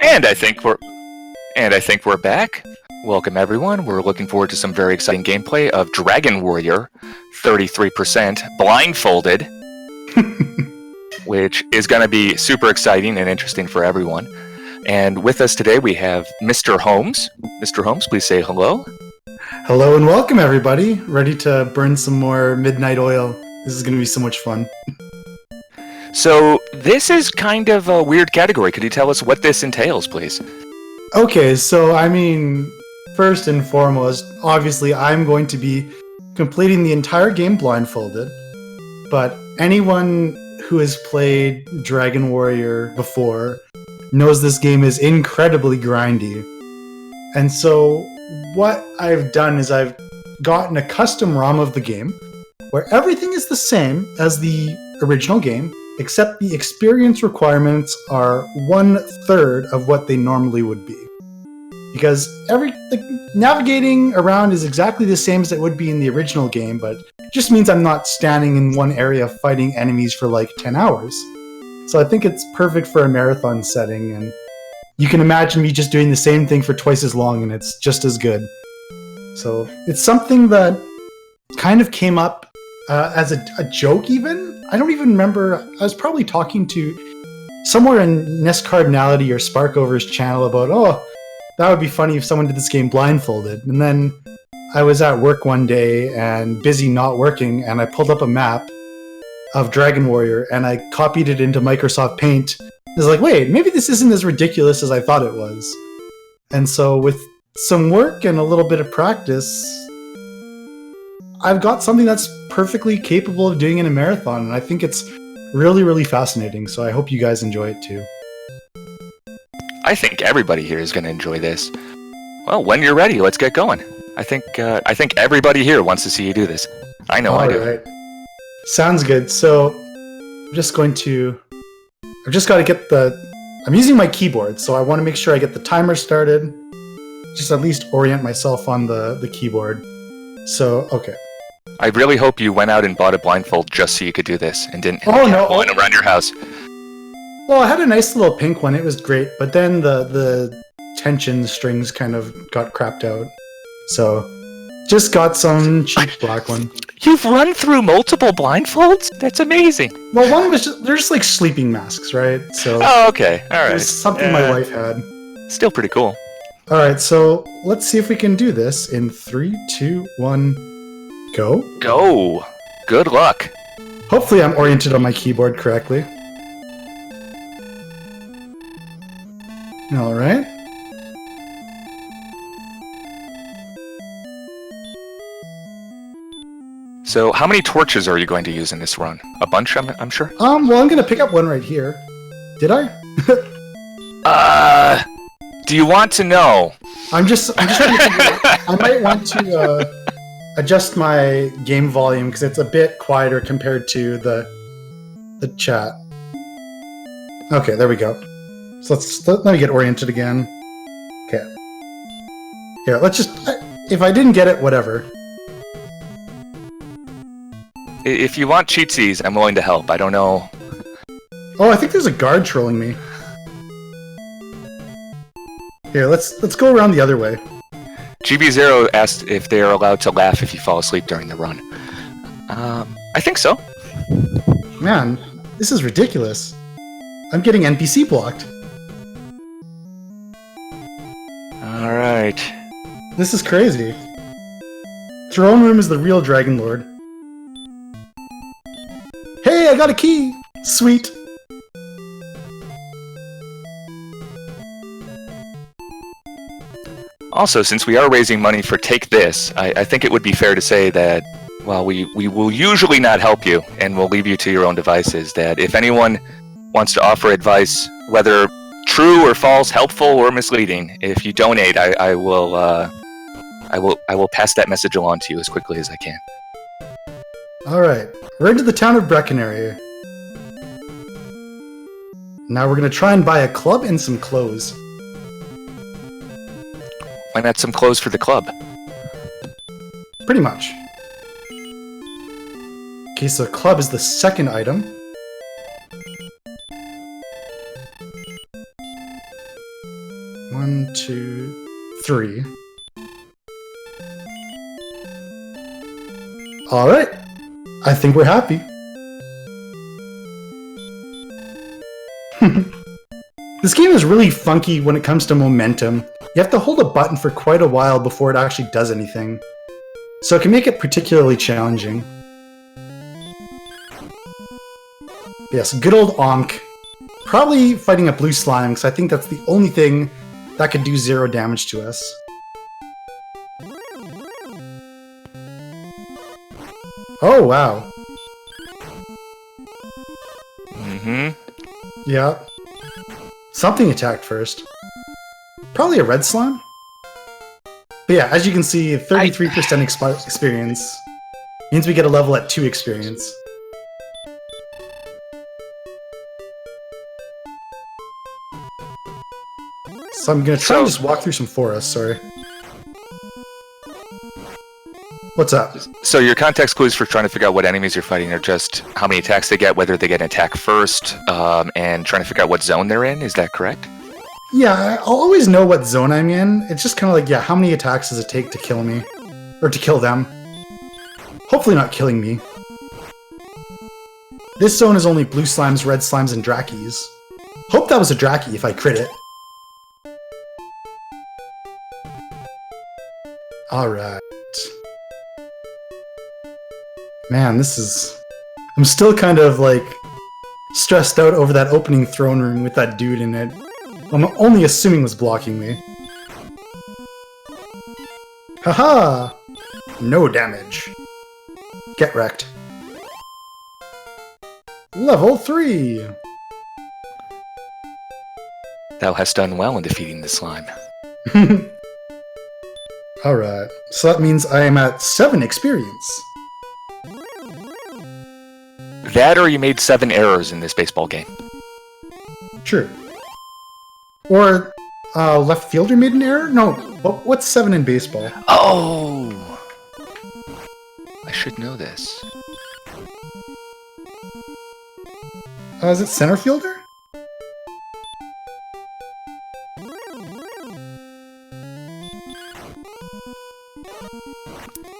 And I think we're back. Welcome everyone. We're looking forward to some very exciting gameplay of Dragon Warrior 33% Blindfolded, which is going to be super exciting and interesting for everyone. And with us today we have Mr. Holmes. Mr. Holmes, please say hello. Hello and welcome everybody. Ready to burn some more midnight oil. This is going to be so much fun. So this is kind of a weird category. Could you tell us what this entails, please? Okay, so first and foremost, obviously I'm going to be completing the entire game blindfolded, but anyone who has played Dragon Warrior before knows this game is incredibly grindy. And so what I've done is I've gotten a custom ROM of the game where everything is the same as the original game, except the experience requirements are 1/3 of what they normally would be. Because navigating around is exactly the same as it would be in the original game, but it just means I'm not standing in one area fighting enemies for like 10 hours. So I think it's perfect for a marathon setting, and you can imagine me just doing the same thing for twice as long and it's just as good. So it's something that kind of came up as a joke even. I don't even remember. I was probably talking to somewhere in NES Cardinality or Sparkover's channel about, oh, that would be funny if someone did this game blindfolded. And then I was at work one day and busy not working, and I pulled up a map of Dragon Warrior and I copied it into Microsoft Paint. I was like, wait, maybe this isn't as ridiculous as I thought it was. And so with some work and a little bit of practice, I've got something that's perfectly capable of doing in a marathon, and I think it's really, really fascinating, so I hope you guys enjoy it too. I think everybody here is going to enjoy this. Well, when you're ready, let's get going. I think everybody here wants to see you do this. I know I do. Alright. Sounds good. So I've just got to get I'm using my keyboard, so I want to make sure I get the timer started. Just at least orient myself on the keyboard. So, okay. I really hope you went out and bought a blindfold just so you could do this and didn't one around your house. Well, I had a nice little pink one. It was great, but then the tension strings kind of got crapped out. So, just got some cheap black one. You've run through multiple blindfolds? That's amazing. Well, one was they're just like sleeping masks, right? So. Oh, okay. All right. It was something my wife had. Still pretty cool. All right, so let's see if we can do this in 3, 2, 1, go. Go. Good luck. Hopefully I'm oriented on my keyboard correctly. All right. So, how many torches are you going to use in this run? A bunch, I'm sure? Well, I'm going to pick up one right here. Did I? Do you want to know? I'm just trying to figure out. I might want to adjust my game volume because it's a bit quieter compared to the chat. Okay, there we go. So let me get oriented again. Okay. Here, let's just. If I didn't get it, whatever. If you want cheatsies, I'm willing to help. I don't know. Oh, I think there's a guard trolling me. Here, let's go around the other way. GB0 asked if they are allowed to laugh if you fall asleep during the run. I think so. Man, this is ridiculous. I'm getting NPC blocked. Alright. This is crazy. Throne Room is the real Dragon Lord. Hey, I got a key! Sweet. Also, since we are raising money for Take This, I think it would be fair to say that, while we will usually not help you, and we'll leave you to your own devices, that if anyone wants to offer advice, whether true or false, helpful or misleading, if you donate, I will pass that message along to you as quickly as I can. Alright, we're into the town of Breckenary. Now we're gonna try and buy a club and some clothes. Why not some clothes for the club? Pretty much. Okay, so club is the second item. 1, 2, 3. Alright. I think we're happy. This game is really funky when it comes to momentum. You have to hold a button for quite a while before it actually does anything. So it can make it particularly challenging. Yes, good old Onk. Probably fighting a blue slime, because I think that's the only thing that could do 0 damage to us. Oh, wow. Mm-hmm. Yeah. Something attacked first. Probably a red slime? But yeah, as you can see, 33% experience. Means we get a level at 2 experience. So I'm gonna try and just walk through some forests, sorry. What's up? So your context clues for trying to figure out what enemies you're fighting are just how many attacks they get, whether they get an attack first, and trying to figure out what zone they're in. Is that correct? Yeah, I'll always know what zone I'm in. It's just kind of like, yeah, how many attacks does it take to kill me? Or to kill them? Hopefully not killing me. This zone is only blue slimes, red slimes, and Drakies. Hope that was a Draki if I crit it. Alright. Man, this is... I'm still kind of, like, stressed out over that opening throne room with that dude in it. I'm only assuming was blocking me. Haha! No damage. Get wrecked. Level 3! Thou hast done well in defeating the slime. Alright, so that means I am at 7 experience. That or you made 7 errors in this baseball game. True. Or, left fielder made an error? No, what's 7 in baseball? Oh! I should know this. Is it center fielder?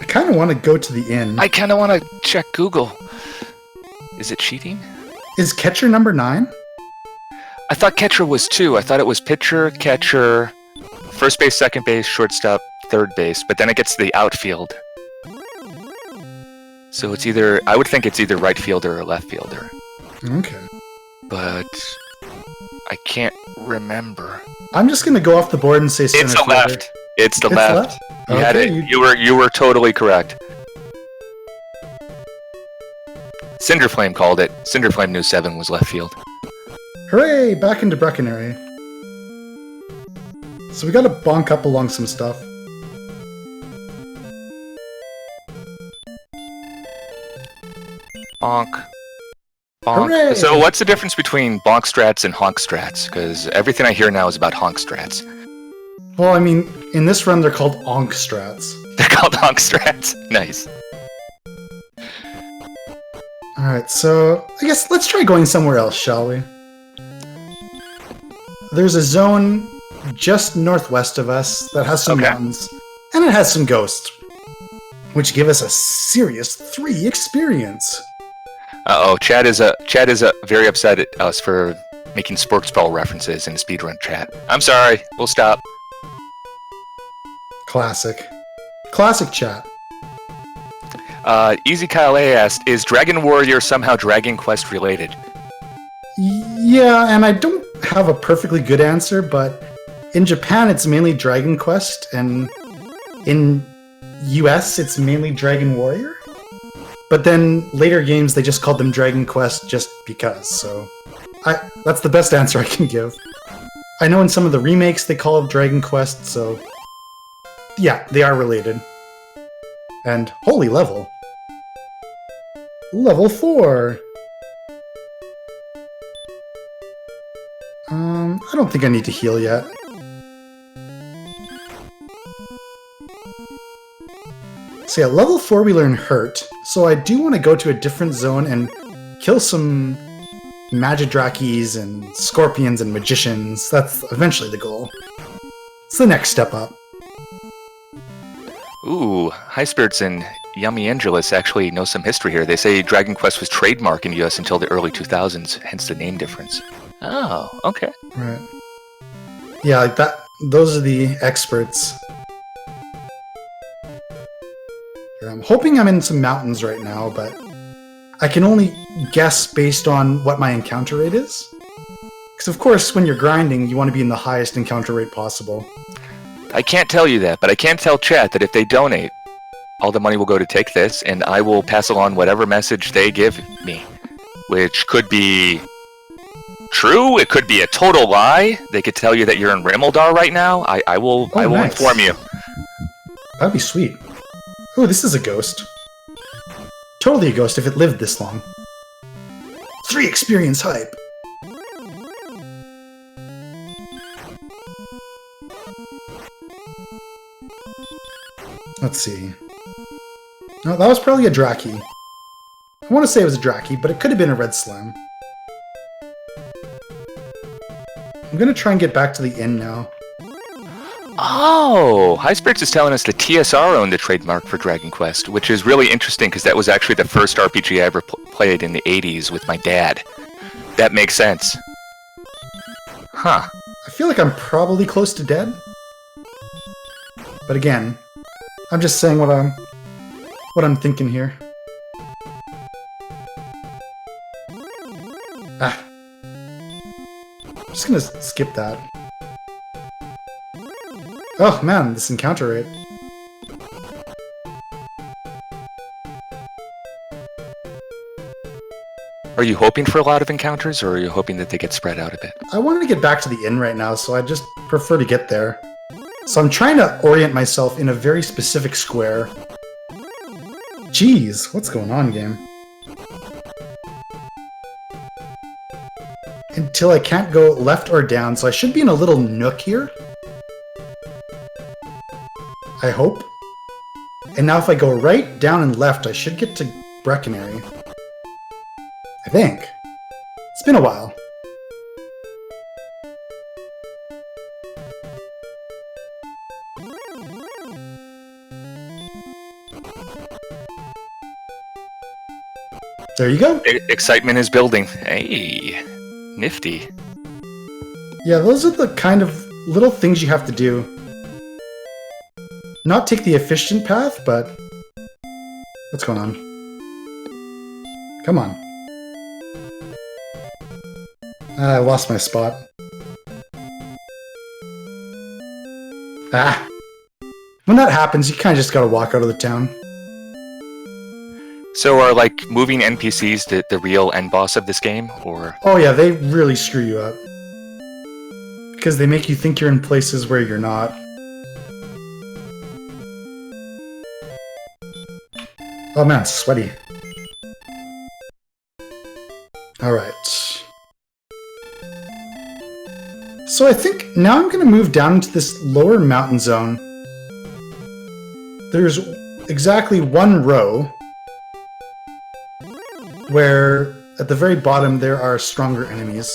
I kind of want to go to the inn. I kind of want to check Google. Is it cheating? Is catcher number 9? I thought catcher was 2. I thought it was pitcher, catcher, first base, second base, shortstop, third base, but then it gets to the outfield. So it's either, I would think it's either right fielder or left fielder. Okay. But I can't remember. I'm just gonna go off the board and say center It's the fielder. left. It's the left. You had Okay, it. You were totally correct. Cinderflame called it. Cinderflame knew 7 was left field. Hooray! Back into Breckenary. So we gotta bonk up along some stuff. Bonk. Bonk. Hooray! So what's the difference between bonk strats and honk strats? Because everything I hear now is about honk strats. Well, I mean, in this run they're called onk strats. They're called honk strats? Nice. Alright, so I guess let's try going somewhere else, shall we? There's a zone just northwest of us that has some mountains, and it has some ghosts, which give us a serious 3 experience. Uh-oh, Chad is very upset at us for making sports ball references in the speedrun chat. I'm sorry, we'll stop. Classic. Classic chat. Easy Kyle A asked, is Dragon Warrior somehow Dragon Quest related? Yeah, and I don't have a perfectly good answer, but in Japan it's mainly Dragon Quest, and in US it's mainly Dragon Warrior. But then later games they just called them Dragon Quest just because, so that's the best answer I can give. I know in some of the remakes they call it Dragon Quest, so yeah, they are related. And holy level. Level 4! I don't think I need to heal yet. So yeah, level 4 we learn Hurt, so I do want to go to a different zone and kill some Magidrakis and Scorpions and Magicians. That's eventually the goal. It's the next step up. Ooh, High Spirits and Yummy Angelus actually know some history here. They say Dragon Quest was trademarked in the US until the early 2000s, hence the name difference. Oh, okay. Right. Yeah, like that. Those are the experts. I'm hoping I'm in some mountains right now, but I can only guess based on what my encounter rate is. Because of course, when you're grinding, you want to be in the highest encounter rate possible. I can't tell you that, but I can tell chat that if they donate, all the money will go to Take This, and I will pass along whatever message they give me, which could be true, it could be a total lie. They could tell you that you're in Rimeldar right now. I will nice. inform you. That'd be sweet. Oh, this is a ghost. Totally a ghost if it lived this long. 3 experience hype. Let's see. No, that was probably a Draki. I want to say it was a Draki, but it could have been a red slime. I'm gonna try and get back to the inn now. Oh, High Spirits is telling us that TSR owned the trademark for Dragon Quest, which is really interesting because that was actually the first RPG I ever played in the 80s with my dad. That makes sense. Huh. I feel like I'm probably close to dead. But again, I'm just saying what I'm thinking here. Ah. I'm just gonna skip that. Oh man, this encounter rate. Are you hoping for a lot of encounters, or are you hoping that they get spread out a bit? I wanted to get back to the inn right now, so I just prefer to get there. So I'm trying to orient myself in a very specific square. Jeez, what's going on, game? Until I can't go left or down, so I should be in a little nook here. I hope. And now if I go right, down, and left, I should get to Breckenary. I think. It's been a while. There you go. Excitement is building. Hey, nifty. Yeah, those are the kind of little things you have to do. Not take the efficient path, but... What's going on? Come on. I lost my spot. Ah! When that happens, you kind of just gotta walk out of the town. So are, like, moving NPCs the real end boss of this game, or...? Oh yeah, they really screw you up. Because they make you think you're in places where you're not. Oh man, it's sweaty. Alright. So I think now I'm going to move down into this lower mountain zone. There's exactly one row where at the very bottom there are stronger enemies.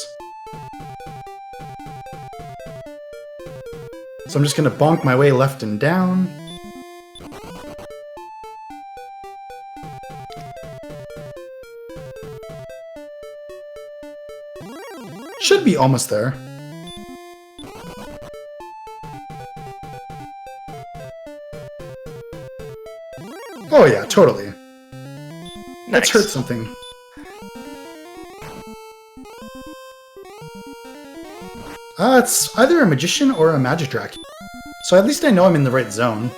So I'm just going to bonk my way left and down. Should be almost there. Oh yeah, totally. Nice. Let's hurt something. It's either a magician or a Magidraki. So at least I know I'm in the right zone.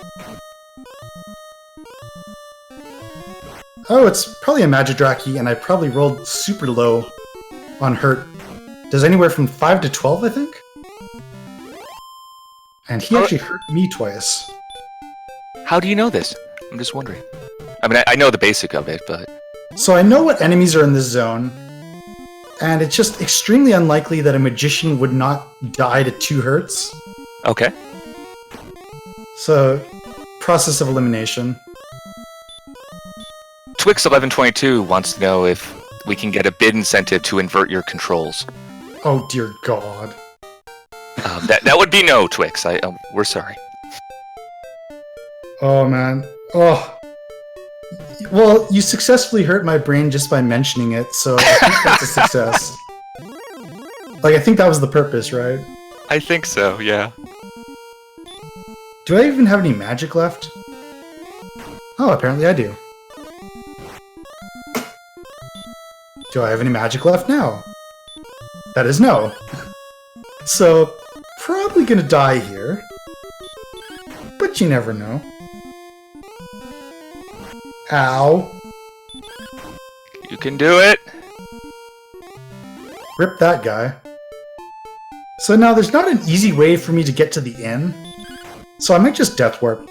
Oh, it's probably a Magidraki, and I probably rolled super low on hurt. Does anywhere from 5 to 12, I think? And he actually hurt me twice. How do you know this? I'm just wondering. I mean, I know the basic of it, but... So I know what enemies are in this zone, and it's just extremely unlikely that a magician would not die to 2 hurts. Okay. So, process of elimination. Twix1122 wants to know if we can get a bid incentive to invert your controls. Oh dear God. That would be no, Twix. We're sorry. Oh man. Oh. Well, you successfully hurt my brain just by mentioning it, so I think that's a success. Like, I think that was the purpose, right? I think so, yeah. Do I even have any magic left? Oh, apparently I do. Do I have any magic left now? That is no. So, probably gonna die here. But you never know. Ow. You can do it! Rip that guy. So now there's not an easy way for me to get to the inn. So I might just death warp.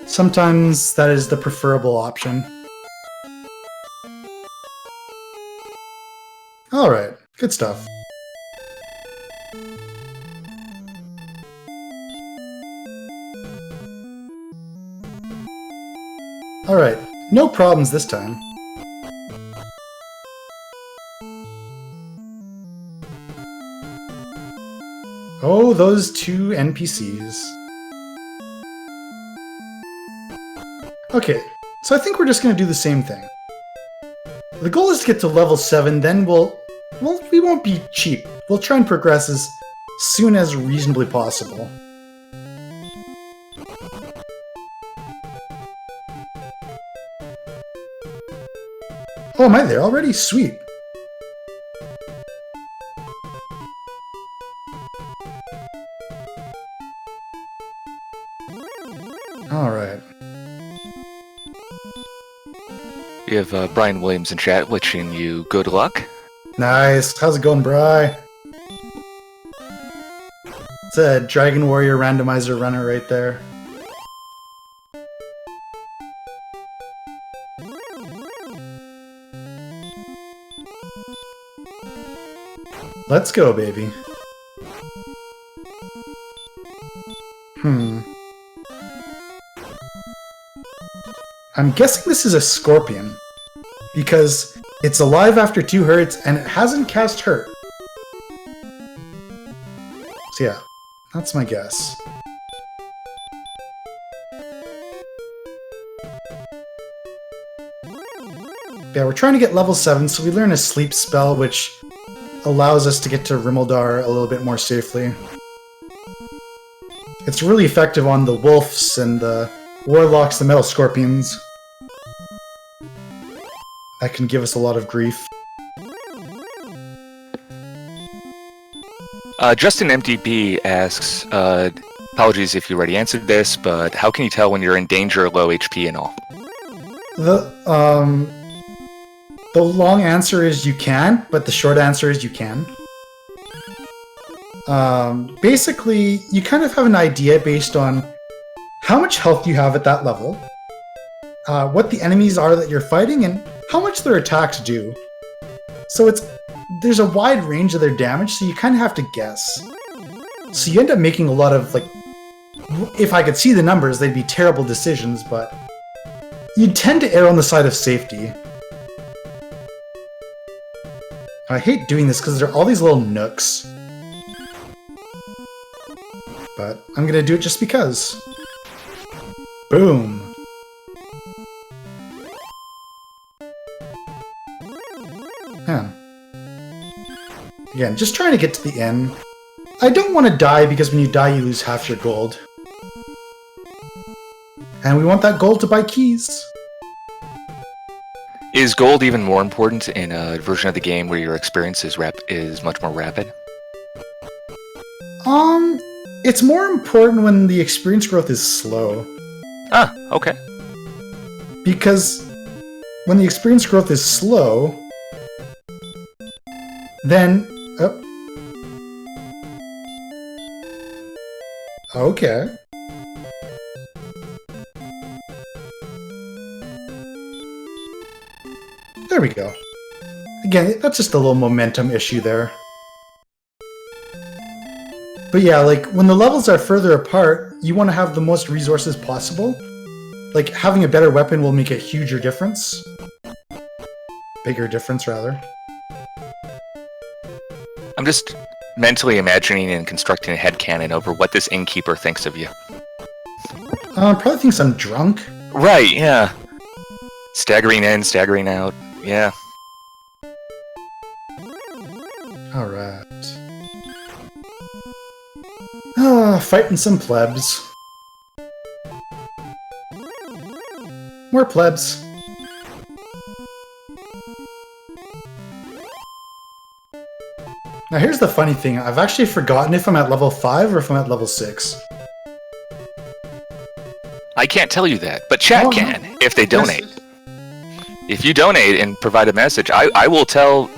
Sometimes that is the preferable option. Alright, good stuff. Alright, no problems this time. Oh, those two NPCs. Okay, so I think we're just gonna do the same thing. The goal is to get to level 7, then we won't be cheap. We'll try and progress as soon as reasonably possible. Oh, am I there already? Sweet. Alright. You have Brian Williams in chat wishing you good luck. Nice. How's it going, Bri? It's a Dragon Warrior randomizer runner right there. Let's go, baby. I'm guessing this is a scorpion, because it's alive after 2 hurts and it hasn't cast hurt. So yeah, that's my guess. Yeah, we're trying to get level 7, so we learn a sleep spell, which allows us to get to Rimmeldar a little bit more safely. It's really effective on the wolves and the warlocks, the metal scorpions. That can give us a lot of grief. Justin MDB asks, apologies if you already answered this, but how can you tell when you're in danger, low HP and all? The long answer is you can, but the short answer is you can. Basically, you kind of have an idea based on how much health you have at that level, what the enemies are that you're fighting, and how much their attacks do. So there's a wide range of their damage, so you kind of have to guess. So you end up making a lot of, like, if I could see the numbers, they'd be terrible decisions, but you tend to err on the side of safety. I hate doing this because there are all these little nooks. But I'm gonna do it just because. Boom. Huh. Again, just trying to get to the end. I don't want to die because when you die you lose half your gold. And we want that gold to buy keys. Is gold even more important in a version of the game where your experience is much more rapid? It's more important when the experience growth is slow. Ah, okay. Because when the experience growth is slow, then... Oh. Okay. There we go. Again, that's just a little momentum issue there. But yeah, like, when the levels are further apart, you want to have the most resources possible. Like, having a better weapon will make a huger difference. Bigger difference, rather. I'm just mentally imagining and constructing a headcanon over what this innkeeper thinks of you. Probably thinks I'm drunk. Right, yeah. Staggering in, staggering out. Yeah. Alright. Fighting some plebs. More plebs. Now here's the funny thing. I've actually forgotten if I'm at level 5 or if I'm at level 6. I can't tell you that, but chat can if they donate. Yes. If you donate and provide a message, I will tell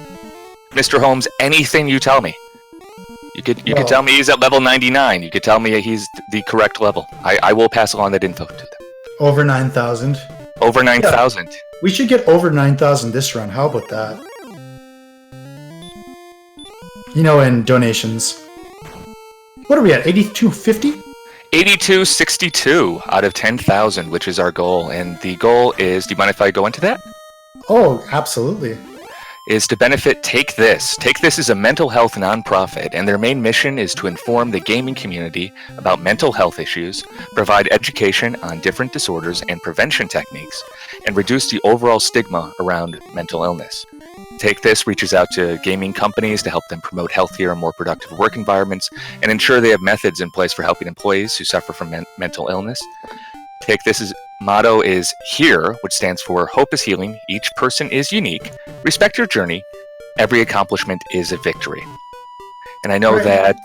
MisterHomes anything you tell me. You could tell me he's at level 99. You could tell me he's the correct level. I will pass along that info to them. Over 9,000. Over 9,000. Yeah. We should get over 9,000 this run. How about that? You know, in donations. What are we at? 8250? 8262 out of 10,000, which is our goal. And the goal is, do you mind if I go into that? Oh, absolutely. Is to benefit Take This. Take This is a mental health nonprofit, and their main mission is to inform the gaming community about mental health issues, provide education on different disorders and prevention techniques, and reduce the overall stigma around mental illness. Take This reaches out to gaming companies to help them promote healthier and more productive work environments and ensure they have methods in place for helping employees who suffer from mental illness. Take This's motto is HERE, which stands for Hope is Healing, Each Person is Unique, Respect Your Journey, Every Accomplishment is a Victory. And I know that...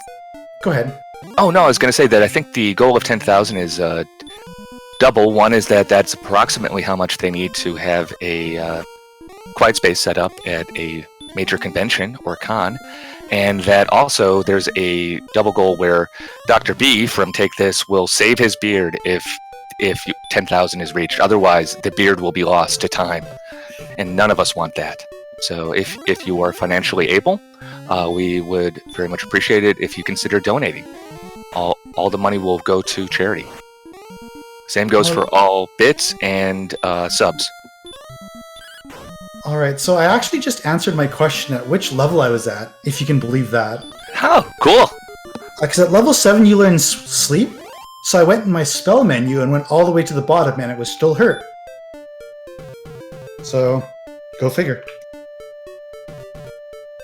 Go ahead. Oh, no, I was going to say that I think the goal of 10,000 is double. One is that's approximately how much they need to have a quiet space set up at a major convention or con. And that also there's a double goal where Dr. B from Take This will save his beard if 10,000 is reached. Otherwise, the beard will be lost to time, and none of us want that. So if you are financially able, we would very much appreciate it if you consider donating. All the money will go to charity. Same goes for all bits and subs. Alright, so I actually just answered my question at which level I was at, if you can believe that. Oh, cool! Because at level 7 you learn sleep, so I went in my spell menu and went all the way to the bottom and it was still hurt. So, go figure.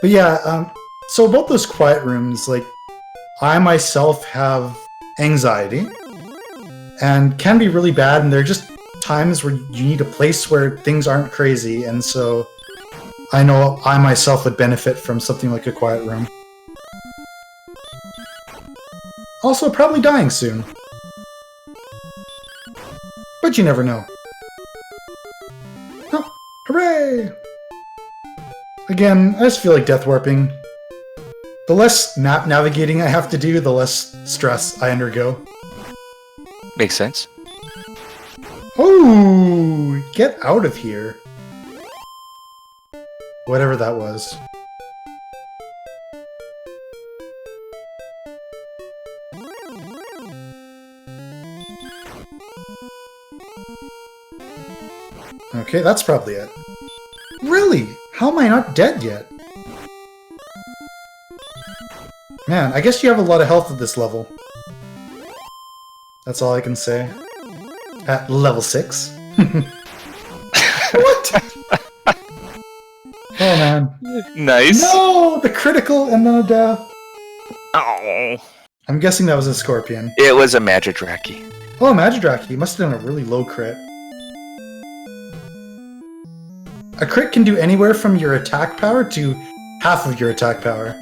But yeah, so about those quiet rooms, like, I myself have anxiety, and can be really bad, and they're just times where you need a place where things aren't crazy, and so I know I myself would benefit from something like a quiet room. Also, probably dying soon. But you never know. Oh, hooray! Again, I just feel like death warping. The less map navigating I have to do, the less stress I undergo. Makes sense. Oh, get out of here. Whatever that was. Okay, that's probably it. Really? How am I not dead yet? Man, I guess you have a lot of health at this level. That's all I can say. At level 6. What? Oh man. Nice. No! The critical and then a death. Oh. I'm guessing that was a scorpion. It was a Magidraki. Oh, Magidraki. You must have done a really low crit. A crit can do anywhere from your attack power to half of your attack power.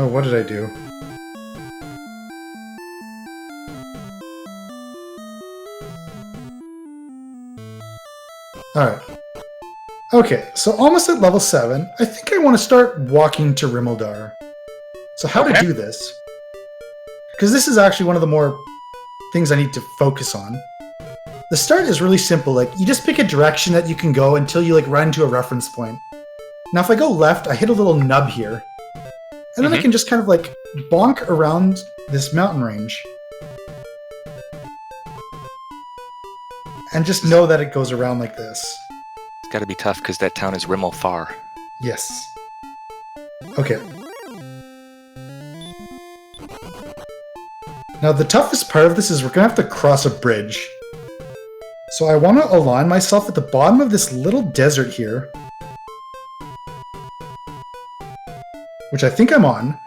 Oh, what did I do? Alright. Okay, so almost at level 7. I think I want to start walking to Rimmeldar. So how to do this? Because this is actually one of the more things I need to focus on. The start is really simple. Like, you just pick a direction that you can go until you run into a reference point. Now if I go left, I hit a little nub here. And then I can just kind of bonk around this mountain range. And just know that it goes around like this. It's got to be tough because that town is Rimmel Far. Yes. Okay. Now the toughest part of this is we're going to have to cross a bridge. So I want to align myself at the bottom of this little desert here. Which I think I'm on.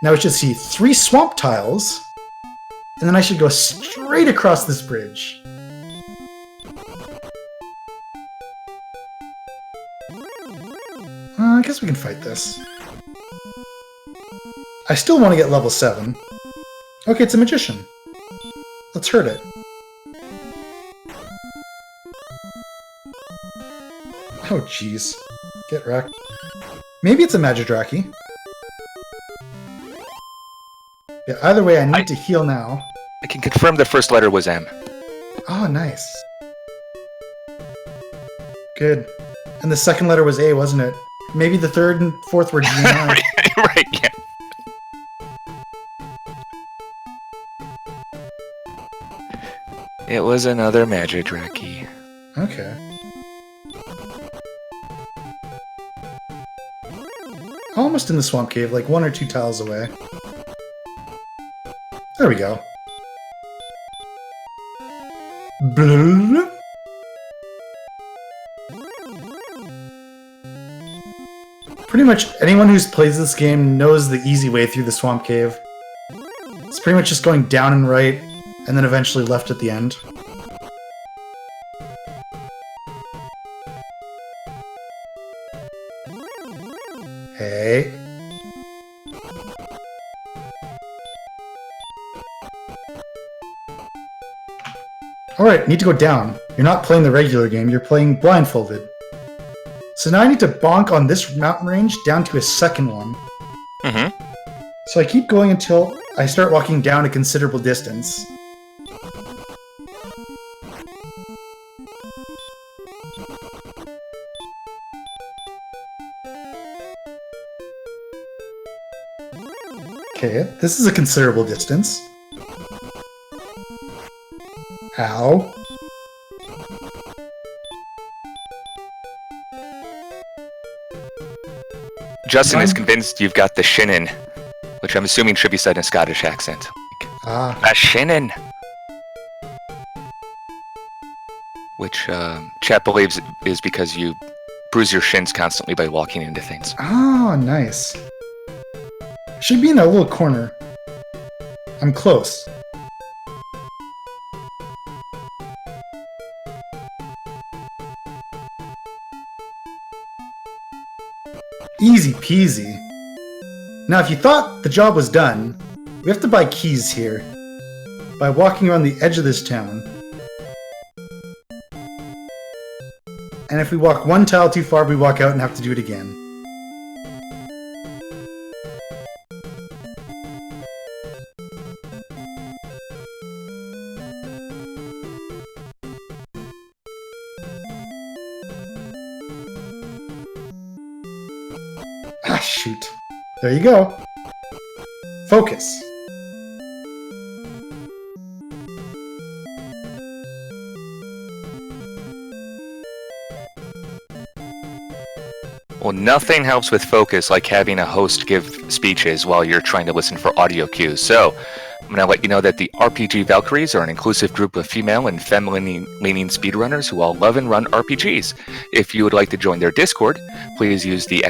Now I should see 3 swamp tiles. And then I should go straight across this bridge. I guess we can fight this. I still want to get level 7. Okay, it's a magician. Let's hurt it. Oh, jeez. Get wrecked. Maybe it's a Magidraki. Yeah, either way, I need to heal now. I can confirm the first letter was M. Oh, nice. Good. And the second letter was A, wasn't it? Maybe the third and fourth were G and I. Right, yeah. It was another Magidraki. Okay. Almost in the swamp cave, like 1 or 2 tiles away. There we go. Blah. Pretty much anyone who's plays this game knows the easy way through the swamp cave. It's pretty much just going down and right, and then eventually left at the end. Hey. Alright, need to go down. You're not playing the regular game, you're playing Blindfolded. So now I need to bonk on this mountain range down to a second one. Mm-hmm. So I keep going until I start walking down a considerable distance. Okay, this is a considerable distance. Ow. Justin is convinced you've got the shinin, which I'm assuming should be said in a Scottish accent. Ah. A shinin! Which chat believes is because you bruise your shins constantly by walking into things. Oh, nice. Should be in that little corner. I'm close. Easy peasy. Now, if you thought the job was done, we have to buy keys here by walking around the edge of this town. And if we walk 1 tile too far, we walk out and have to do it again. Ah, shoot. There you go. Focus. Well, nothing helps with focus like having a host give speeches while you're trying to listen for audio cues. So, I'm going to let you know that the RPG Valkyries are an inclusive group of female and feminine-leaning speedrunners who all love and run RPGs. If you would like to join their Discord, please use the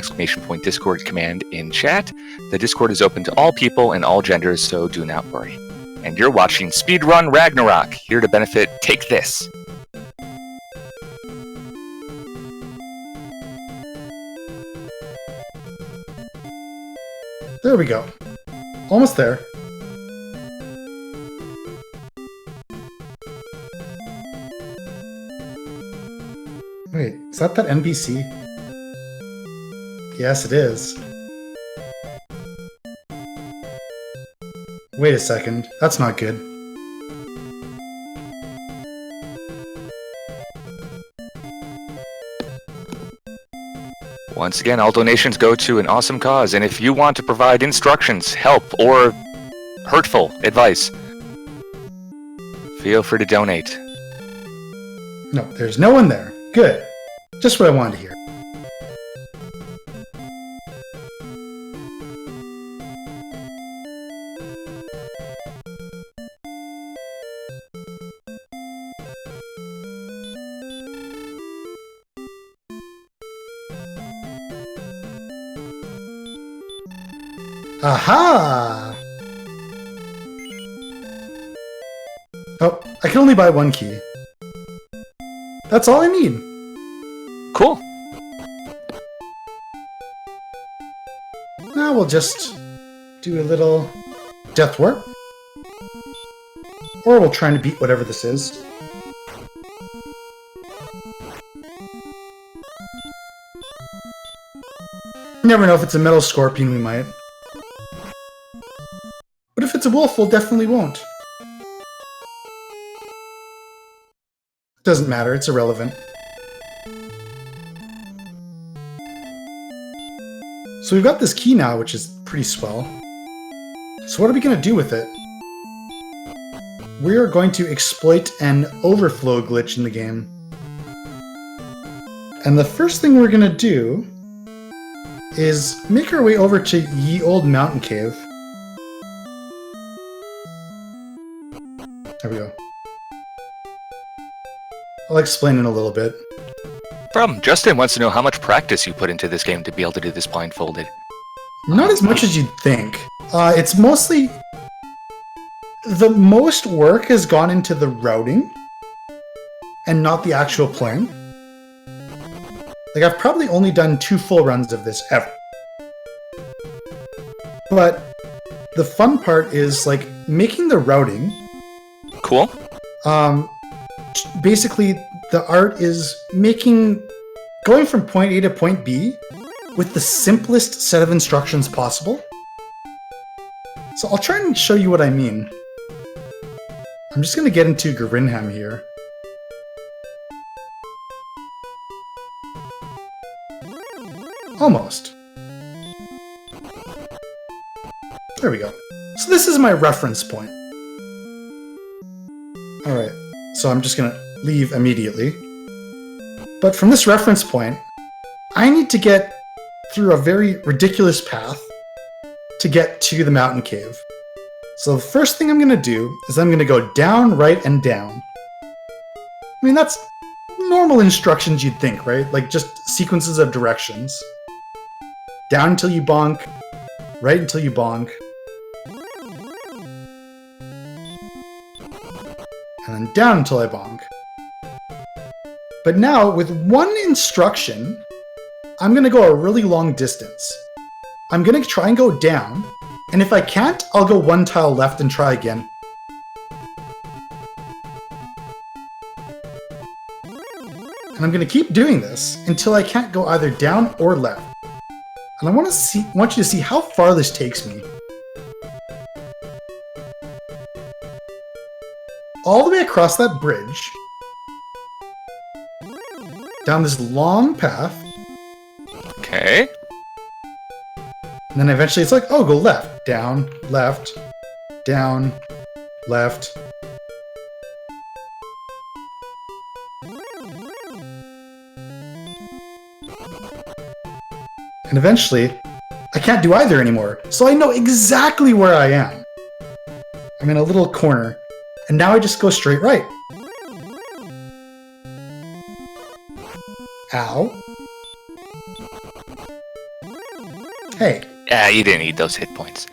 !Discord command in chat. The Discord is open to all people and all genders, so do not worry. And you're watching Speedrun Ragnarok, here to benefit Take This. There we go. Almost there. Wait, is that NPC? Yes, it is. Wait a second. That's not good. Once again, all donations go to an awesome cause, and if you want to provide instructions, help, or hurtful advice, feel free to donate. No, there's no one there. Good. Just what I wanted to hear. Aha! Oh, I can only buy one key. That's all I need. Cool. Now we'll just do a little death warp. Or we'll try and beat whatever this is. You never know, if it's a metal scorpion, we might. But if it's a wolf, we'll definitely won't. Doesn't matter, it's irrelevant. So we've got this key now, which is pretty swell. So what are we going to do with it? We are going to exploit an overflow glitch in the game. And the first thing we're going to do is make our way over to Ye Old Mountain Cave. There we go. I'll explain in a little bit. Justin wants to know how much practice you put into this game to be able to do this blindfolded. Not as much as you'd think. It's mostly... The most work has gone into the routing and not the actual playing. Like, I've probably only done 2 full runs of this ever. But the fun part is, like, making the routing. Cool. Basically, the art is going from point A to point B with the simplest set of instructions possible. So I'll try and show you what I mean. I'm just going to get into Grinham here. Almost. There we go. So this is my reference point. Alright, so I'm just going to leave immediately. But from this reference point, I need to get through a very ridiculous path to get to the mountain cave. So the first thing I'm going to do is I'm going to go down, right, and down. I mean, that's normal instructions you'd think, right? Like just sequences of directions. Down until you bonk, right until you bonk. And then down until I bonk. But now, with one instruction, I'm going to go a really long distance. I'm going to try and go down, and if I can't, I'll go 1 tile left and try again. And I'm going to keep doing this until I can't go either down or left. And I want you to see how far this takes me. All the way across that bridge, down this long path. Okay. And then eventually it's like, oh, go left, down, left, down, left. And eventually, I can't do either anymore. So I know exactly where I am. I'm in a little corner. And now I just go straight right. Ow. Hey. Yeah, you didn't need those hit points.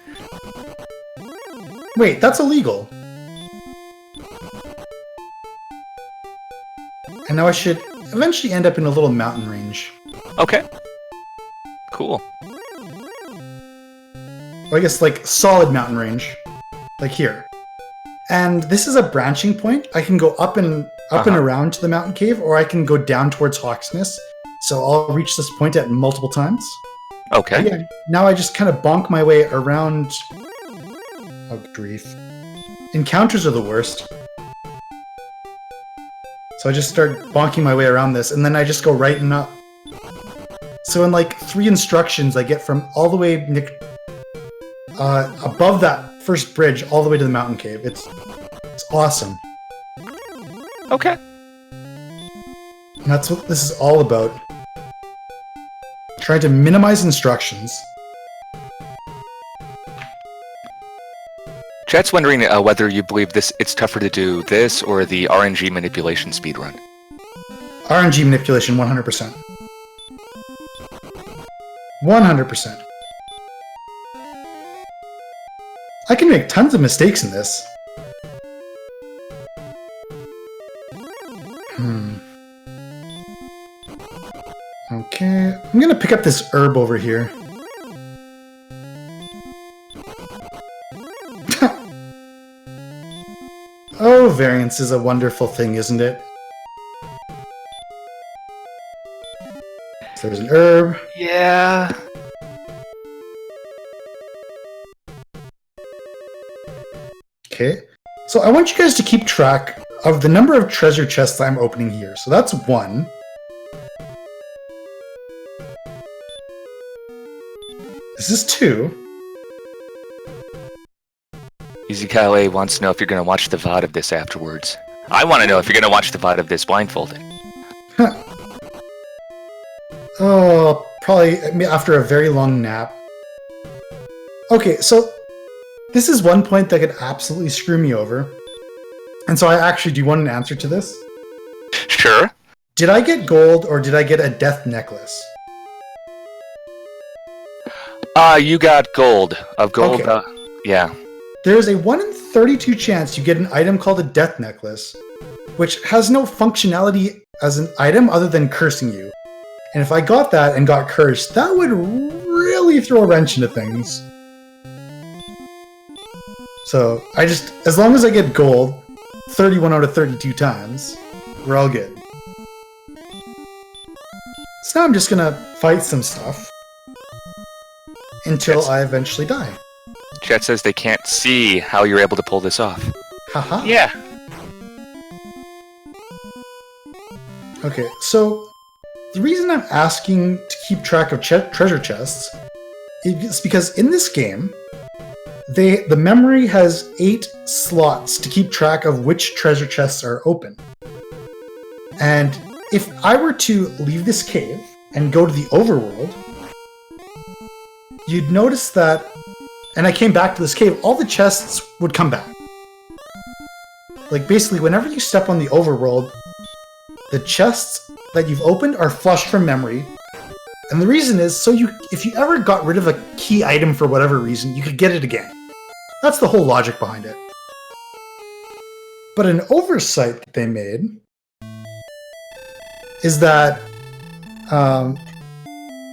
Wait, that's illegal. And now I should eventually end up in a little mountain range. Okay. Cool. Or I guess like solid mountain range. Like here. And this is a branching point. I can go up and around to the mountain cave, or I can go down towards Hawksness. So I'll reach this point at multiple times. Okay. Yeah, now I just kind of bonk my way around. Oh, grief. Encounters are the worst. So I just start bonking my way around this, and then I just go right and up. So in like 3 instructions, I get from all the way above that first bridge all the way to the mountain cave. It's awesome. Okay. And that's what this is all about. Trying to minimize instructions. Chat's wondering whether you believe it's tougher to do this or the RNG manipulation speedrun. RNG manipulation, 100%. 100%. I can make tons of mistakes in this. Okay, I'm gonna pick up this herb over here. Oh, variance is a wonderful thing, isn't it? So there's an herb. Yeah. Okay, so I want you guys to keep track of the number of treasure chests I'm opening here. So that's 1. This is 2. Easy Kyle wants to know if you're going to watch the VOD of this afterwards. I want to know if you're going to watch the VOD of this blindfolded. Oh, probably after a very long nap. Okay, so this is one point that could absolutely screw me over. And so I actually do want an answer to this. Sure. Did I get gold or did I get a death necklace? You got gold. Of gold, Okay. Yeah. There's a 1 in 32 chance you get an item called a death necklace, which has no functionality as an item other than cursing you. And if I got that and got cursed, that would really throw a wrench into things. So, as long as I get gold 31 out of 32 times, we're all good. So now I'm just gonna fight some stuff until I eventually die. Chat says they can't see how you're able to pull this off. Haha. Yeah. Okay, so the reason I'm asking to keep track of treasure chests is because in this game, the memory has 8 slots to keep track of which treasure chests are open. And if I were to leave this cave and go to the overworld, you'd notice that, and I came back to this cave, all the chests would come back. Like basically, whenever you step on the overworld, the chests that you've opened are flushed from memory. And the reason is, so if you ever got rid of a key item for whatever reason, you could get it again. That's the whole logic behind it. But an oversight that they made is that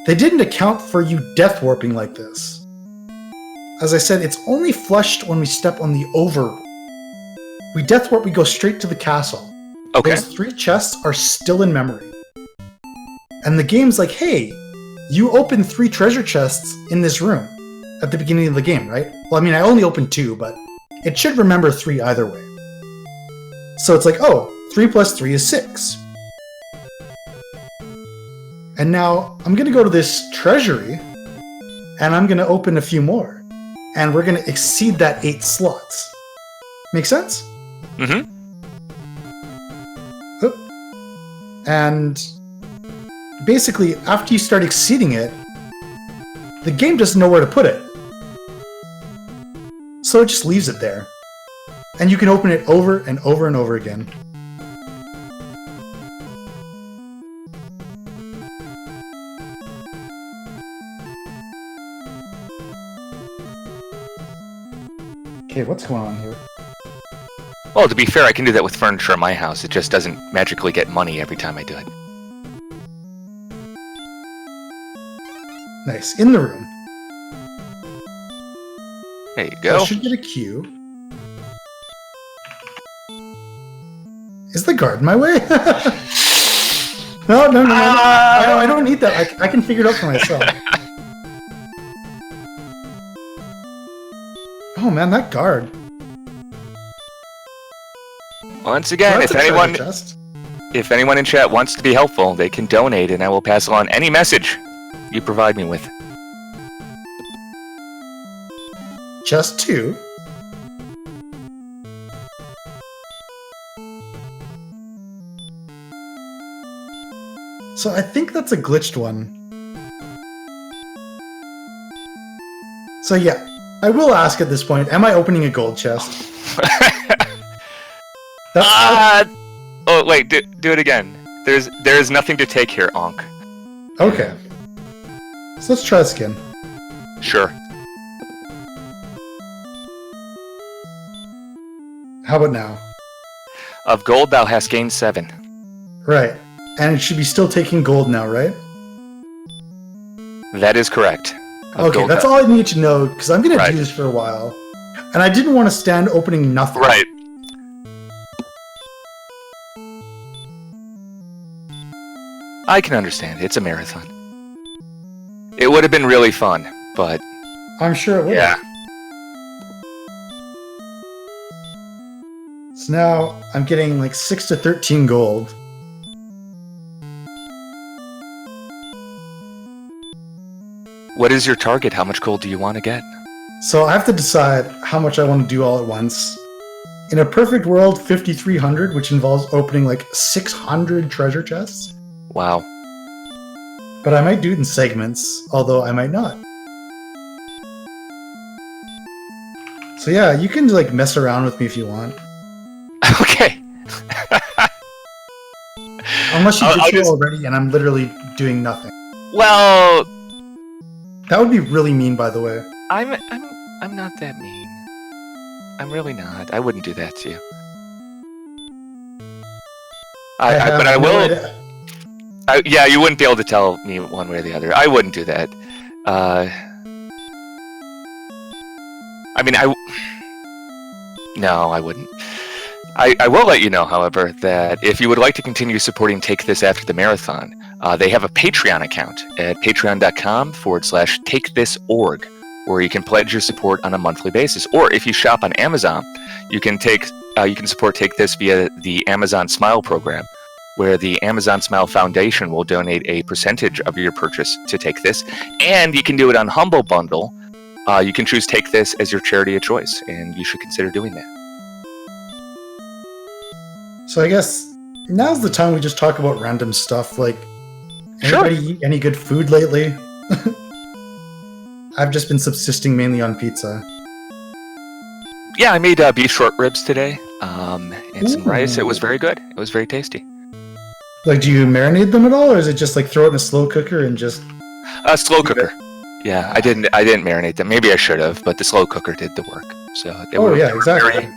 they didn't account for you death warping like this. As I said, it's only flushed when we step on the overworld. We death warp, we go straight to the castle. Okay. Those 3 chests are still in memory. And the game's like, hey, you opened 3 treasure chests in this room at the beginning of the game, right? Well, I mean, I only opened 2, but it should remember 3 either way. So it's like, oh, 3 plus 3 is 6. And now I'm going to go to this treasury, and I'm going to open a few more. And we're going to exceed that 8 slots. Make sense? Mm-hmm. And basically, after you start exceeding it, the game doesn't know where to put it. So it just leaves it there. And you can open it over and over and over again. Okay, what's going on here? Well, to be fair, I can do that with furniture in my house. It just doesn't magically get money every time I do it. Nice. In the room. There you go. I should get a cue. Is the guard in my way? No. I don't need that. I can figure it out for myself. Oh man, that guard. Once again, That's if a treasure anyone chest. If anyone in chat wants to be helpful, they can donate and I will pass along any message you provide me with. Just 2. So I think that's a glitched one. So yeah, I will ask at this point, am I opening a gold chest? Oh wait, do it again. There's nothing to take here, Onk. Okay. So let's try this again. Sure. How about now? Of gold thou hast gained 7. Right. And it should be still taking gold now, right? That is correct. Okay, that's all I need to know, because I'm going to do this for a while. And I didn't want to stand opening nothing. Right. I can understand. It's a marathon. It would have been really fun, but... I'm sure it would. Yeah. So now I'm getting like 6 to 13 gold. What is your target? How much gold do you want to get? So I have to decide how much I want to do all at once. In a perfect world, 5,300, which involves opening like 600 treasure chests. Wow. But I might do it in segments, although I might not. So yeah, you can like mess around with me if you want. Okay. Unless you did so already and I'm literally doing nothing. Well... That would be really mean, by the way. I'm not that mean. I'm really not. I wouldn't do that to you. But I will... yeah, you wouldn't be able to tell me one way or the other. I wouldn't do that. No, I wouldn't. I will let you know, however, that if you would like to continue supporting Take This after the marathon, they have a Patreon account at patreon.com/takethisorg, where you can pledge your support on a monthly basis. Or if you shop on Amazon, you can support Take This via the Amazon Smile program, where the Amazon Smile Foundation will donate a percentage of your purchase to Take This. And you can do it on Humble Bundle. You can choose Take This as your charity of choice, and you should consider doing that. So I guess now's the time we just talk about random stuff, like, anybody eat any good food lately? I've just been subsisting mainly on pizza. Yeah, I made beef short ribs today, and some rice. It was very good. It was very tasty. Like, do you marinate them at all, or is it just like throw it in a slow cooker and just... Slow cooker. Yeah, I didn't marinate them. Maybe I should have, but the slow cooker did the work. So exactly.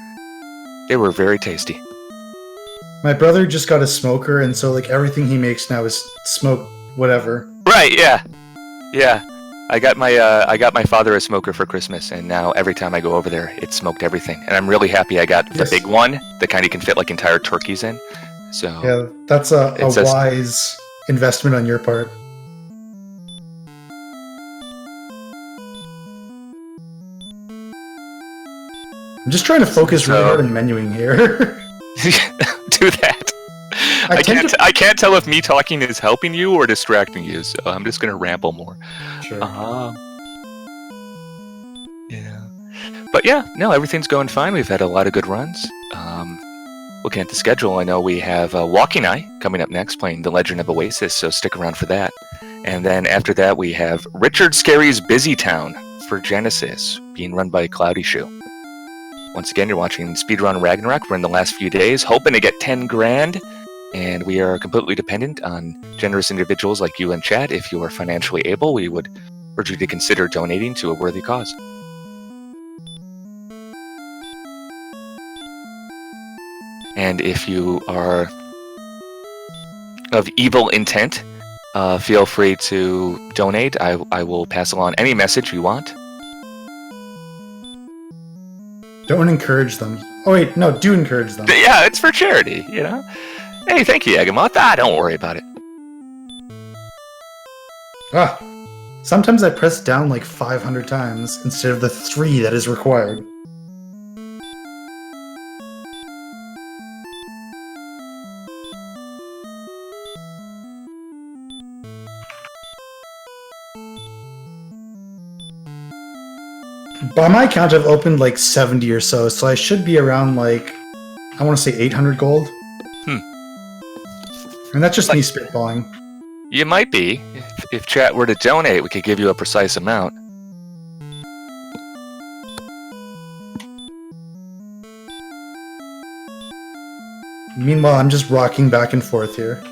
They were very tasty. My brother just got a smoker, and so like everything he makes now is smoked whatever. Right? Yeah. I got my father a smoker for Christmas, and now every time I go over there, it's smoked everything. And I'm really happy I got the big one, the kind you can fit like entire turkeys in. So yeah, that's a wise investment on your part. I'm just trying to focus really hard on menuing here. Do that. I can't tell if me talking is helping you or distracting you, so I'm just gonna ramble more. Sure. Yeah. But yeah, no, everything's going fine. We've had a lot of good runs. Looking at the schedule, I know we have Walking Eye coming up next, playing The Legend of Oasis, so stick around for that. And then after that, we have Richard Scarry's Busy Town for Genesis, being run by Cloudy Shoe. Once again, you're watching Speedrun Ragnarok. We're in the last few days, hoping to get 10 grand, and we are completely dependent on generous individuals like you in chat. If you are financially able, we would urge you to consider donating to a worthy cause. And if you are of evil intent, feel free to donate. I will pass along any message you want. Don't encourage them. Oh wait, no, do encourage them. Yeah, it's for charity, you know? Hey, thank you, Agamoth. Don't worry about it. Sometimes I press down like 500 times instead of the 3 that is required. By my count, I've opened like 70 or so I should be around like, I want to say 800 gold. And that's just me spitballing. You might be. If chat were to donate, we could give you a precise amount. Meanwhile, I'm just rocking back and forth here.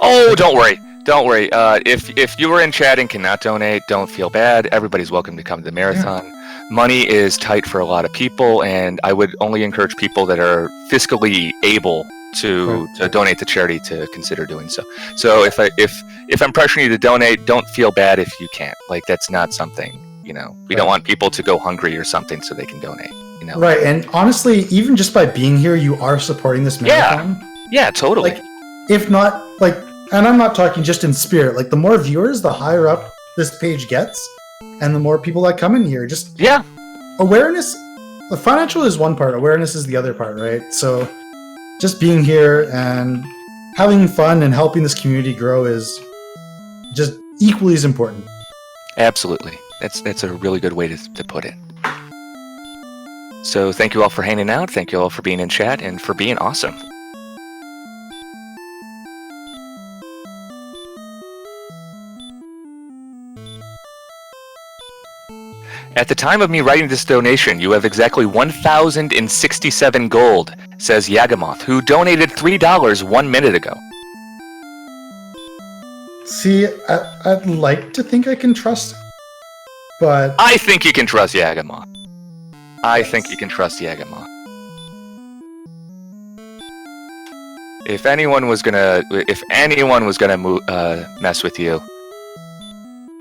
Oh, don't worry. Don't worry. If you were in chat and cannot donate, don't feel bad. Everybody's welcome to come to the marathon. Yeah. Money is tight for a lot of people, and I would only encourage people that are fiscally able to donate to charity to consider doing so. So if I'm pressuring you to donate, don't feel bad if you can't. Like, that's not something, we don't want people to go hungry or something so they can donate. Right, and honestly, even just by being here, you are supporting this marathon. Yeah, totally. Like, if not, like, and I'm not talking just in spirit, like, the more viewers, the higher up this page gets, and the more people that come in here. Just awareness. The financial is one part, awareness is the other part, right? So just being here and having fun and helping this community grow is just equally as important. Absolutely. That's a really good way to put it. So thank you all for hanging out. Thank you all for being in chat and for being awesome. At the time of me writing this donation, you have exactly 1,067 gold, says Yagamoth, who donated $3 1 minute ago. See, I'd like to think I can trust, but... I think you can trust Yagamoth. I think you can trust Yagamoth. If anyone was gonna mess with you,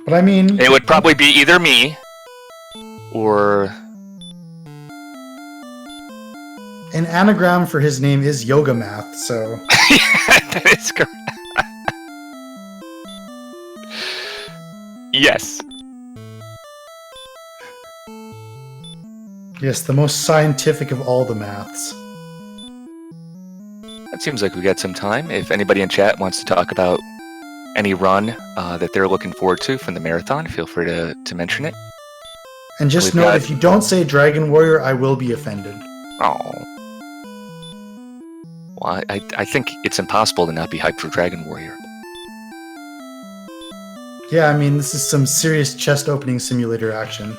but I mean, it would probably be either me or an anagram for his name is Yoga Math. So that is correct. Yes. Yes, the most scientific of all the maths. It seems like we got some time. If anybody in chat wants to talk about any run that they're looking forward to from the marathon, feel free to mention it. And just know, if you don't say Dragon Warrior, I will be offended. Oh. Well, I think it's impossible to not be hyped for Dragon Warrior. Yeah, I mean, this is some serious chest-opening simulator action.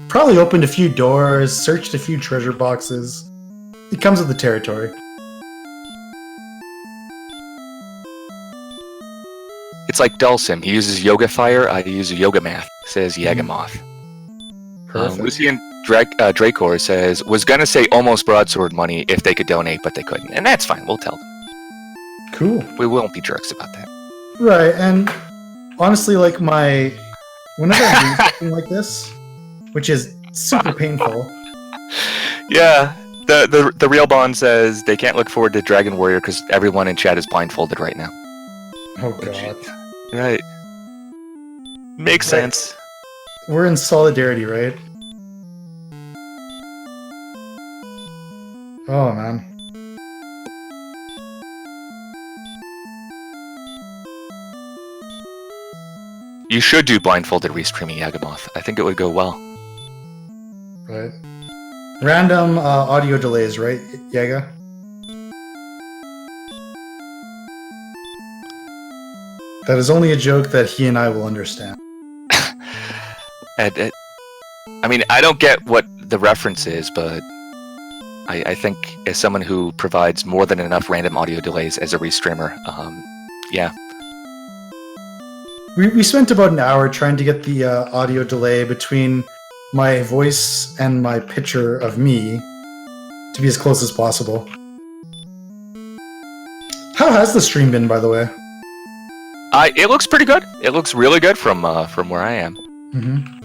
Probably opened a few doors, searched a few treasure boxes. It comes with the territory. It's like Dulcim. He uses Yoga Fire, I use Yoga Math, says Yagamoth. Perfect. Lucian Dracor says, was gonna say almost broadsword money if they could donate, but they couldn't. And that's fine, we'll tell them. Cool. We won't be jerks about that. Right, and honestly, like, whenever I do something like this, which is super painful. Yeah, the real Bond says they can't look forward to Dragon Warrior because everyone in chat is blindfolded right now. Oh god. Right. Makes sense. We're in solidarity, right? Oh man. You should do blindfolded restreaming, Yagamoth. I think it would go well. Right. Random audio delays, right, Yaga? That is only a joke that he and I will understand. I mean, I don't get what the reference is, but I think as someone who provides more than enough random audio delays as a restreamer, yeah. We spent about an hour trying to get the audio delay between my voice and my picture of me to be as close as possible. How has the stream been, by the way? It looks pretty good. It looks really good from where I am. Mm-hmm.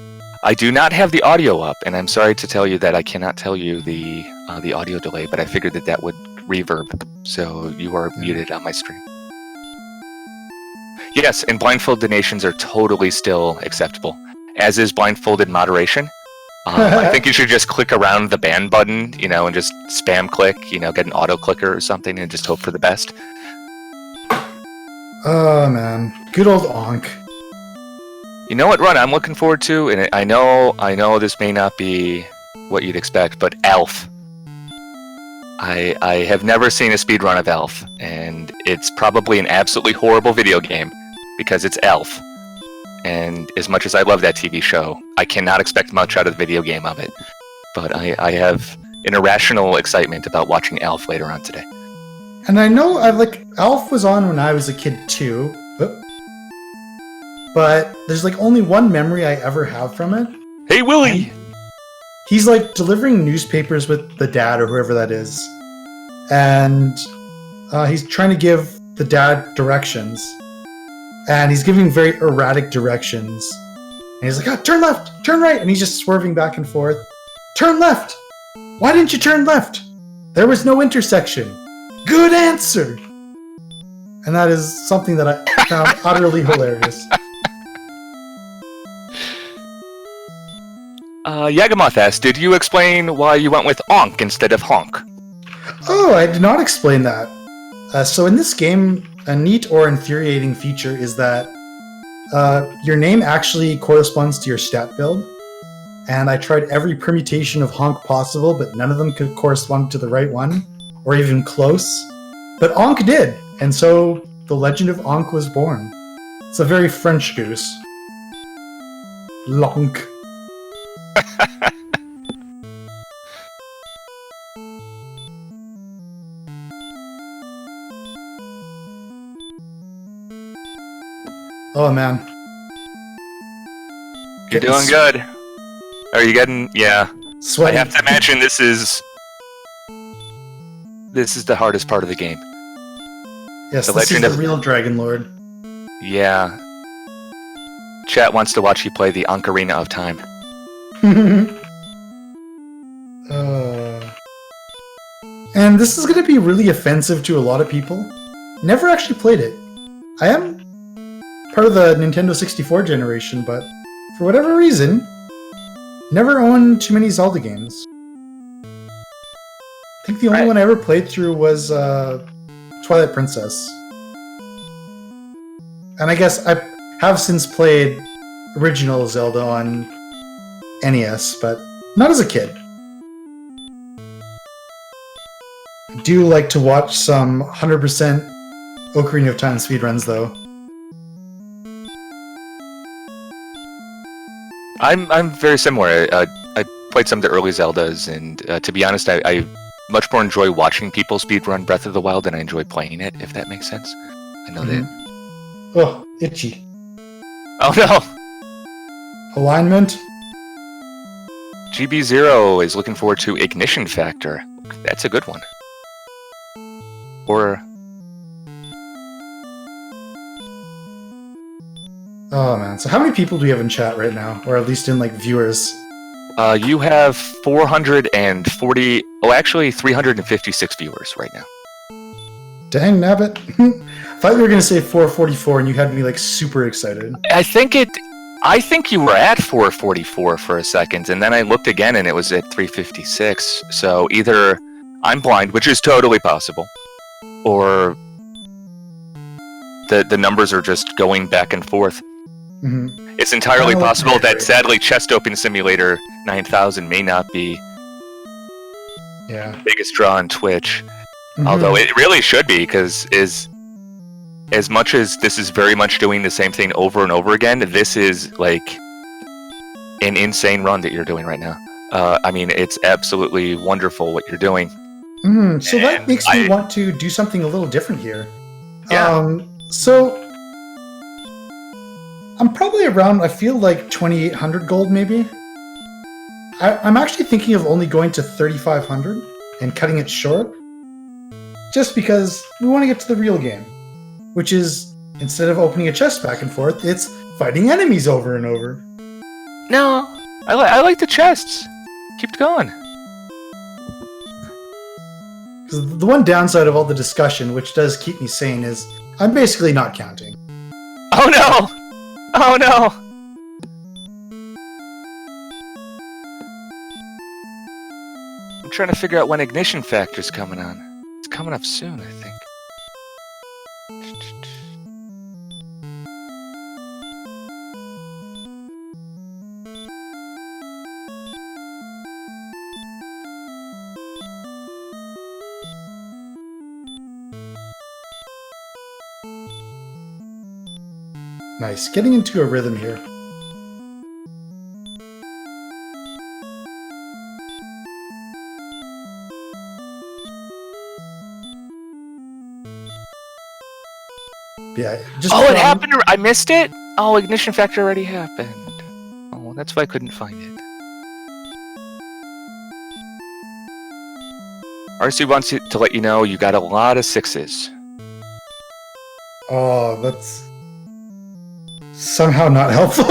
I do not have the audio up, and I'm sorry to tell you that I cannot tell you the audio delay, but I figured that would reverb, so you are muted on my stream. Yes, and blindfold donations are totally still acceptable, as is blindfolded moderation. I think you should just click around the ban button, and just spam click, get an auto clicker or something, and just hope for the best. Oh man, good old Onk. You know what run I'm looking forward to, and I know this may not be what you'd expect, but Elf. I have never seen a speedrun of Elf, and it's probably an absolutely horrible video game because it's Elf. And as much as I love that TV show, I cannot expect much out of the video game of it. But I have an irrational excitement about watching Elf later on today. And I know Elf was on when I was a kid too. But there's like only one memory I ever have from it. Hey, Willie! He's like delivering newspapers with the dad or whoever that is. And he's trying to give the dad directions. And he's giving very erratic directions. And he's like, oh, turn left, turn right. And he's just swerving back and forth. Turn left. Why didn't you turn left? There was no intersection. Good answer. And that is something that I found utterly hilarious. Yagamoth asked, did you explain why you went with onk instead of honk? Oh, I did not explain that. So in this game, a neat or infuriating feature is that your name actually corresponds to your stat build. And I tried every permutation of honk possible, but none of them could correspond to the right one, or even close. But onk did, and so the legend of onk was born. It's a very French goose. Lonk. Oh man. You're doing good. Are you getting... Yeah. Sweaty. I have to imagine this is the hardest part of the game. Yes, The this is Legend the of- real Dragon Lord. Yeah. Chat wants to watch you play the Ocarina of Time. And this is going to be really offensive to a lot of people. Never actually played it. I am part of the Nintendo 64 generation, but for whatever reason, never owned too many Zelda games. I think the only one I ever played through was Twilight Princess. And I guess I have since played original Zelda on NES, but not as a kid. I do like to watch some 100% Ocarina of Time speedruns, though. I'm very similar. I played some of the early Zeldas, and to be honest, I much more enjoy watching people speedrun Breath of the Wild than I enjoy playing it, if that makes sense. I know that. Oh, itchy. Oh no! Alignment? GB0 is looking forward to Ignition Factor. That's a good one. Or... Oh man, so how many people do we have in chat right now? Or at least in, like, viewers? You have 440... Oh, actually 356 viewers right now. Dang, nabbit. I thought you were gonna say 444 and you had me, like, super excited. I think you were at 444 for a second, and then I looked again and it was at 356. So either I'm blind, which is totally possible, or the numbers are just going back and forth. Mm-hmm. It's entirely Oh, possible okay. that, sadly, Chest Open Simulator 9000 may not be Yeah. the biggest draw on Twitch. Mhm. Although it really should be, because as much as this is very much doing the same thing over and over again, this is like an insane run that you're doing right now. I mean, it's absolutely wonderful what you're doing. So that And makes me want to do something a little different here. Yeah. So I'm probably around, I feel like 2,800 gold maybe. I'm actually thinking of only going to 3,500 and cutting it short. Just because we want to get to the real game. Which is, instead of opening a chest back and forth, it's fighting enemies over and over. No, I like the chests. Keep going. Because the one downside of all the discussion, which does keep me sane, is I'm basically not counting. Oh no! Oh no! I'm trying to figure out when Ignition Factor's coming on. It's coming up soon, I think. Nice. Getting into a rhythm here. Yeah. Just it happened. I missed it. Oh, ignition factor already happened. Oh, that's why I couldn't find it. RC wants to let you know you got a lot of 6s. Oh, that's somehow not helpful.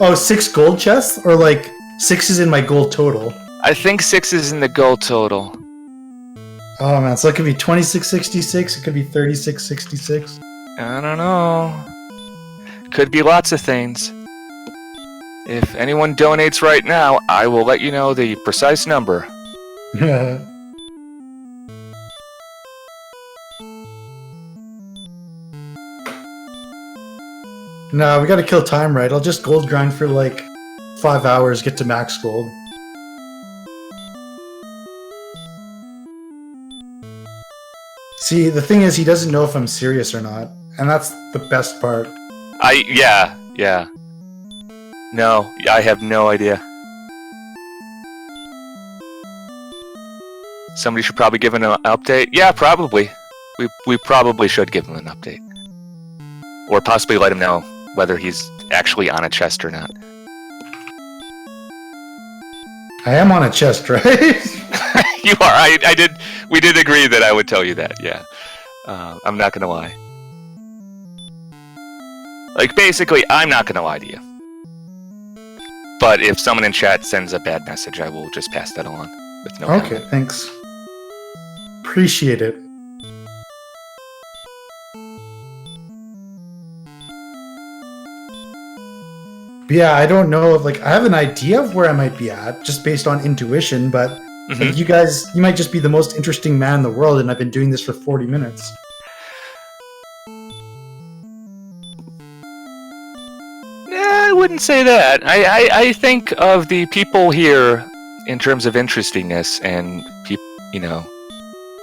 Oh, 6 gold chests? Or like 6s in my gold total? I think 6s in the gold total. Oh man, so it could be 2666, it could be 3666. I don't know. Could be lots of things. If anyone donates right now, I will let you know the precise number. No, we gotta kill time, right? I'll just gold grind for like 5 hours, get to max gold. See, the thing is, he doesn't know if I'm serious or not, and that's the best part. Yeah. No, I have no idea. Somebody should probably give him an update. Yeah, probably. We probably should give him an update. Or possibly let him know whether he's actually on a chest or not. I am on a chest, right? You are. We did agree that I would tell you that, yeah. I'm not gonna lie. Like, basically, I'm not gonna lie to you. But if someone in chat sends a bad message, I will just pass that along with no Okay, comment. thanks. Appreciate it. But yeah, I don't know if, like, I have an idea of where I might be at, just based on intuition, but like, you might just be the most interesting man in the world, and I've been doing this for 40 minutes. I wouldn't say that. I think of the people here in terms of interestingness and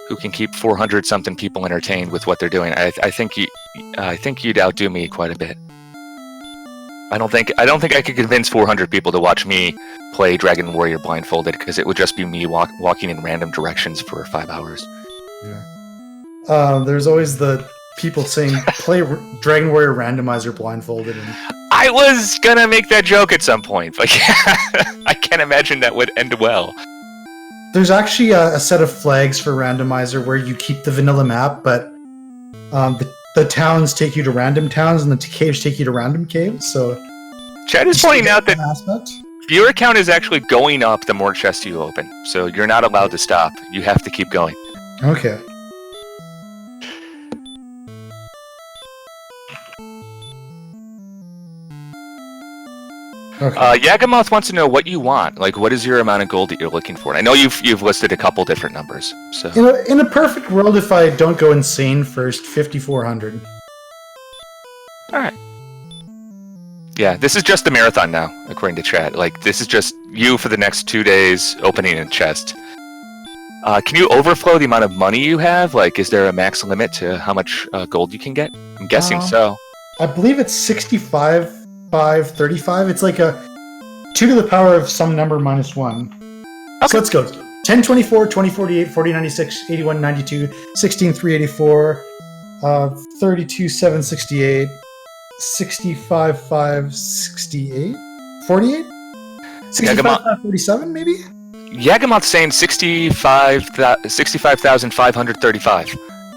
who can keep 400 something people entertained with what they're doing. I think you'd outdo me quite a bit. I don't think I could convince 400 people to watch me play Dragon Warrior Blindfolded, because it would just be me walking in random directions for 5 hours. Yeah. There's always the people saying play Dragon Warrior Randomizer Blindfolded. And I was gonna make that joke at some point, but I can't imagine that would end well. There's actually a set of flags for Randomizer where you keep the vanilla map, but the towns take you to random towns and the caves take you to random caves. So Chad is pointing out that aspect. viewer count is actually going up the more chests you open, so you're not allowed to stop. You have to keep going. Okay. Yagamoth wants to know what you want. Like, what is your amount of gold that you're looking for? And I know you've listed a couple different numbers. So in a perfect world, if I don't go insane first, 5,400. All right. Yeah, this is just the marathon now, according to chat. Like, this is just you for the next 2 days opening a chest. Can you overflow the amount of money you have? Like, is there a max limit to how much gold you can get? I'm guessing so. I believe it's 65,535. It's like a 2 to the power of some number minus 1. Okay. So let's go. 1024, 2048, 4096, 8192, 16384, 32768, 65568, 48? 65547 maybe? Yagamoth's saying 65,535.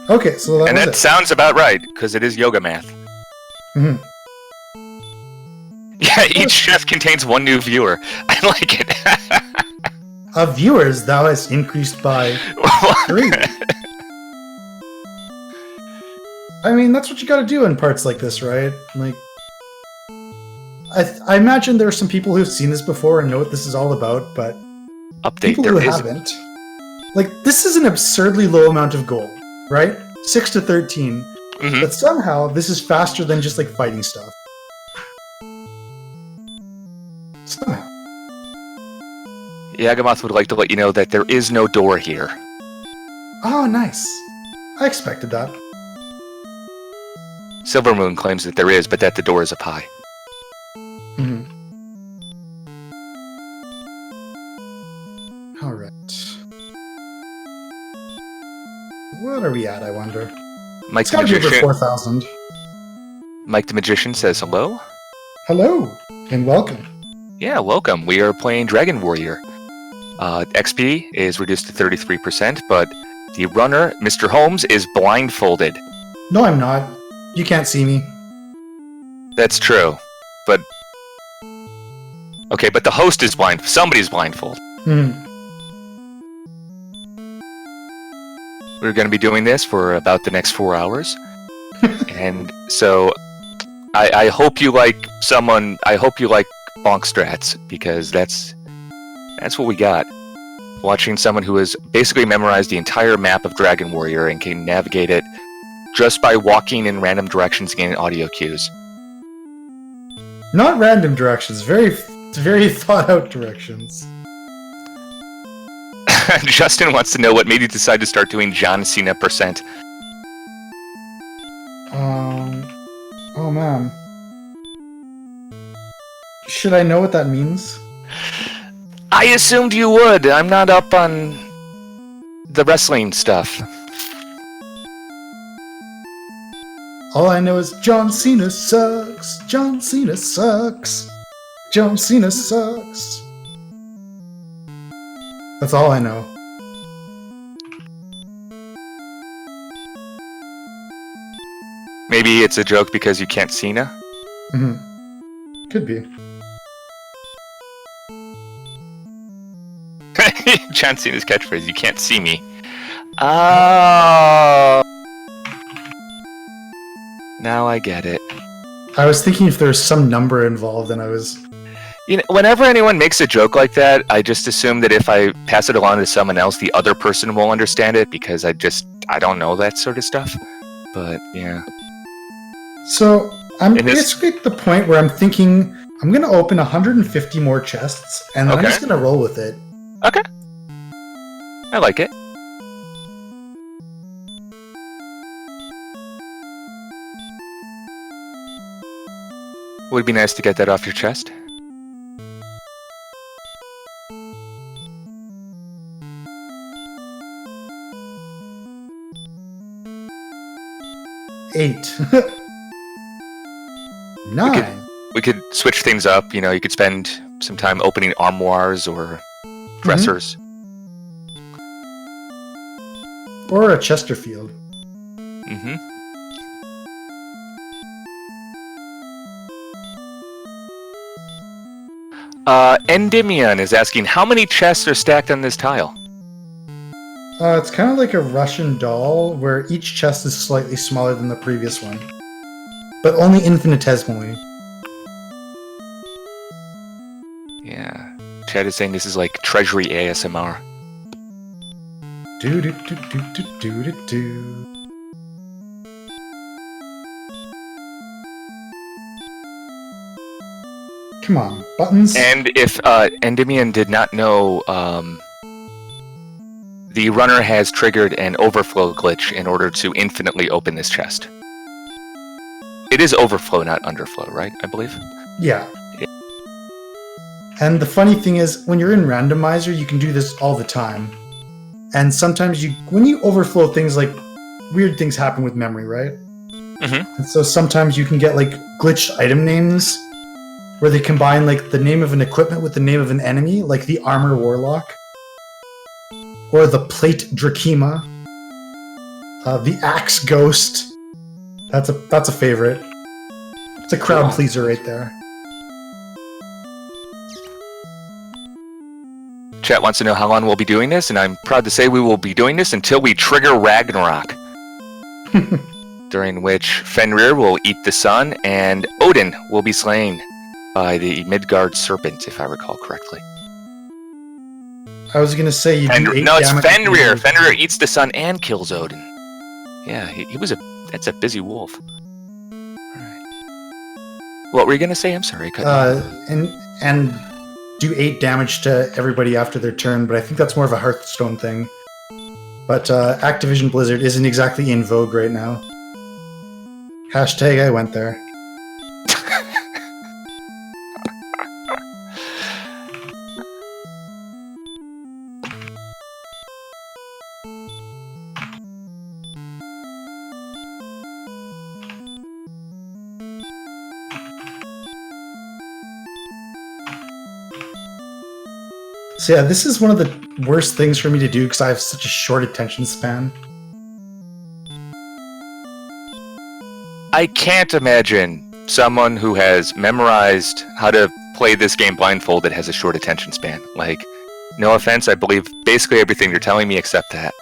Okay, so that sounds about right, because it is yoga math. Mm-hmm. Yeah, each chest contains 1 new viewer. I like it. Viewers, thou hast increased by 3. I mean, that's what you gotta do in parts like this, right? Like, I imagine there are some people who've seen this before and know what this is all about, but update people who haven't, like, this is an absurdly low amount of gold, right? 6 to 13. Mm-hmm. But somehow this is faster than just like fighting stuff. Somehow. Yagamoth would like to let you know that there is no door here. Oh, nice. I expected that. Silvermoon claims that there is, but that the door is up high. Mhm. All right. What are we at, I wonder? Mike It's the got to be over Magician. 4,000. Mike the Magician says hello. Hello, and welcome. Yeah, welcome. We are playing Dragon Warrior. XP is reduced to 33%, but the runner, MisterHomes, is blindfolded. No, I'm not. You can't see me. That's true, but... Okay, but the host is blind. Somebody's blindfolded. We're going to be doing this for about the next 4 hours. And so I hope you like bonk strats, because that's what we got. Watching someone who has basically memorized the entire map of Dragon Warrior and can navigate it just by walking in random directions and getting audio cues. Not random directions, very thought out directions. Justin wants to know what made you decide to start doing John Cena %. Oh man. Should I know what that means? I assumed you would. I'm not up on the wrestling stuff. All I know is John Cena sucks. John Cena sucks. John Cena sucks. That's all I know. Maybe it's a joke because you can't Cena? Could be. John Cena's catchphrase, you can't see me. Oh. Now I get it. I was thinking if there was some number involved, and I was... You know, whenever anyone makes a joke like that, I just assume that if I pass it along to someone else, the other person will understand it, because I don't know that sort of stuff. But, yeah. So, I'm basically at the point where I'm thinking, I'm going to open 150 more chests, and then I'm just going to roll with it. Okay. I like it. Would be nice to get that off your chest. Eight. 9. We could switch things up. You know, you could spend some time opening armoires or dressers. Or a Chesterfield. Endymion is asking, how many chests are stacked on this tile? It's kind of like a Russian doll, where each chest is slightly smaller than the previous one. But only infinitesimally. Yeah. Chad is saying this is like Treasury ASMR. Do-do-do-do-do-do-do. Come on, buttons. And if Endymion did not know, the runner has triggered an overflow glitch in order to infinitely open this chest. It is overflow, not underflow, right? I believe? Yeah. And the funny thing is, when you're in randomizer, you can do this all the time. And sometimes when you overflow things, like, weird things happen with memory, right? And so sometimes you can get, like, glitched item names, where they combine, like, the name of an equipment with the name of an enemy, like the Armor Warlock. Or the Plate Drakima. The Axe Ghost. That's a favorite. It's a crowd pleaser right there. Chat wants to know how long we'll be doing this, and I'm proud to say we will be doing this until we trigger Ragnarok. During which Fenrir will eat the sun, and Odin will be slain by the Midgard serpent, if I recall correctly. I was gonna say you do 8 No, it's damage. Fenrir. Fenrir eats the sun and kills Odin. Yeah, that's a busy wolf. Alright. What were you gonna say? I'm sorry, I cut you off. And do 8 damage to everybody after their turn, but I think that's more of a Hearthstone thing. But Activision Blizzard isn't exactly in vogue right now. Hashtag I went there. So yeah, this is one of the worst things for me to do because I have such a short attention span. I can't imagine someone who has memorized how to play this game blindfolded has a short attention span. Like, no offense, I believe basically everything you're telling me except that.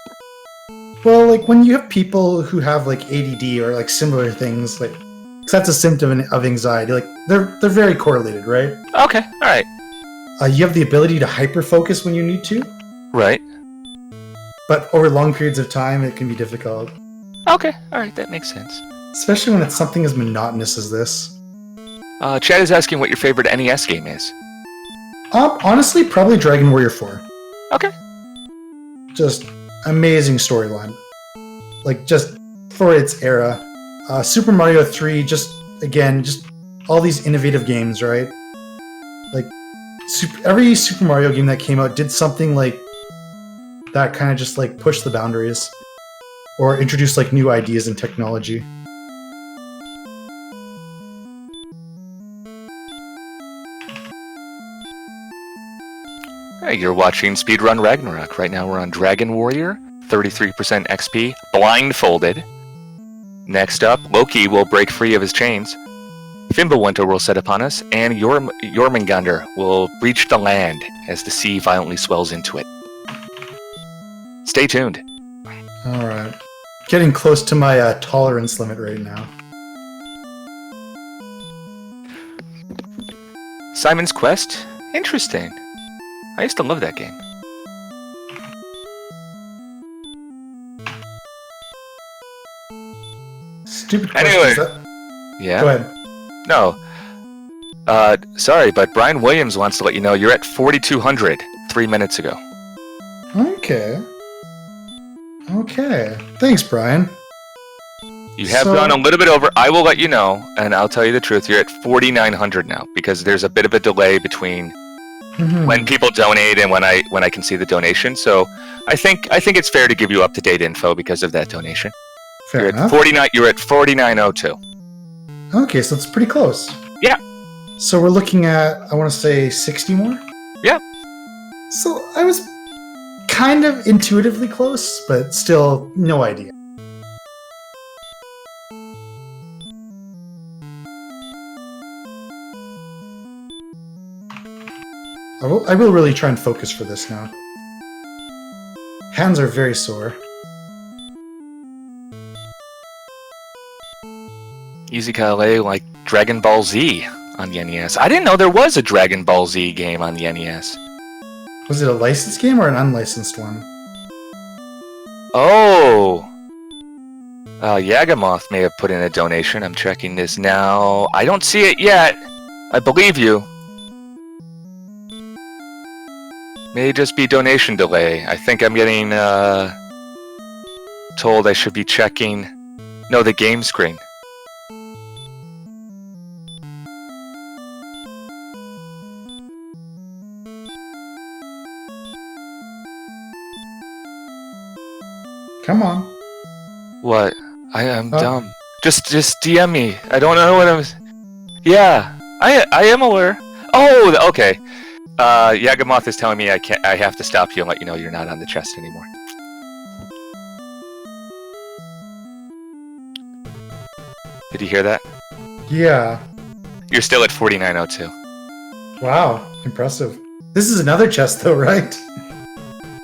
Well, like when you have people who have like ADD or like similar things, like 'cause that's a symptom of anxiety. Like they're very correlated, right? Okay, all right. You have the ability to hyper focus when you need to, Right. but over long periods of time, it can be difficult. Okay, all right, that makes sense. Especially when it's something as monotonous as this. Chad is asking what your favorite NES game is. Honestly, probably Dragon Warrior 4. Okay. Just amazing storyline. Like, just for its era. Super Mario 3, just all these innovative games, right? Like, every Super Mario game that came out did something like that, kind of just like push the boundaries or introduce like new ideas and technology. Hey, you're watching Speedrun Ragnarok. Right now we're on Dragon Warrior, 33% XP, blindfolded. Next up, Loki will break free of his chains. Fimbulwinter will set upon us, and Jormungandr will reach the land as the sea violently swells into it. Stay tuned. Alright. Getting close to my tolerance limit right now. Simon's Quest? Interesting. I used to love that game. Stupid question. Anyway. Yeah? Go ahead. No. Sorry, but Brian Williams wants to let you know you're at 4,200 3 minutes ago. Okay. Okay. Thanks, Brian. You have gone a little bit over. I will let you know, and I'll tell you the truth. You're at 4,900 now because there's a bit of a delay between when people donate and when I can see the donation. So I think it's fair to give you up to date info because of that donation. Fair enough. You're at 4902. Okay, so it's pretty close. Yeah. So we're looking at, I want to say 60 more? Yeah. So I was kind of intuitively close, but still no idea. I will really try and focus for this now. Hands are very sore. Easy Calais like Dragon Ball Z on the NES. I didn't know there was a Dragon Ball Z game on the NES. Was it a licensed game or an unlicensed one? Oh! Yagamoth may have put in a donation. I'm checking this now. I don't see it yet. I believe you. May just be donation delay. I think I'm getting told I should be checking. No, the game screen. Come on. What? I am dumb. Just DM me. I don't know what I'm. Yeah, I am aware. Oh, okay. Yagamoth is telling me I have to stop you and let you know you're not on the chest anymore. Did you hear that? Yeah. You're still at 4902. Wow, impressive. This is another chest though, right?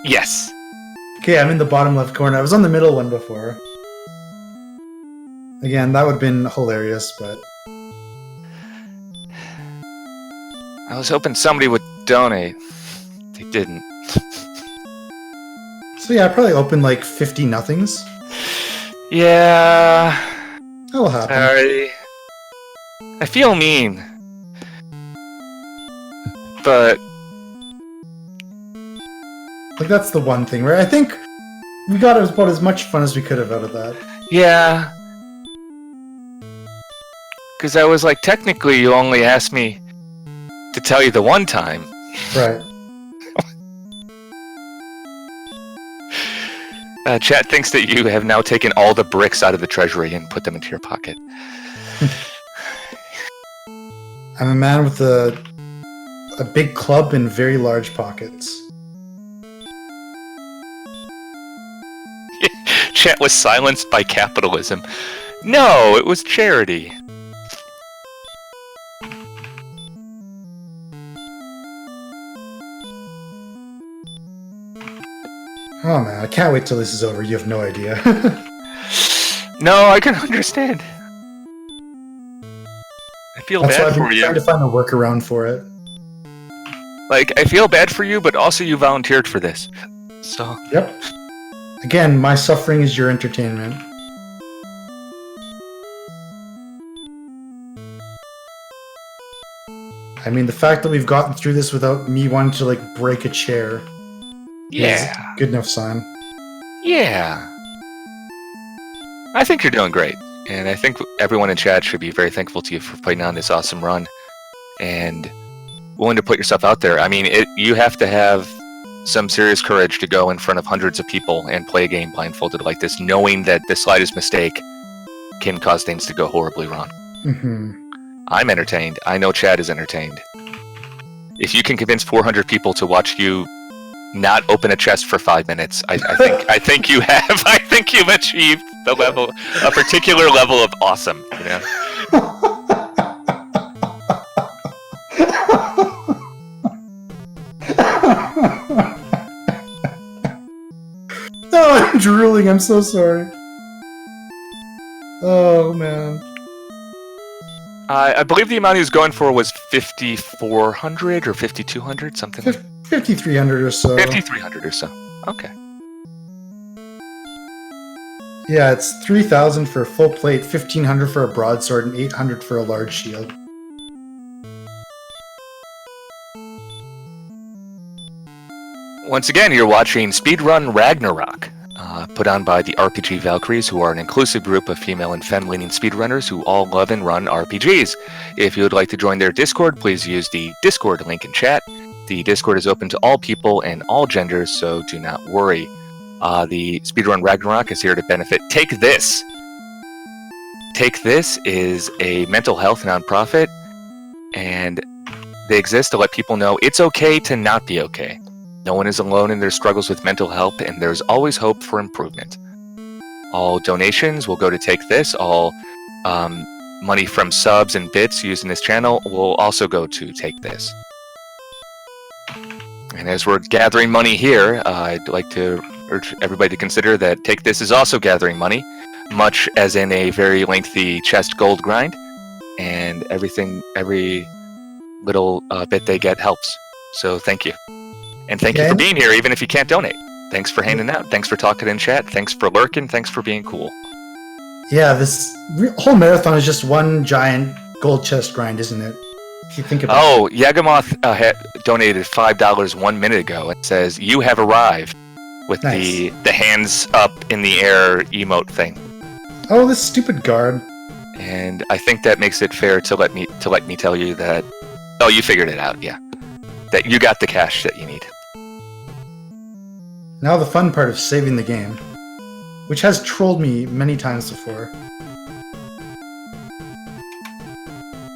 Yes. Okay, I'm in the bottom left corner. I was on the middle one before. Again, that would have been hilarious, but... I was hoping somebody would donate. They didn't. So yeah, I probably opened like 50 nothings. Yeah. That will happen. Sorry. I feel mean. But... Like, that's the one thing, right? I think we got about as much fun as we could have out of that. Yeah. Because I was like, technically, you only asked me to tell you the one time. Right. Chat thinks that you have now taken all the bricks out of the treasury and put them into your pocket. I'm a man with a big club and very large pockets. Chat was silenced by capitalism. No, it was charity. Oh man, I can't wait till this is over. You have no idea. No, I can understand. I feel That's why bad I've for been you. trying to find a workaround for it. Like, I feel bad for you, but also you volunteered for this. So. Yep. Again, my suffering is your entertainment. I mean, the fact that we've gotten through this without me wanting to, like, break a chair is a good enough sign. Yeah. I think you're doing great. And I think everyone in chat should be very thankful to you for putting on this awesome run and willing to put yourself out there. I mean, you have to have some serious courage to go in front of hundreds of people and play a game blindfolded like this, knowing that the slightest mistake can cause things to go horribly wrong. Mm-hmm. I'm entertained. I know Chad is entertained. If you can convince 400 people to watch you not open a chest for 5 minutes, I think you have. I think you've achieved a particular level of awesome. You know? No, I'm drooling. I'm so sorry. Oh man. I believe the amount he was going for was 5,400 or 5,200, something like 5,300 or so. 5,300 or so. Okay. Yeah, it's 3,000 for a full plate, 1,500 for a broadsword, and 800 for a large shield. Once again, you're watching Speedrun Ragnarok, put on by the RPG Valkyries, who are an inclusive group of female and femme-leaning speedrunners who all love and run RPGs. If you would like to join their Discord, please use the Discord link in chat. The Discord is open to all people and all genders, so do not worry. The Speedrun Ragnarok is here to benefit Take This. Take This is a mental health nonprofit, and they exist to let people know it's okay to not be okay. No one is alone in their struggles with mental health, and there's always hope for improvement. All donations will go to Take This. All money from subs and bits used in this channel will also go to Take This. And as we're gathering money here, I'd like to urge everybody to consider that Take This is also gathering money, much as in a very lengthy chest gold grind, and every little bit they get helps. So thank you. And thank you for being here, even if you can't donate. Thanks for hanging out. Thanks for talking in chat. Thanks for lurking. Thanks for being cool. Yeah, this whole marathon is just one giant gold chest grind, isn't it? If you think about it. Oh, Yagamoth had donated $5 1 minute ago. It says, "You have arrived," with Nice. the hands up in the air emote thing. Oh, this stupid guard. And I think that makes it fair to let me tell you that. Oh, you figured it out, yeah. That you got the cash that you need. Now the fun part of saving the game, which has trolled me many times before.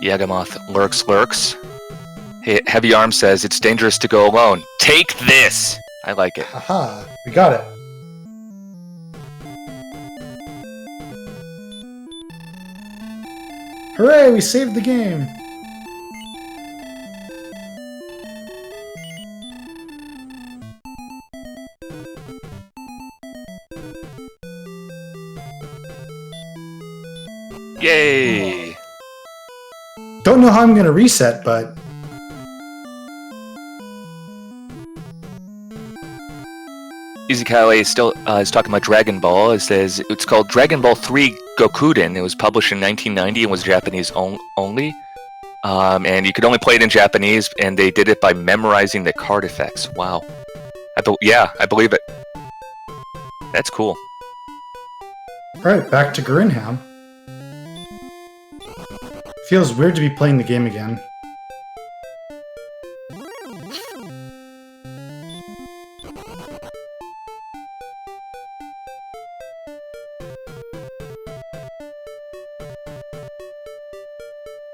Yagamoth lurks. Hey, Heavy Arm says, "It's dangerous to go alone. Take this!" I like it. Haha, we got it. Hooray, we saved the game! Yay! Don't know how I'm gonna reset, but Easy Kyle still is talking about Dragon Ball. It says it's called Dragon Ball 3 Gokuden. It was published in 1990 and was Japanese only. And you could only play it in Japanese, and they did it by memorizing the card effects. Wow. I believe it. That's cool. alright, back to Grinham. Feels weird to be playing the game again.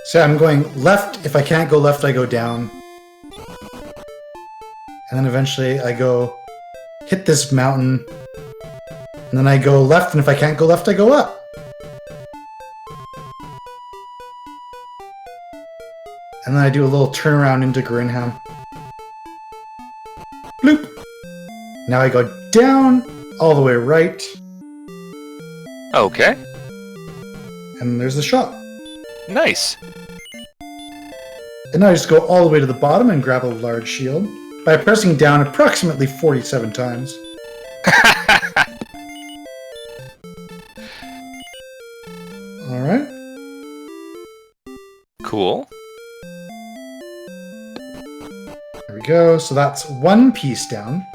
So I'm going left. If I can't go left, I go down. And then eventually I go hit this mountain. And then I go left, and if I can't go left, I go up. And then I do a little turnaround into Grinham. Bloop! Now I go down, all the way right. Okay. And there's the shop. Nice. And now I just go all the way to the bottom and grab a large shield by pressing down approximately 47 times. Alright. Cool. There we go. So that's one piece down.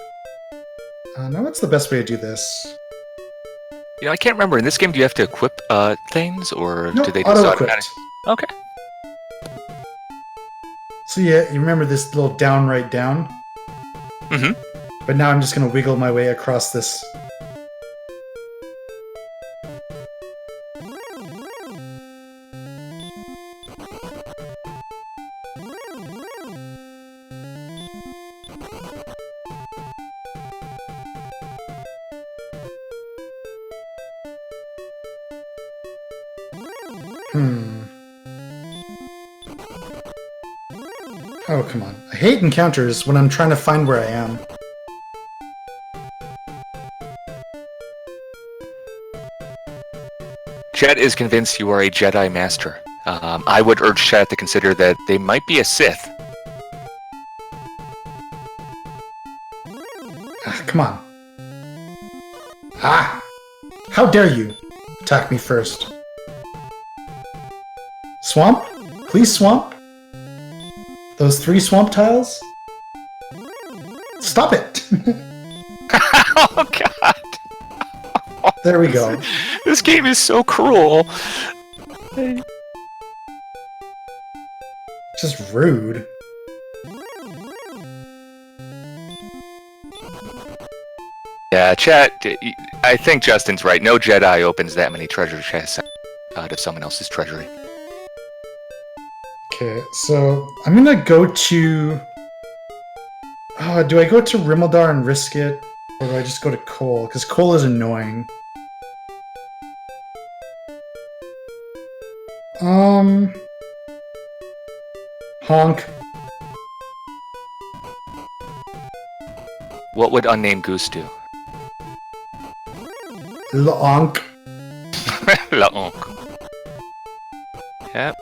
Now what's the best way to do this? You know, I can't remember. In this game, do you have to equip things, or Nope, do they just auto-equipped. automatically? Okay. So yeah, you remember this little down, right, down? Mm-hmm. But now I'm just going to wiggle my way across this. Oh, come on. I hate encounters when I'm trying to find where I am. Chet is convinced you are a Jedi Master. I would urge Chet to consider that they might be a Sith. Come on. Ah! How dare you attack me first? Swamp? Please, swamp? Those 3 swamp tiles? Stop it! Oh, God. There we go. This game is so cruel. Just rude. Yeah, Chet, I think Justin's right. No Jedi opens that many treasure chests out of someone else's treasury. Okay, so I'm gonna go to... do I go to Rimmeldar and risk it? Or do I just go to Cole? Because Cole is annoying. Honk. What would Unnamed Goose do? Lonk. La onk. Yep.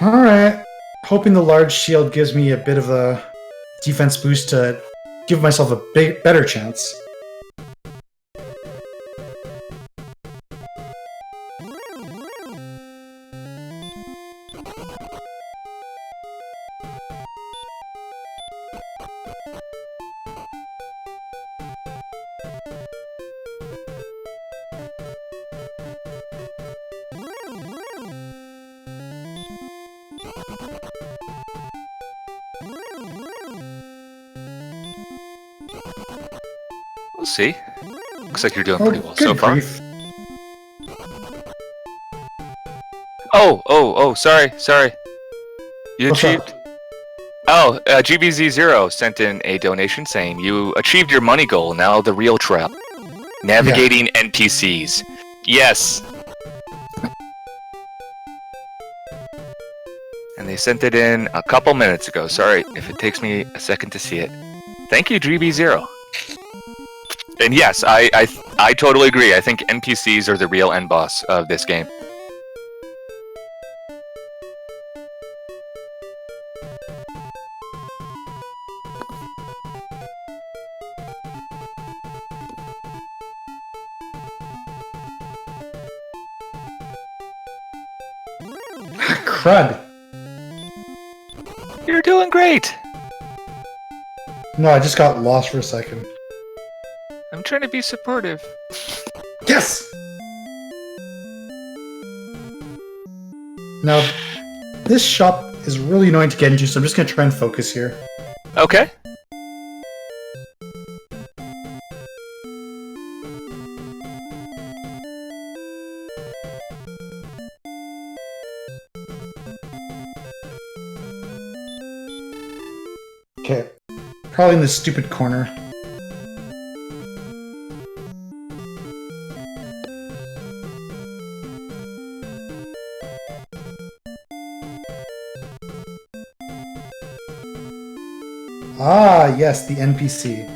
Alright. Hoping the large shield gives me a bit of a defense boost to give myself a better chance. We'll see. Looks like you're doing pretty well good so far. grief. Oh, sorry. You What's achieved... up? Oh, GBZ0 sent in a donation saying, you achieved your money goal, now the real trap. Navigating NPCs. Yes. And they sent it in a couple minutes ago. Sorry if it takes me a second to see it. Thank you, GB0. And yes, I totally agree. I think NPCs are the real end boss of this game. Crud. You're doing great. No, I just got lost for a second. I'm trying to be supportive. Yes! Now, this shop is really annoying to get into, so I'm just going to try and focus here. Okay. Okay. Probably in this stupid corner. Ah, yes, the NPC.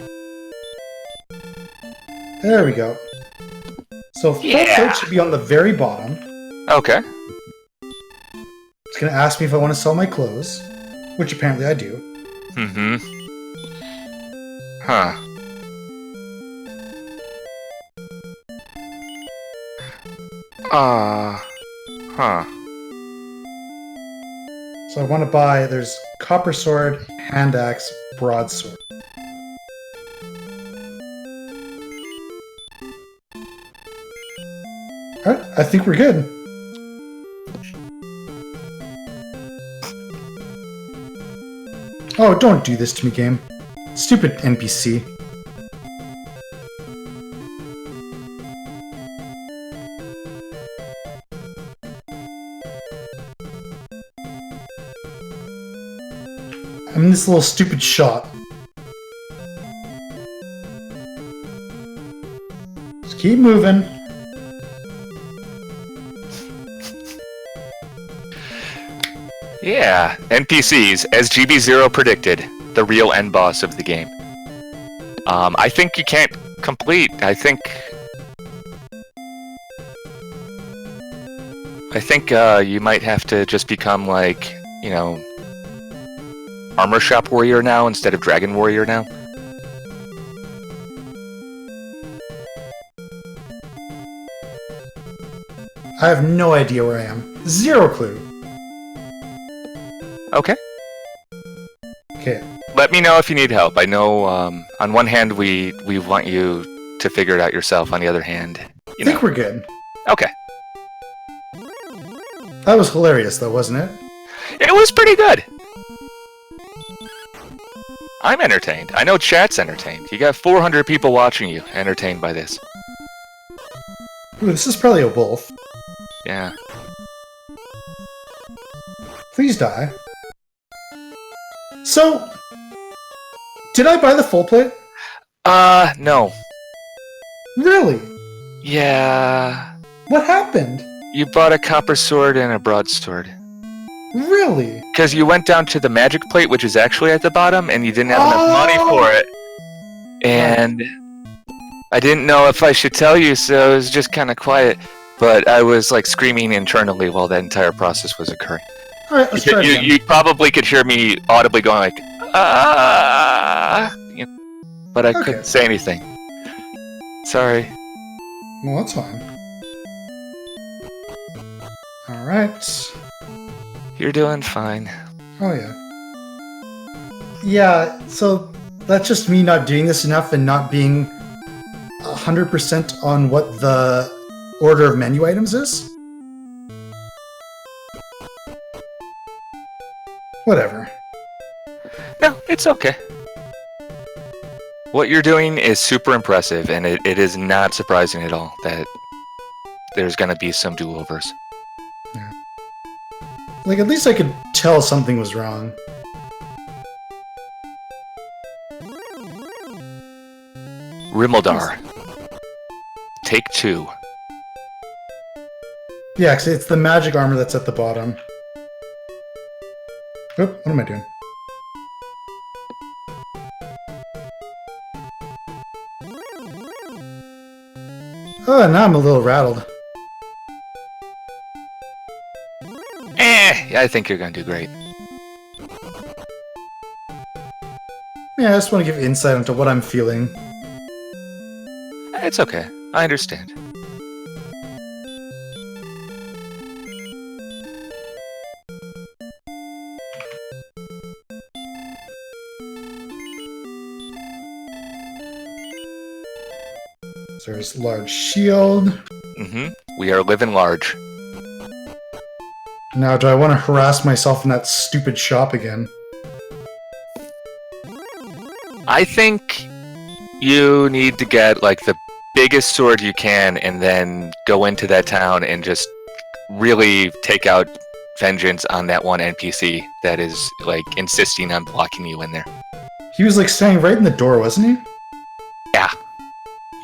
There we go. So full plate should be on the very bottom. Okay. It's going to ask me if I want to sell my clothes, which apparently I do. Mm-hmm. Huh. Huh. So I want to buy, there's copper sword, hand axe, broadsword. Alright, I think we're good. Oh, don't do this to me, game. Stupid NPC. I'm in this little stupid shop. Just keep moving. Yeah, NPCs, as GB0 predicted, the real end boss of the game. I think you can't complete. I think you might have to just become like, you know, Armor Shop Warrior now instead of Dragon Warrior now. I have no idea where I am. Zero clue. Okay. Okay. Let me know if you need help. I know on one hand we want you to figure it out yourself. On the other hand, I think we're good. Okay. That was hilarious though, wasn't it? It was pretty good. I'm entertained. I know chat's entertained. You got 400 people watching you, entertained by this. Ooh, this is probably a wolf. Yeah. Please die. So, did I buy the full plate? No. Really? Yeah. What happened? You bought a copper sword and a broadsword. Really? Because you went down to the magic plate, which is actually at the bottom, and you didn't have enough money for it. And I didn't know if I should tell you, so it was just kind of quiet. But I was like screaming internally while that entire process was occurring. Alright, let's try it again. You probably could hear me audibly going like, ah, but I couldn't say anything. Sorry. Well, that's fine. Alright. You're doing fine. Oh, yeah. Yeah, so that's just me not doing this enough and not being 100% on what the order of menu items is? Whatever. No, it's okay. What you're doing is super impressive, and it is not surprising at all that there's going to be some do-overs. Yeah. Like, at least I could tell something was wrong. Rimmeldar. Take 2. Yeah, 'cause it's the magic armor that's at the bottom. Oop, what am I doing? Oh, now I'm a little rattled. I think you're going to do great. Yeah, I just want to give insight into what I'm feeling. It's okay. I understand. So there's large shield. We are living large. Now, do I want to harass myself in that stupid shop again? I think you need to get like the biggest sword you can and then go into that town and just really take out vengeance on that one NPC that is like insisting on blocking you in there. He was like standing right in the door, wasn't he?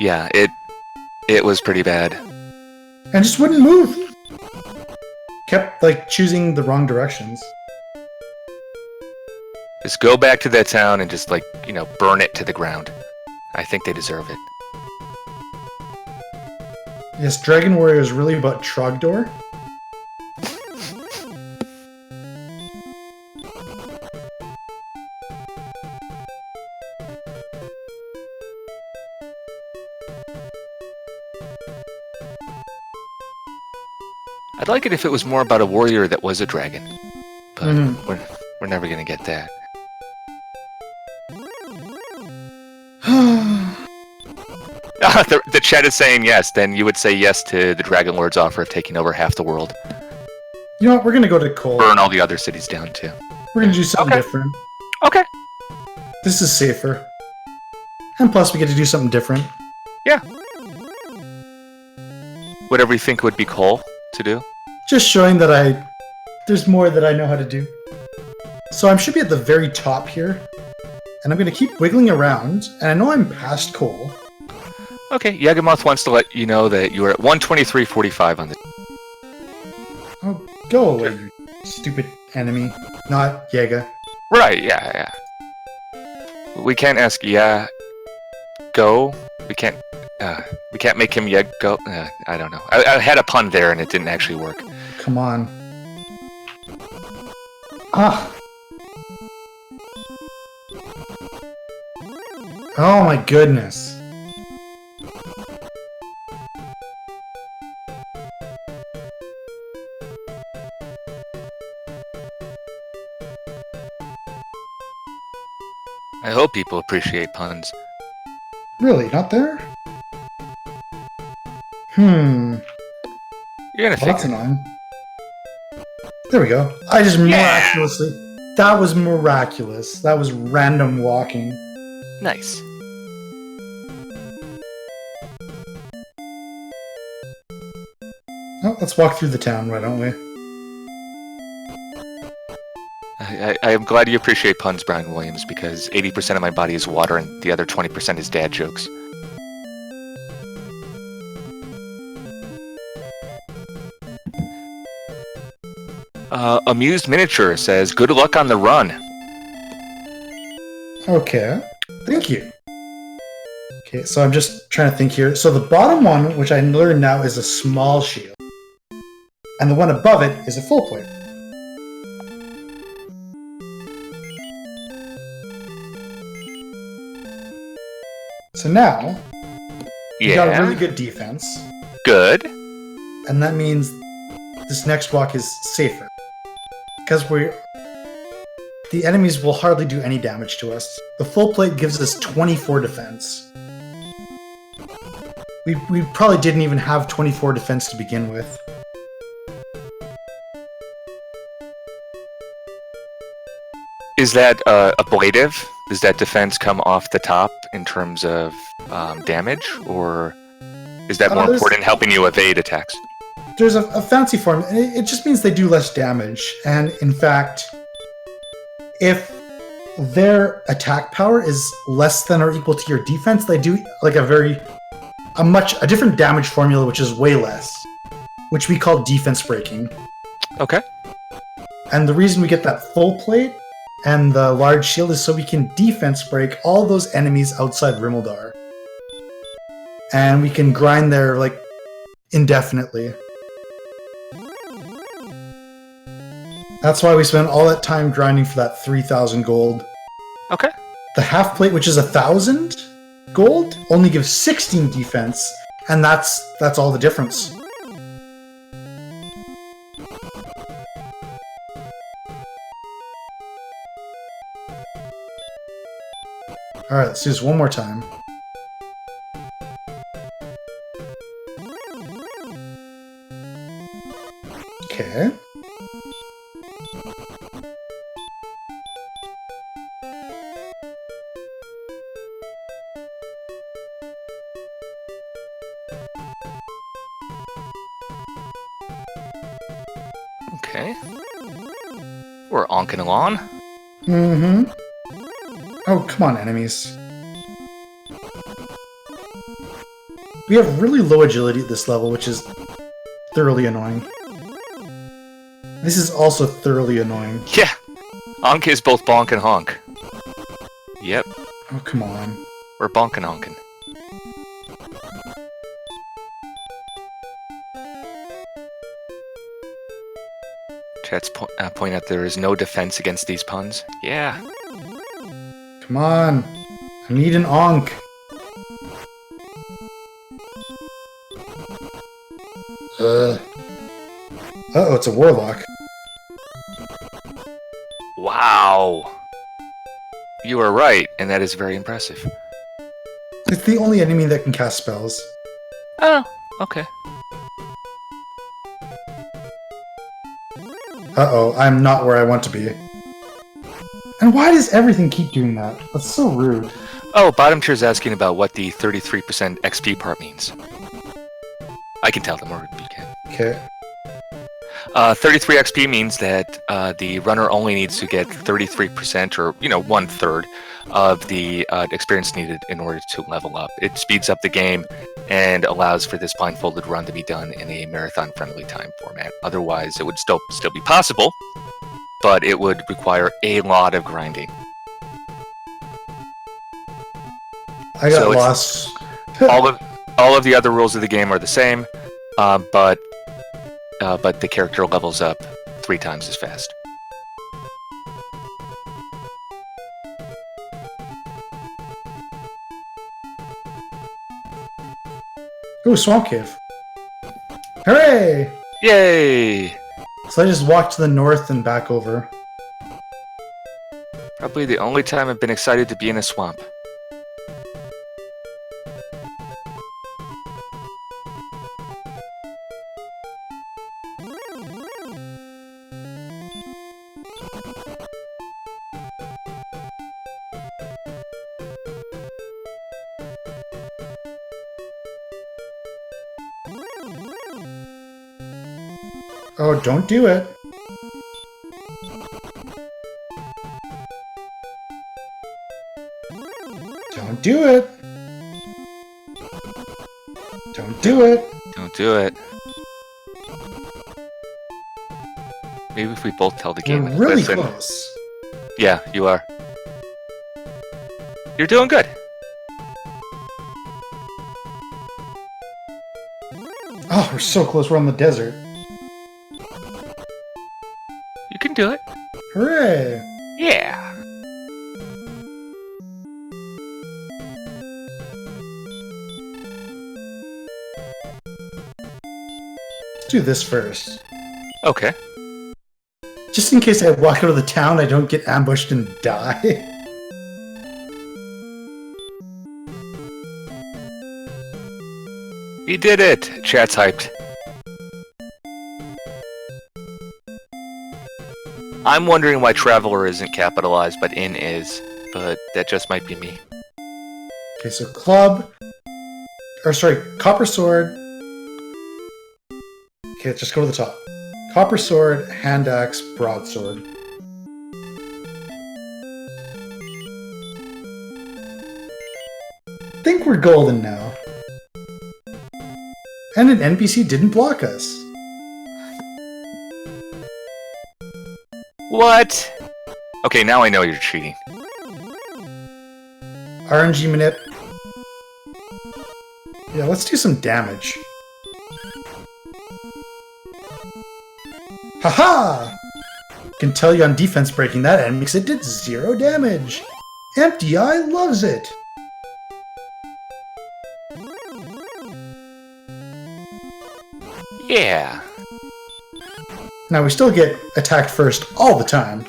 Yeah, it was pretty bad. And just wouldn't move. Kept like choosing the wrong directions. Just go back to that town and just like, burn it to the ground. I think they deserve it. Yes, Dragon Warrior is really about Trogdor. I'd like it if it was more about a warrior that was a dragon. But we're never gonna get that. The chat is saying yes, then you would say yes to the Dragon Lord's offer of taking over half the world. You know what, we're gonna go to Cole. Burn all the other cities down too. We're gonna do something different. Okay. This is safer. And plus we get to do something different. Yeah. Whatever you think would be cool to do. Just showing that there's more that I know how to do. So I should be at the very top here. And I'm gonna keep wiggling around, and I know I'm past Cole. Okay, Yagamoth wants to let you know that you are at 123.45 on the... Oh, go away, you stupid enemy. Not Yega. Right, yeah. We can't ask go. We can't make him go. I don't know. I had a pun there and it didn't actually work. Come on. Ah! Oh my goodness. I hope people appreciate puns. Really? Not there? You're gonna figure. That's annoying. There we go. I just miraculously... That was miraculous. That was random walking. Nice. Oh, let's walk through the town, why don't we? I am glad you appreciate puns, Brian Williams, because 80% of my body is water and the other 20% is dad jokes. Amused Miniature says, good luck on the run. Okay. Thank you. Okay, so I'm just trying to think here. So the bottom one, which I learned now, is a small shield. And the one above it is a full plate. So now, we got a really good defense. Good. And that means this next walk is safer. Because the enemies will hardly do any damage to us. The full plate gives us 24 defense. We probably didn't even have 24 defense to begin with. Is that ablative? Does that defense come off the top in terms of damage? Or is that more important in helping you evade attacks? There's a fancy form. It just means they do less damage. And in fact, if their attack power is less than or equal to your defense, they do like a different damage formula, which is way less, which we call defense breaking. Okay. And the reason we get that full plate and the large shield is so we can defense break all those enemies outside Rimmeldar. And we can grind there like indefinitely. That's why we spent all that time grinding for that 3,000 gold. Okay. The half plate, which is 1,000 gold, only gives 16 defense, and that's all the difference. Alright, let's do this one more time. Okay. Okay. We're onking along. Mm-hmm. Oh, come on, enemies. We have really low agility at this level, which is thoroughly annoying. This is also thoroughly annoying. Yeah. Onk is both bonk and honk. Yep. Oh, come on. We're bonking honking. Chat's point out there is no defense against these puns. Yeah. Come on. I need an onk. Uh-oh, it's a warlock. Wow. You are right, and that is very impressive. It's the only enemy that can cast spells. Oh, okay. Uh-oh, I'm not where I want to be. And why does everything keep doing that? That's so rude. Oh, bottom tier's asking about what the 33% XP part means. I can tell them, or you can. Okay. 33 XP means that the runner only needs to get 33%, or 1/3 of the experience needed in order to level up. It speeds up the game and allows for this blindfolded run to be done in a marathon-friendly time format. Otherwise, it would still be possible, but it would require a lot of grinding. I got lost. all of the other rules of the game are the same, but the character levels up 3 times as fast. Ooh, Swamp Cave. Hooray! Yay! So I just walked to the north and back over. Probably the only time I've been excited to be in a swamp. Oh, don't do it. Don't do it. Don't do it. Don't do it. Maybe if we both tell the game. We're really listen. close. Yeah, you are. You're doing good. Oh, we're so close. We're on the desert. You can do it. Hooray! Yeah. Let's do this first. Okay. Just in case I walk out of the town, I don't get ambushed and die. You did it. Chat's hyped. I'm wondering why Traveler isn't capitalized, but Inn is. But that just might be me. Okay, so Copper Sword. Okay, let's just go to the top. Copper Sword, Hand Axe, Broadsword. I think we're golden now. And an NPC didn't block us. What? Okay, now I know you're cheating. RNG manip. Yeah, let's do some damage. Haha! Can tell you on defense breaking that and makes it did 0 damage. Empty Eye loves it. Yeah. Now we still get attacked first all the time,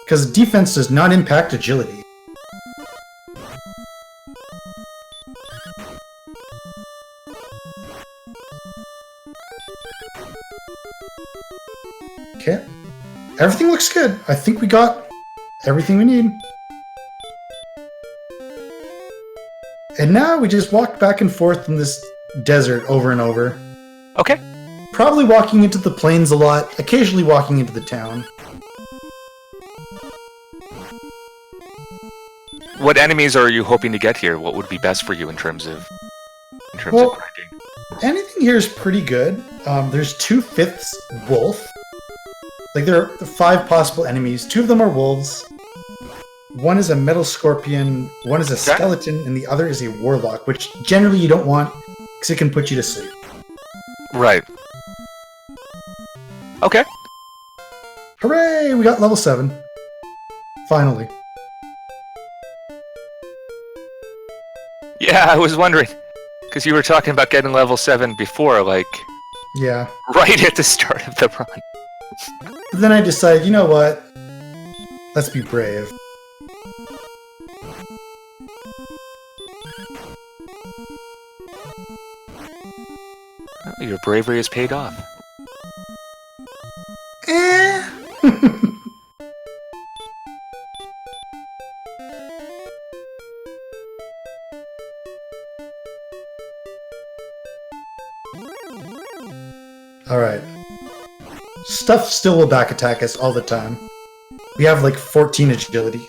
because defense does not impact agility. Okay. Everything looks good. I think we got everything we need. And now we just walk back and forth in this desert over and over. Okay. Probably walking into the plains a lot, occasionally walking into the town. What enemies are you hoping to get here? What would be best for you in terms of grinding? Anything here is pretty good. There's 2/5 wolf. Like, there are 5 possible enemies. 2 of them are wolves. 1 is a metal scorpion, 1 is a skeleton, and the other is a warlock, which generally you don't want because it can put you to sleep. Right. Okay. Hooray! We got level 7. Finally. Yeah, I was wondering. Because you were talking about getting level 7 before, like... Yeah. Right at the start of the run. But then I decided, you know what? Let's be brave. Well, your bravery has paid off. Alright. Stuff still will back attack us all the time. We have like 14 agility.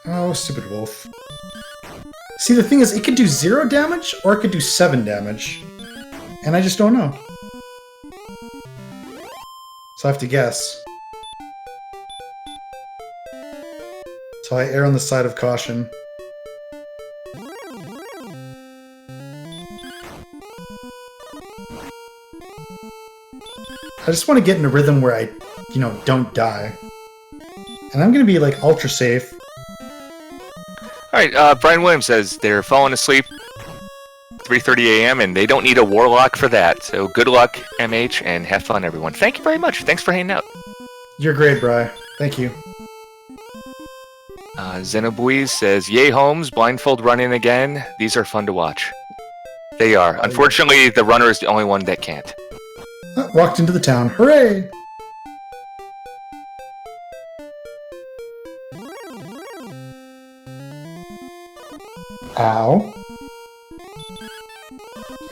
Oh, stupid wolf. See, the thing is, it could do 0 damage, or it could do 7 damage. And I just don't know. So I have to guess. So I err on the side of caution. I just want to get in a rhythm where I, don't die. And I'm going to be, like, ultra safe. Alright, Brian Williams says they're falling asleep 3:30 a.m. and they don't need a warlock for that. So good luck, MH, and have fun, everyone. Thank you very much. Thanks for hanging out. You're great, Bri. Thank you. Xenobuiz says, yay, Holmes, Blindfold running again. These are fun to watch. They are. Unfortunately, the runner is the only one that can't. Walked into the town. Hooray! Ow.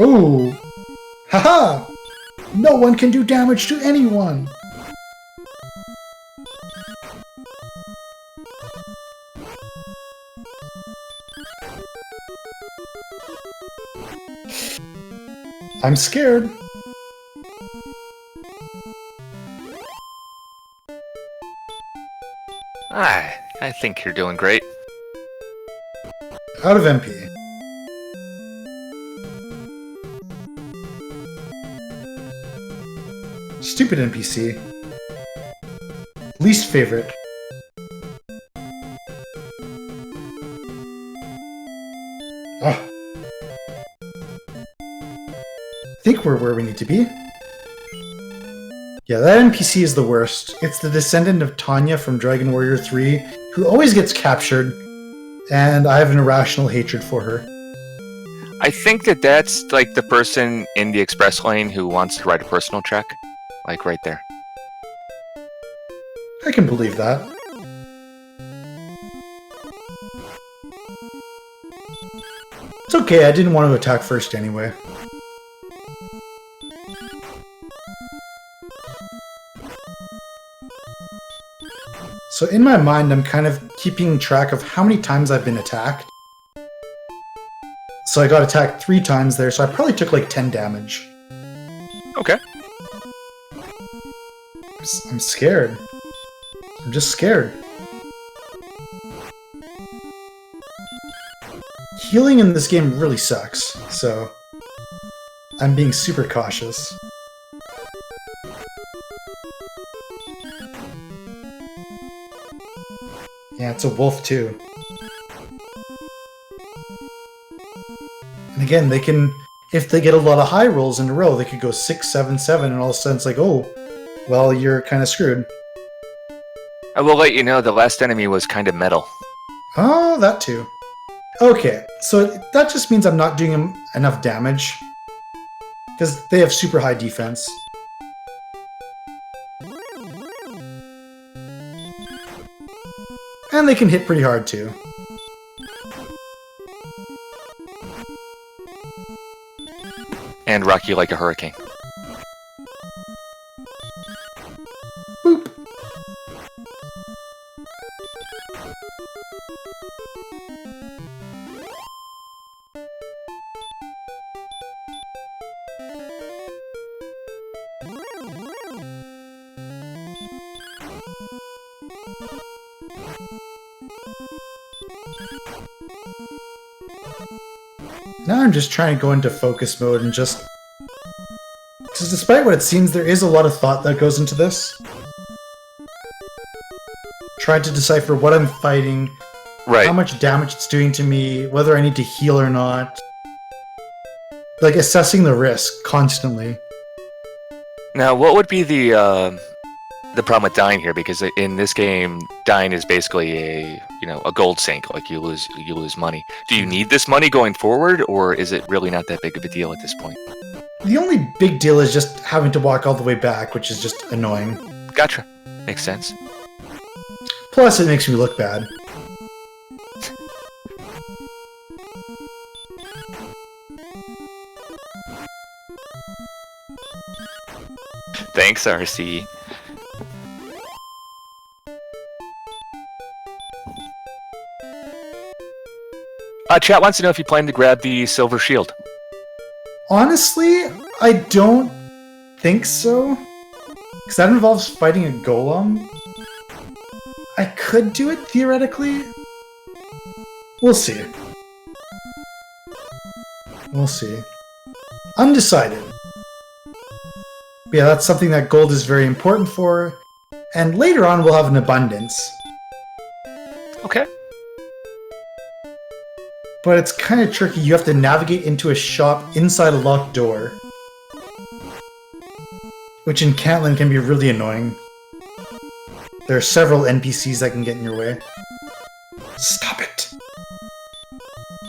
Ooh. Haha! No one can do damage to anyone! I'm scared. I think you're doing great. Out of MP. Stupid NPC. Least favorite. Oh. Think we're where we need to be. Yeah, that NPC is the worst. It's the descendant of Tanya from Dragon Warrior 3, who always gets captured, and I have an irrational hatred for her. I think that's like the person in the express lane who wants to write a personal check. Like right there. I can believe that. It's okay, I didn't want to attack first anyway. So in my mind, I'm kind of keeping track of how many times I've been attacked. So I got attacked 3 times there, so I probably took like 10 damage. Okay. I'm scared. I'm just scared. Healing in this game really sucks, so I'm being super cautious. Yeah, it's a wolf too. And again, they can, if they get a lot of high rolls in a row, they could go 6, 7, 7, and all of a sudden it's like, oh, well, you're kind of screwed. I will let you know the last enemy was kind of metal. Oh, that too. Okay, so that just means I'm not doing him enough damage. Because they have super high defense. And they can hit pretty hard too. And rock you like a hurricane. Boop. Now I'm just trying to go into focus mode and just... Because despite what it seems, there is a lot of thought that goes into this. Trying to decipher what I'm fighting, Right. how much damage it's doing to me, whether I need to heal or not. Like, assessing the risk constantly. Now, what would be the problem with dying here? Because in this game, dying is basically a gold sink. Like you lose money. Do you need this money going forward, or is it really not that big of a deal at this point? The only big deal is just having to walk all the way back, which is just annoying. Gotcha. Makes sense. Plus, it makes me look bad. Thanks, RC. Chat wants to know if you plan to grab the silver shield. Honestly, I don't think so. Because that involves fighting a golem. I could do it, theoretically. We'll see. We'll see. Undecided. But yeah, that's something that gold is very important for. And later on, we'll have an abundance. Okay. But it's kind of tricky. You have to navigate into a shop inside a locked door. Which in Cantland can be really annoying. There are several NPCs that can get in your way. Stop it!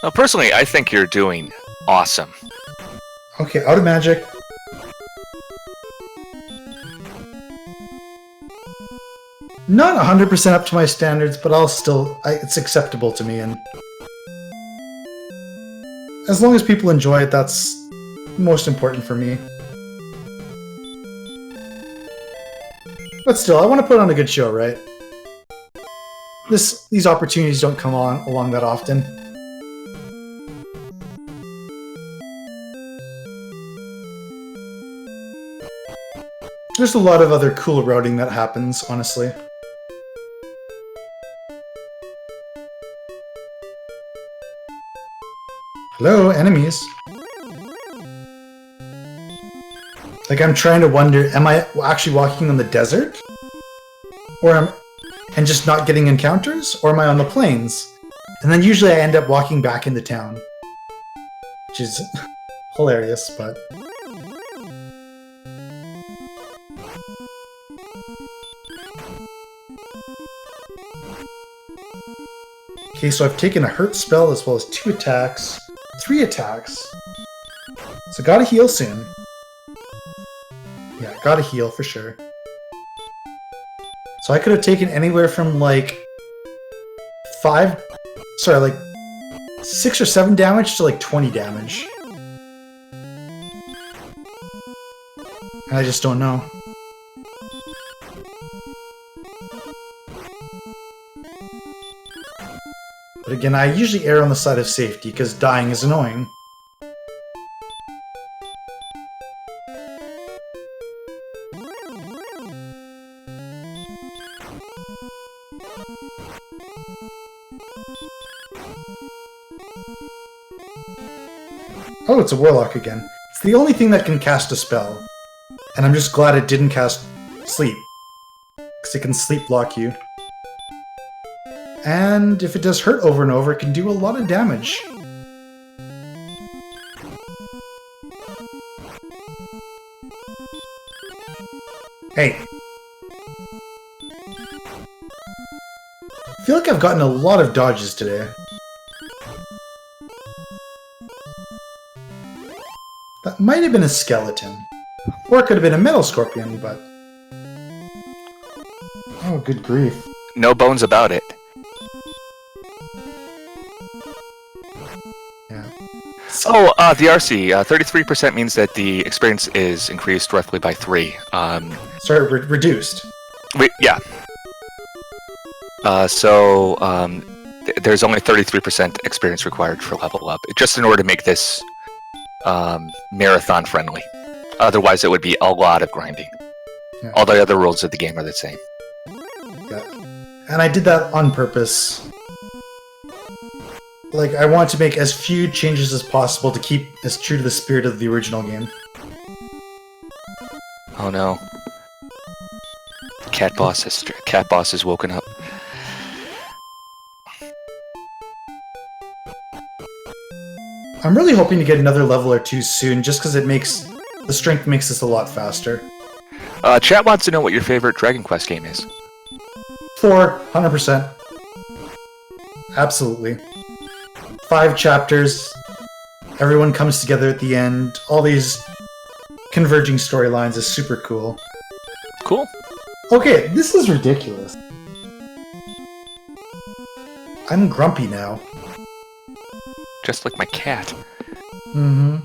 Well, personally, I think you're doing awesome. Okay, out of magic. Not 100% up to my standards, but it's acceptable to me, and as long as people enjoy it, that's most important for me. But still, I want to put on a good show, right? These opportunities don't come along that often. There's a lot of other cool routing that happens, honestly. Hello, enemies. Like, I'm trying to wonder, am I actually walking on the desert? And just not getting encounters? Or am I on the plains? And then usually I end up walking back into town. Which is hilarious, but... Okay, so I've taken a hurt spell as well as 2 attacks. 3 attacks. So gotta heal soon. Yeah, gotta heal for sure. So I could have taken anywhere from like 6 or 7 damage to like 20 damage. And I just don't know. But again, I usually err on the side of safety because dying is annoying. Oh, it's a warlock again. It's the only thing that can cast a spell. And I'm just glad it didn't cast sleep. Because it can sleep block you. And if it does hurt over and over, it can do a lot of damage. Hey. I feel like I've gotten a lot of dodges today. That might have been a skeleton. Or it could have been a metal scorpion, but... Oh, good grief. No bones about it. Yeah. Oh, the RC. 33% means that the experience is increased roughly by 3. Sorry, reduced. Yeah. There's only 33% experience required for level up, just in order to make this marathon friendly. Otherwise, it would be a lot of grinding. Yeah. All the other rules of the game are the same. Yeah. And I did that on purpose. Like, I want to make as few changes as possible to keep as true to the spirit of the original game. Oh no. Cat boss has woken up. I'm really hoping to get another level or 2 soon, just because the strength makes this a lot faster. Chat wants to know what your favorite Dragon Quest game is. 4, 100%. Absolutely. 5 chapters. Everyone comes together at the end. All these converging storylines is super cool. Cool. Okay, this is ridiculous. I'm grumpy now. Just like my cat. Mm-hmm.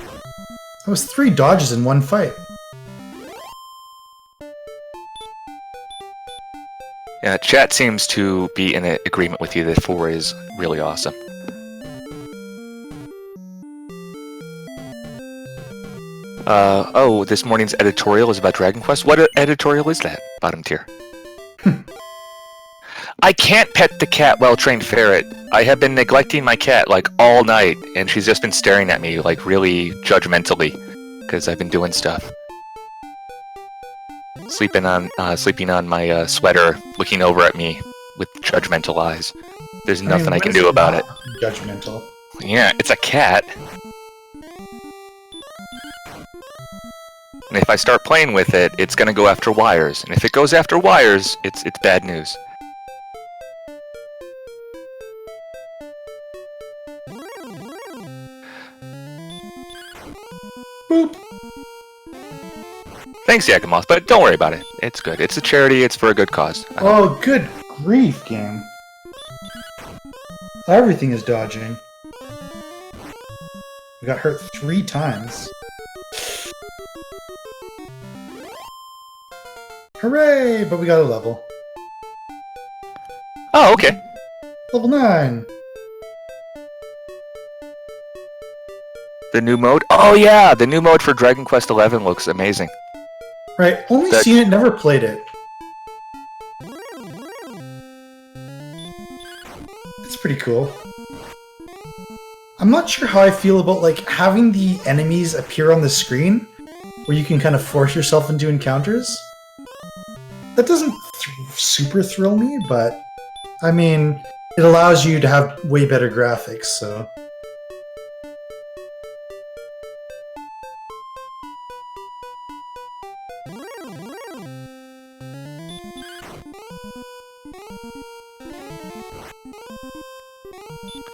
That was 3 dodges in one fight. Yeah, chat seems to be in agreement with you that 4 is really awesome. Oh, this morning's editorial is about Dragon Quest. What editorial is that? Bottom tier. I can't pet the cat, well-trained ferret. I have been neglecting my cat, like, all night, and she's just been staring at me, like, really judgmentally, because I've been doing stuff. Sleeping on my sweater, looking over at me with judgmental eyes. There's nothing I can do about it. Judgmental. Yeah, it's a cat. And if I start playing with it, it's gonna go after wires. And if it goes after wires, it's bad news. Boop. Thanks, Yakimoth, but don't worry about it. It's good. It's a charity, it's for a good cause. Oh, good grief, game. Everything is dodging. We got hurt 3 times. Hooray! But we got a level. Oh, okay. Level 9. The new mode? Oh yeah, the new mode for Dragon Quest XI looks amazing. Right, only seen it, never played it. It's pretty cool. I'm not sure how I feel about like having the enemies appear on the screen, where you can kind of force yourself into encounters. That doesn't super thrill me, but I mean, it allows you to have way better graphics, so...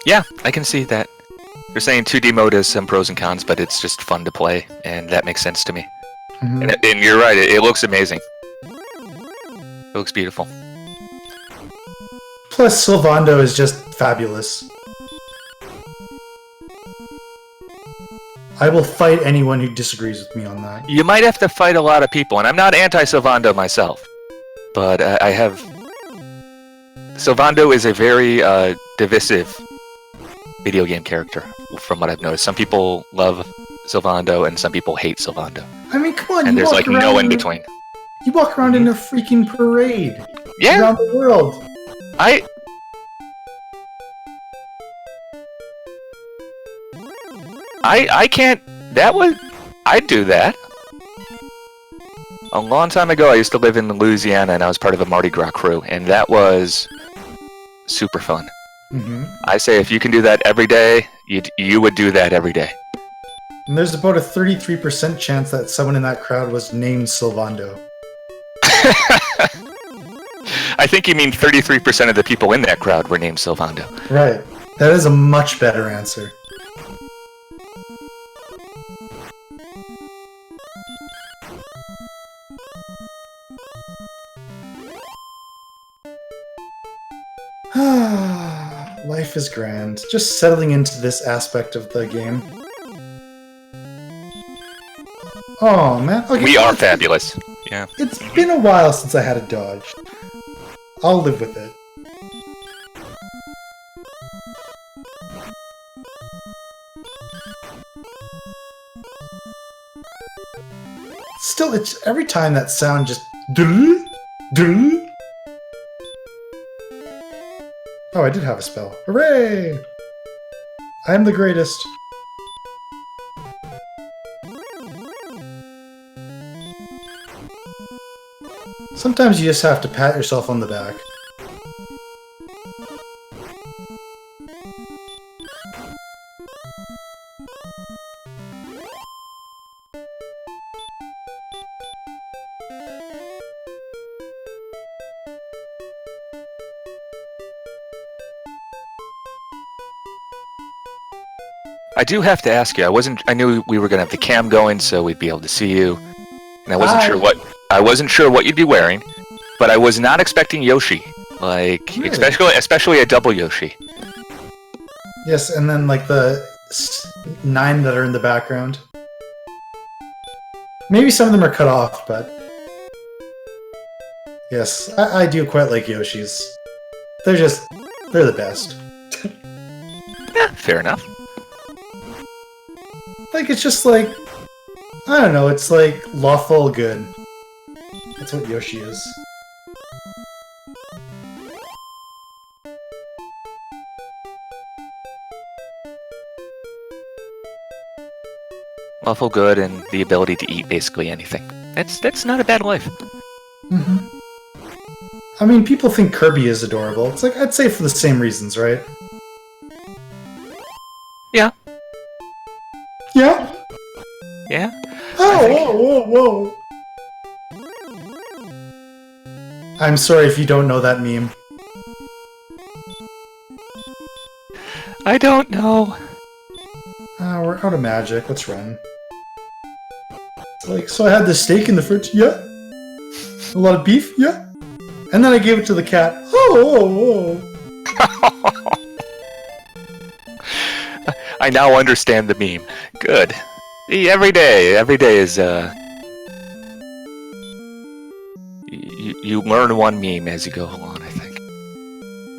Yeah, I can see that. You're saying 2D mode has some pros and cons, but it's just fun to play, and that makes sense to me. Mm-hmm. And you're right, it looks amazing. It looks beautiful. Plus, Sylvando is just fabulous. I will fight anyone who disagrees with me on that. You might have to fight a lot of people, and I'm not anti-Sylvando myself, but I have... Sylvando is a very divisive video game character, from what I've noticed. Some people love Sylvando, and some people hate Sylvando. I mean, come on, and there's like no in between. You walk around in a freaking parade. Yeah. Around the world. I can't... I'd do that. A long time ago, I used to live in Louisiana, and I was part of a Mardi Gras crew, and that was super fun. Mm-hmm. I say if you can do that every day, you would do that every day. And there's about a 33% chance that someone in that crowd was named Sylvando. I think you mean 33% of the people in that crowd were named Sylvando. Right. That is a much better answer. Life is grand. Just settling into this aspect of the game. Oh, man. Okay, We are fabulous. Yeah. It's been a while since I had a dodge. I'll live with it. Still, it's every time that sound just... Oh, I did have a spell. Hooray! I am the greatest. Sometimes you just have to pat yourself on the back. I do have to ask you. I knew we were gonna have the cam going, so we'd be able to see you, and I wasn't sure what you'd be wearing, but I was not expecting Yoshi. Like, Really? especially a double Yoshi. Yes, and then like the 9 that are in the background. Maybe some of them are cut off, but... Yes, I do quite like Yoshis. They're the best. Yeah, fair enough. Like, it's just like... I don't know, it's like lawful good. That's what Yoshi is. Lawful good and the ability to eat basically anything. That's not a bad life. Mm-hmm. I mean, people think Kirby is adorable. It's like, I'd say for the same reasons, right? Yeah. Yeah? Yeah. Oh, whoa. I'm sorry if you don't know that meme. I don't know. We're out of magic. Let's run. Like, so I had the steak in the fridge. Yeah. A lot of beef. Yeah. And then I gave it to the cat. Oh. I now understand the meme. Good. Every day is you learn one meme as you go along, I think.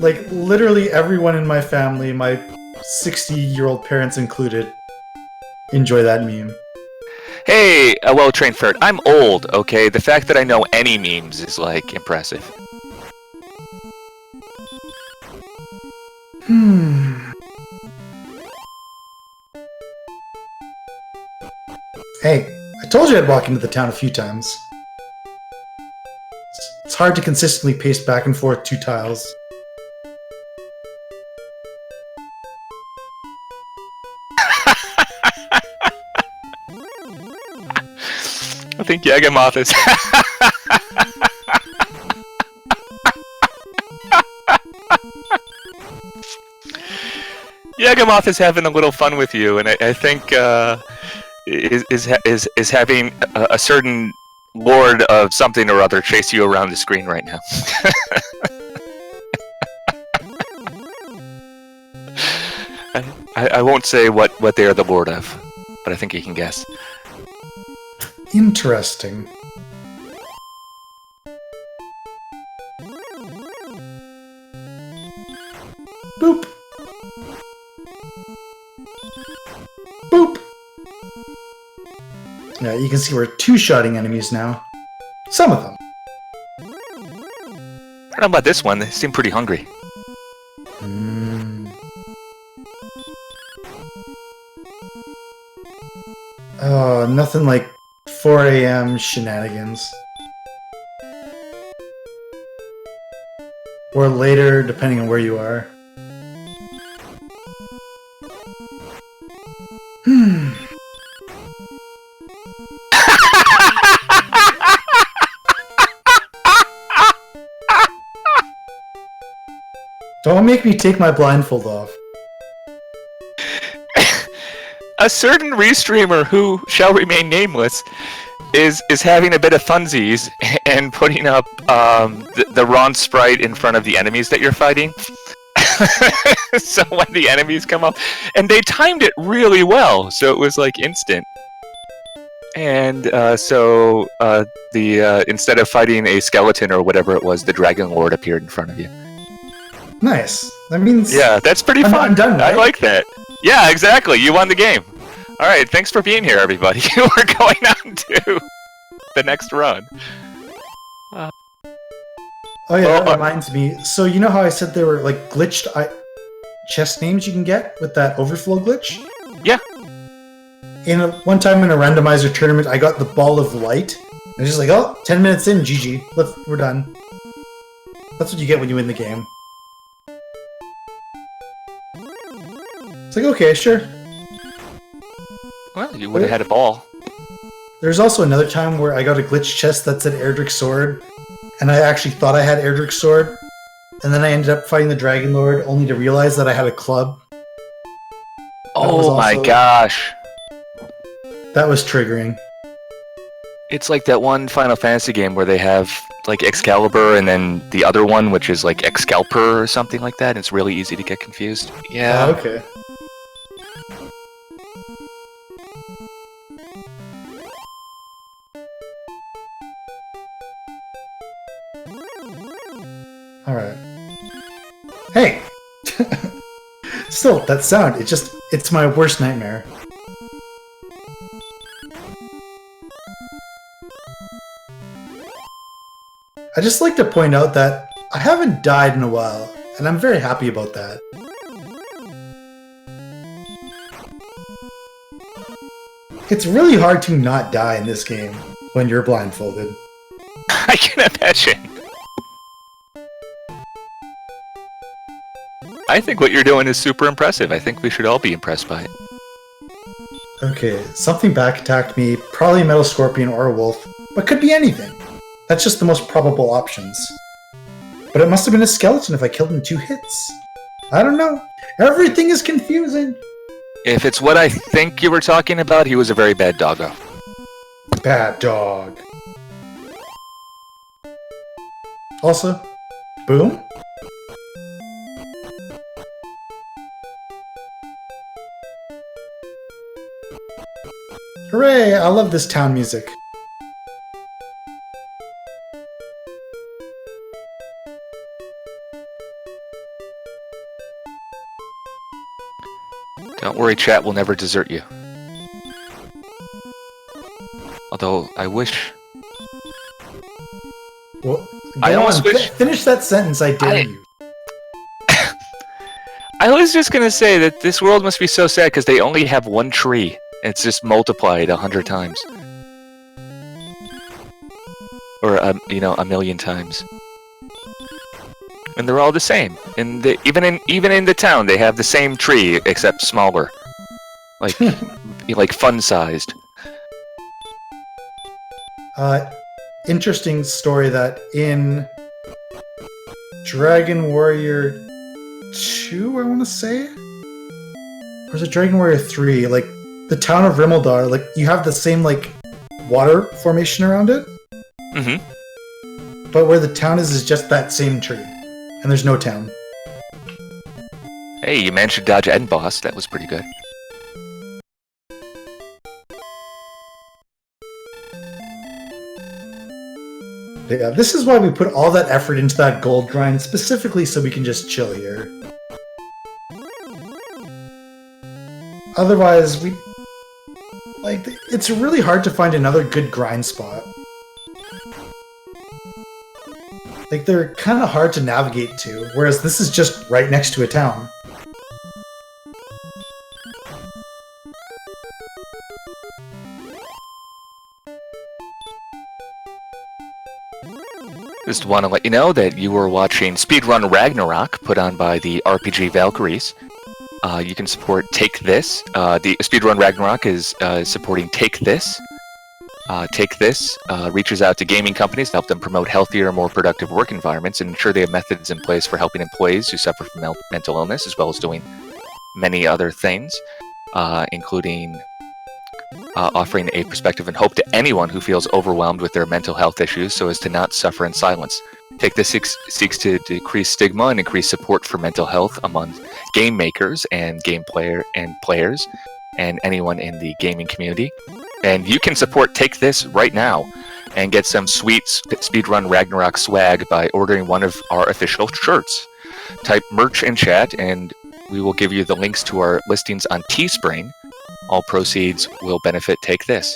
Like, literally everyone in my family, my 60-year-old parents included, enjoy that meme. Hey, a well-trained ferret. I'm old, okay? The fact that I know any memes is, like, impressive. Hey, I told you I'd walk into the town a few times. It's hard to consistently pace back and forth 2 tiles. I think Yagamoth is... Yagamoth is having a little fun with you, and I think is having a certain lord of something or other chase you around the screen right now. I won't say what they are the lord of, but I think you can guess. Interesting. Boop. Boop. Yeah, you can see we're 2-shotting enemies now. Some of them. I don't know about this one. They seem pretty hungry. Oh, nothing like 4 a.m. shenanigans. Or later, depending on where you are. Don't make me take my blindfold off. A certain restreamer who shall remain nameless is having a bit of funsies and putting up the wrong sprite in front of the enemies that you're fighting. So when the enemies come up, and they timed it really well, so it was like instant. And so instead of fighting a skeleton or whatever it was, the Dragon Lord appeared in front of you. Nice. That means that's pretty fun. I'm done, right? I like that. Yeah, exactly. You won the game. All right, thanks for being here, everybody. We're going on to the next run. Oh yeah, that reminds me. So you know how I said there were like glitched chest names you can get with that overflow glitch? Yeah. One time in a randomizer tournament, I got the ball of light. I was just like, oh, 10 minutes in, GG. We're done. That's what you get when you win the game. It's like, okay, sure. Well, you would have had a ball. There's also another time where I got a glitch chest that said Erdrick's Sword, and I actually thought I had Erdrick's Sword, and then I ended up fighting the Dragon Lord only to realize that I had a club. Oh my gosh. That was triggering. It's like that one Final Fantasy game where they have like Excalibur and then the other one which is like Excalibur or something like that. It's really easy to get confused. Yeah. Oh, okay. Alright. Hey! Still, that sound, it's my worst nightmare. I just like to point out that I haven't died in a while, and I'm very happy about that. It's really hard to not die in this game when you're blindfolded. I can imagine. I think what you're doing is super impressive. I think we should all be impressed by it. Okay, something back attacked me, probably a metal scorpion or a wolf, but could be anything. That's just the most probable options. But it must have been a skeleton if I killed him in 2 hits. I don't know. Everything is confusing. If it's what I think you were talking about, he was a very bad doggo. Bad dog. Also, boom. Hooray! I love this town music. Don't worry, chat will never desert you. Although, I wish... Well, I almost wish... Finish that sentence, I dare you. I was just gonna say that this world must be so sad because they only have one tree. And it's just multiplied 100 times. Or, you know, 1,000,000 times. And they're all the same. And even in the town, they have the same tree, except smaller. Like, like fun-sized. Interesting story that in Dragon Warrior 2, I want to say? Or is it Dragon Warrior 3? Like, the town of Rimmeldar, like, you have the same, like, water formation around it. Mm-hmm. But where the town is just that same tree. And there's no town. Hey, you managed to dodge end boss. That was pretty good. Yeah, this is why we put all that effort into that gold grind, specifically so we can just chill here. Otherwise, it's really hard to find another good grind spot. Like, they're kind of hard to navigate to, whereas this is just right next to a town. Just want to let you know that you were watching Speedrun Ragnarok, put on by the RPG Valkyries. You can support Take This. The Speedrun Ragnarok is supporting Take This. Take This reaches out to gaming companies to help them promote healthier, more productive work environments and ensure they have methods in place for helping employees who suffer from mental illness, as well as doing many other things, including offering a perspective and hope to anyone who feels overwhelmed with their mental health issues so as to not suffer in silence. Take This seeks to decrease stigma and increase support for mental health among game makers and players and anyone in the gaming community. And you can support Take This right now and get some sweet Speedrun Ragnarok swag by ordering one of our official shirts. Type merch in chat and we will give you the links to our listings on Teespring. All proceeds will benefit Take This.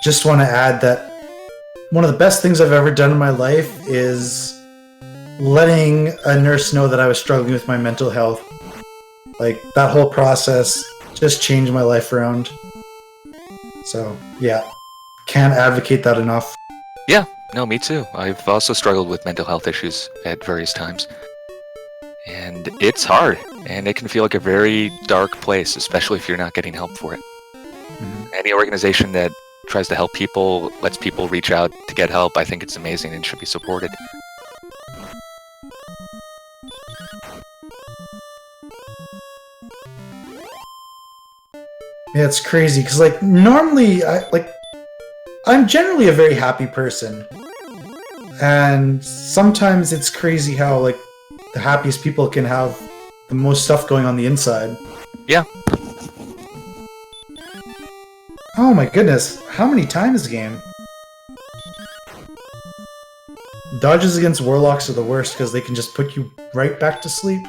Just want to add that one of the best things I've ever done in my life is letting a nurse know that I was struggling with my mental health. Like, that whole process just changed my life around. So, yeah, can't advocate that enough. Yeah, no, me too. I've also struggled with mental health issues at various times. And it's hard, and it can feel like a very dark place, especially if you're not getting help for it. Mm-hmm. Any organization that tries to help people, lets people reach out to get help, I think it's amazing and should be supported. Yeah, it's crazy, because, like, normally, I'm generally a very happy person. And sometimes it's crazy how, like, the happiest people can have the most stuff going on the inside. Yeah. Oh my goodness, how many times this game? Dodges against warlocks are the worst because they can just put you right back to sleep.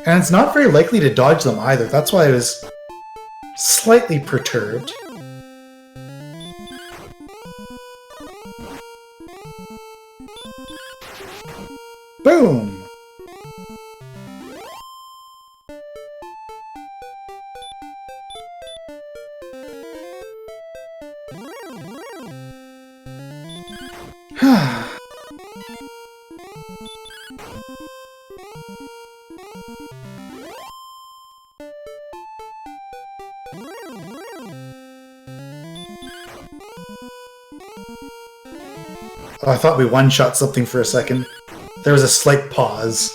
And it's not very likely to dodge them either. That's why I was slightly perturbed. Boom! Oh, I thought we one-shot something for a second. There was a slight pause.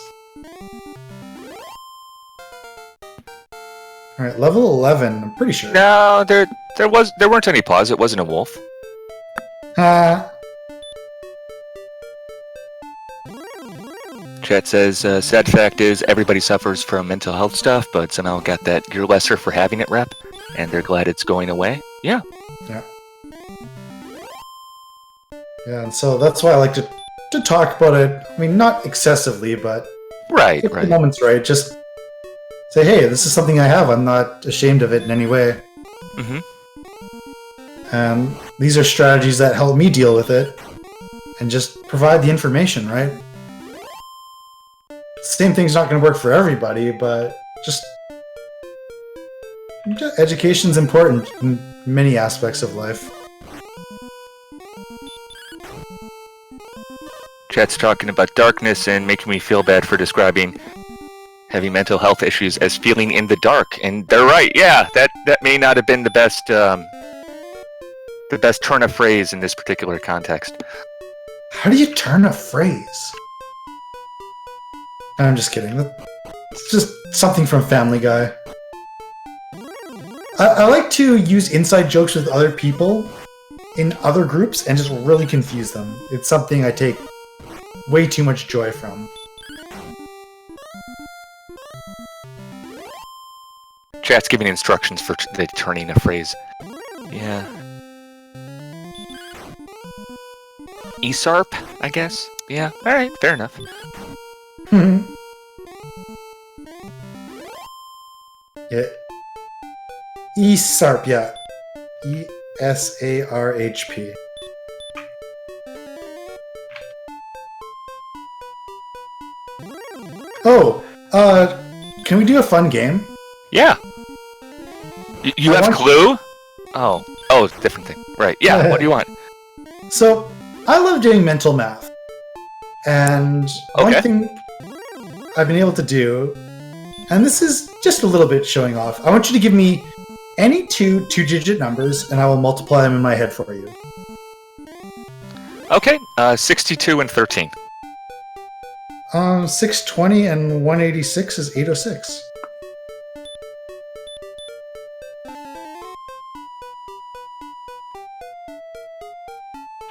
Alright, level 11, I'm pretty sure. No, there weren't any pause, it wasn't a wolf. Chat says, sad fact is, everybody suffers from mental health stuff, but somehow got that you're lesser for having it rep, and they're glad it's going away. Yeah. Yeah. Yeah, and so that's why I like to talk about it. I mean, not excessively, but right. The moment's right. Just say, hey, this is something I have. I'm not ashamed of it in any way. Mm-hmm. And these are strategies that help me deal with it, and just provide the information, right? Same thing's not going to work for everybody, but just education's important in many aspects of life. Chat's talking about darkness and making me feel bad for describing heavy mental health issues as feeling in the dark, and they're right. Yeah, that may not have been the best turn of phrase in this particular context. How do you turn a phrase? I'm just kidding. It's just something from Family Guy. I like to use inside jokes with other people in other groups and just really confuse them. It's something I take way too much joy from. Chat's giving instructions for the turning a phrase. Yeah. ESARP, I guess? Yeah, alright, fair enough. Yeah. ESARP, yeah. ESARHP. Oh, can we do a fun game? Yeah. You have Clue? Oh, different thing. Right, yeah, what do you want? So, I love doing mental math. And one thing I've been able to do And this is just a little bit showing off. I want you to give me any two-digit numbers, and I will multiply them in my head for you. Okay, 62 and 13. 620 and 186 is 806.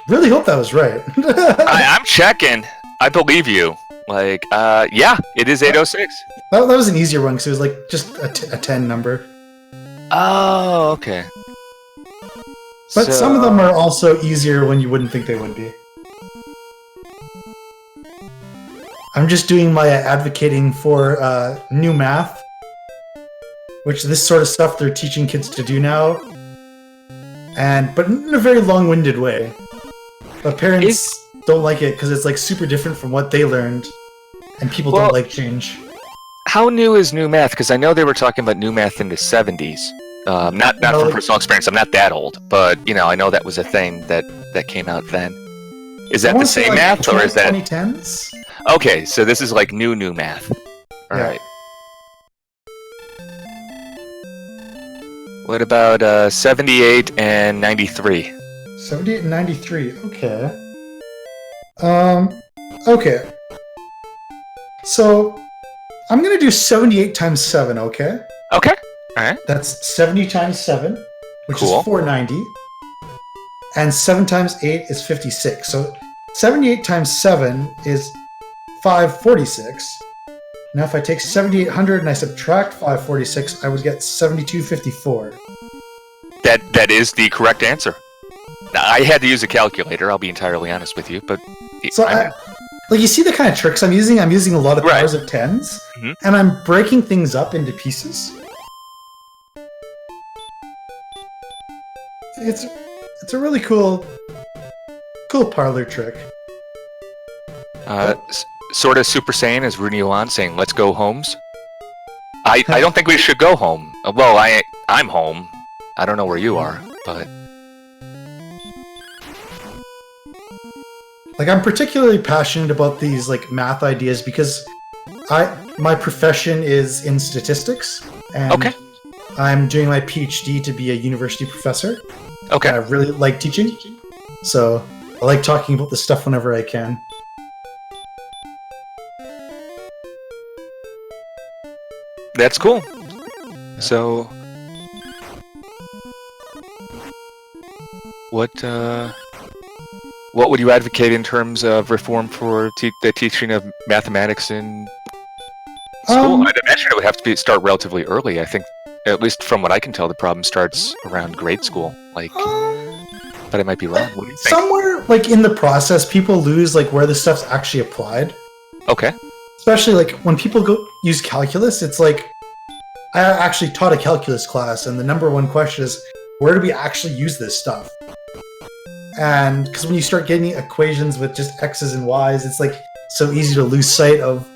Really hope that was right. I'm checking. I believe you. Like, yeah, it is 806. That was an easier one because it was like just a 10 number. Oh, okay. But some of them are also easier when you wouldn't think they would be. I'm just doing my advocating for new math, which this sort of stuff they're teaching kids to do now, but in a very long-winded way. But parents don't like it because it's like super different from what they learned, and people don't like change. How new is new math? Because I know they were talking about new math in the 70s. Not from personal experience. I'm not that old, but I know that was a thing that came out then. Is that the same math, or is that 2010s? Okay, so this is like new math. All right. What about 78 and 93? 78 and 93. Okay. Okay. So I'm gonna do 78 times 7. Okay. Okay. All right. That's 70 times 7, which is 490. And 7 times 8 is 56. So 78 times 7 is 546. Now if I take 7800 and I subtract 546, I would get 7254. That is the correct answer. Now, I had to use a calculator, I'll be entirely honest with you, but... So, like, you see the kind of tricks I'm using? I'm using a lot of powers of 10s, and I'm breaking things up into pieces. It's a really cool parlor trick. Sort of Super Saiyan as Rooney Yuan saying, "Let's go homes." I don't think we should go home. Well, I'm home. I don't know where you are, but like I'm particularly passionate about these like math ideas because my profession is in statistics, and I'm doing my PhD to be a university professor. Okay. And I really like teaching, so I like talking about this stuff whenever I can. That's cool. So, what would you advocate in terms of reform for the teaching of mathematics in school? I'd imagine it would have to start relatively early. I think, at least from what I can tell, the problem starts around grade school. But I might be wrong. What do you think? Somewhere, like in the process, people lose like where the stuff's actually applied. Okay. Especially like when people go use calculus, it's like I actually taught a calculus class, and the number one question is, where do we actually use this stuff? And because when you start getting equations with just x's and y's, it's like so easy to lose sight of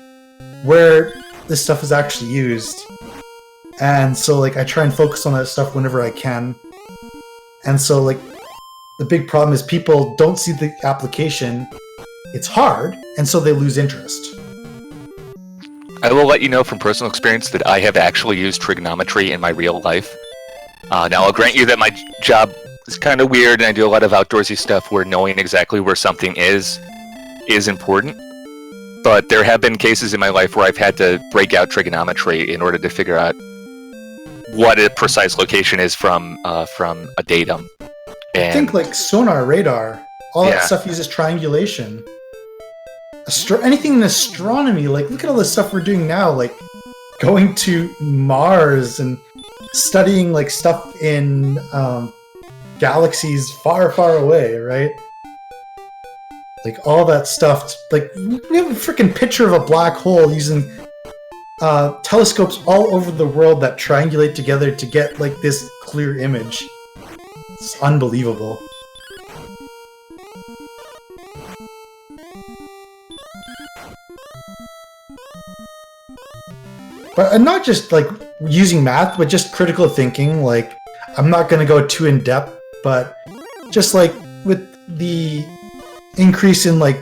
where this stuff is actually used. And so like I try and focus on that stuff whenever I can. And so like the big problem is people don't see the application. It's hard, and so they lose interest. I will let you know from personal experience that I have actually used trigonometry in my real life. Now, I'll grant you that my job is kind of weird, and I do a lot of outdoorsy stuff where knowing exactly where something is important. But there have been cases in my life where I've had to break out trigonometry in order to figure out what a precise location is from a datum. And think like sonar, radar, all that stuff uses triangulation. Anything in astronomy, like look at all the stuff we're doing now, like going to Mars and studying like stuff in galaxies far, far away, right? Like all that stuff. Like we have a freaking picture of a black hole using telescopes all over the world that triangulate together to get like this clear image. It's unbelievable. But not just like using math, but just critical thinking. Like, I'm not going to go too in depth, but just like with the increase in like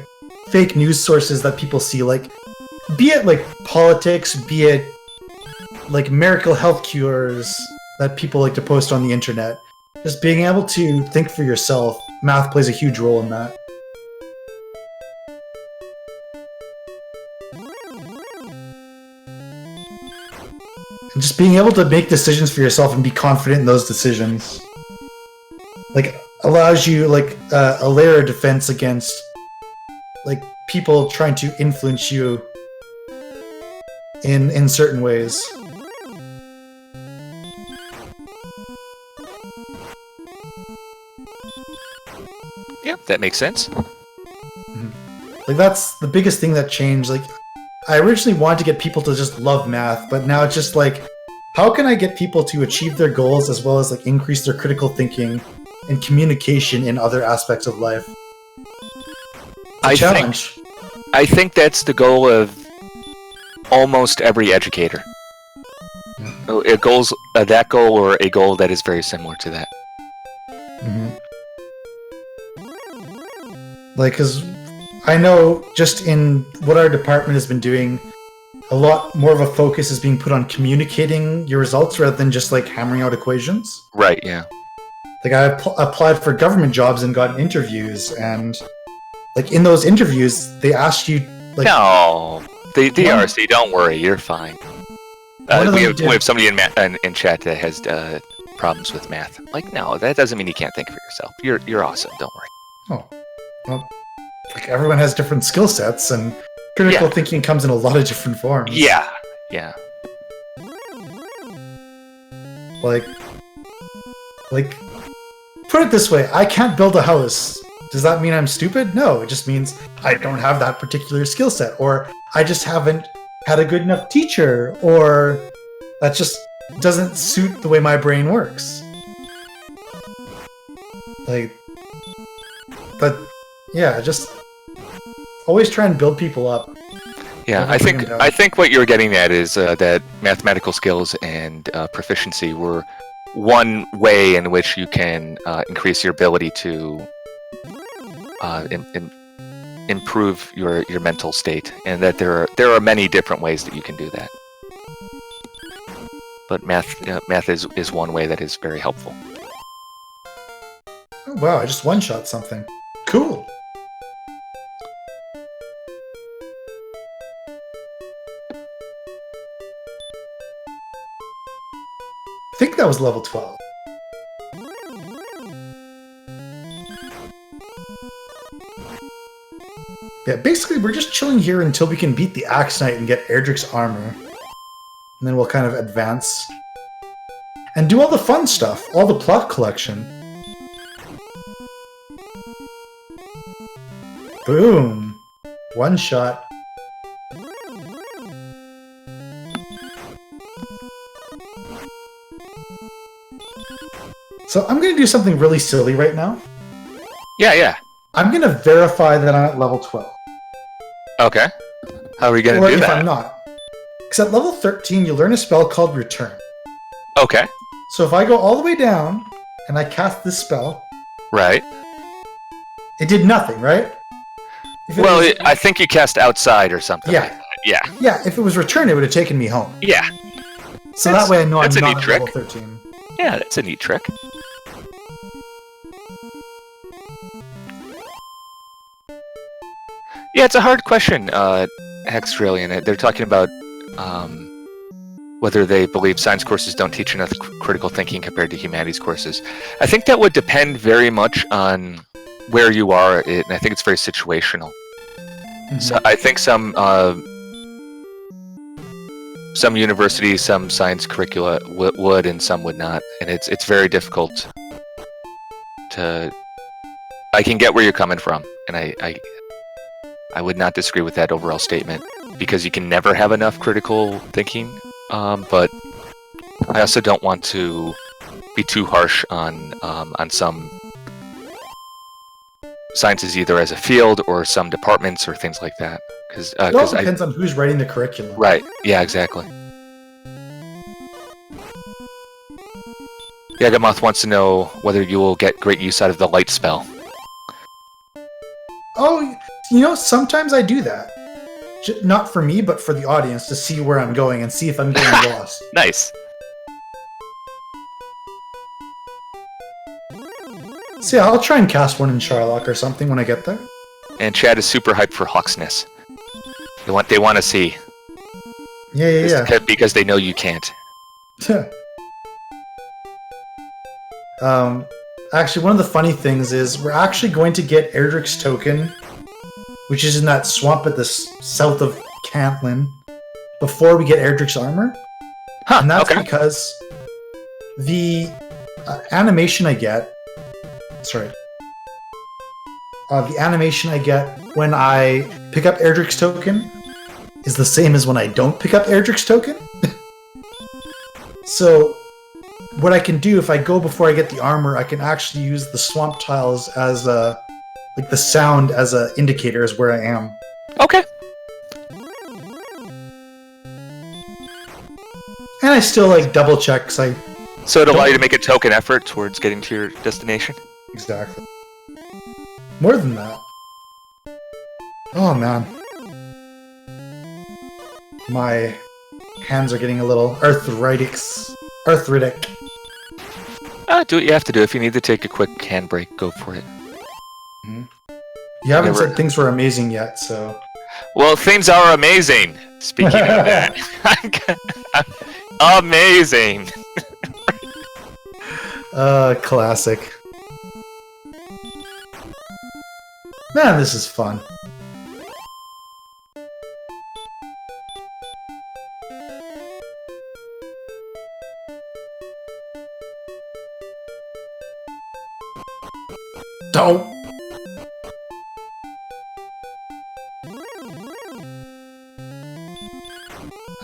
fake news sources that people see, like be it like politics, be it like miracle health cures that people like to post on the internet. Just being able to think for yourself, math plays a huge role in that. And just being able to make decisions for yourself and be confident in those decisions, like, allows you like a layer of defense against like people trying to influence you in certain ways. Yeah, that makes sense. Like, that's the biggest thing that changed. Like, I originally wanted to get people to just love math, but now it's just like, how can I get people to achieve their goals as well as like increase their critical thinking and communication in other aspects of life? Challenge. I think that's the goal of almost every educator. That goal or a goal that is very similar to that. Like, because I know just in what our department has been doing, a lot more of a focus is being put on communicating your results rather than just like hammering out equations. Right, yeah. Like, I applied for government jobs and got interviews, and like in those interviews, they asked you like... No, the DRC, don't worry, you're fine. We have somebody in chat that has problems with math. Like, no, that doesn't mean you can't think for yourself. You're awesome, don't worry. Oh, well, like, everyone has different skill sets, and critical thinking comes in a lot of different forms. Yeah. Like, put it this way, I can't build a house. Does that mean I'm stupid? No, it just means I don't have that particular skill set, or I just haven't had a good enough teacher, or that just doesn't suit the way my brain works. Like, but yeah, just always try and build people up. Yeah, I think what you're getting at is that mathematical skills and proficiency were one way in which you can increase your ability to improve your mental state, and that there are many different ways that you can do that. But math is one way that is very helpful. Oh, wow, I just one-shot something. Cool. I think that was level 12. Yeah, basically we're just chilling here until we can beat the Axe Knight and get Erdrick's armor. And then we'll kind of advance. And do all the fun stuff, all the plot collection. Boom! One shot. So I'm going to do something really silly right now. Yeah. I'm going to verify that I'm at level 12. Okay. How are we going to do that? Or if I'm not. Because at level 13, you learn a spell called Return. Okay. So if I go all the way down, and I cast this spell... Right. It did nothing, right? Well, I think you cast outside or something like that. Yeah. Yeah, if it was Return, it would have taken me home. Yeah. So that way I know I'm not at trick. level 13. Yeah, that's a neat trick. Yeah, it's a hard question, Hextrillion. They're talking about whether they believe science courses don't teach enough critical thinking compared to humanities courses. I think that would depend very much on where you are, and I think it's very situational. Mm-hmm. So I think some universities, some science curricula would, and some would not, and it's very difficult to. I can get where you're coming from, and I would not disagree with that overall statement, because you can never have enough critical thinking. But I also don't want to be too harsh on some sciences, either as a field or some departments or things like that. Because it all depends on who's writing the curriculum. Right. Yeah. Exactly. Yagamoth wants to know whether you will get great use out of the light spell. Oh, sometimes I do that. not for me, but for the audience to see where I'm going and see if I'm getting lost. Nice. So yeah, I'll try and cast one in Charlock or something when I get there. And Chad is super hyped for Hawksness. They want to see. Yeah. Because they know you can't. Actually, one of the funny things is we're actually going to get Erdrick's token, which is in that swamp at the south of Cantlin, before we get Erdrick's armor. Huh, and that's okay. because the animation I get... Sorry. The animation I get when I pick up Erdrick's token is the same as when I don't pick up Erdrick's token. So, what I can do if I go before I get the armor, I can actually use the swamp tiles as a... like the sound as an indicator as where I am. Okay. And I still like double check because I... So it'll allow you to make a token effort towards getting to your destination? Exactly. More than that. Oh man. My hands are getting a little arthritic. Do what you have to do. If you need to take a quick handbrake, go for it. You haven't said things were amazing yet, so... Well, things are amazing. Speaking of that. Amazing. Classic. Man, this is fun. Don't.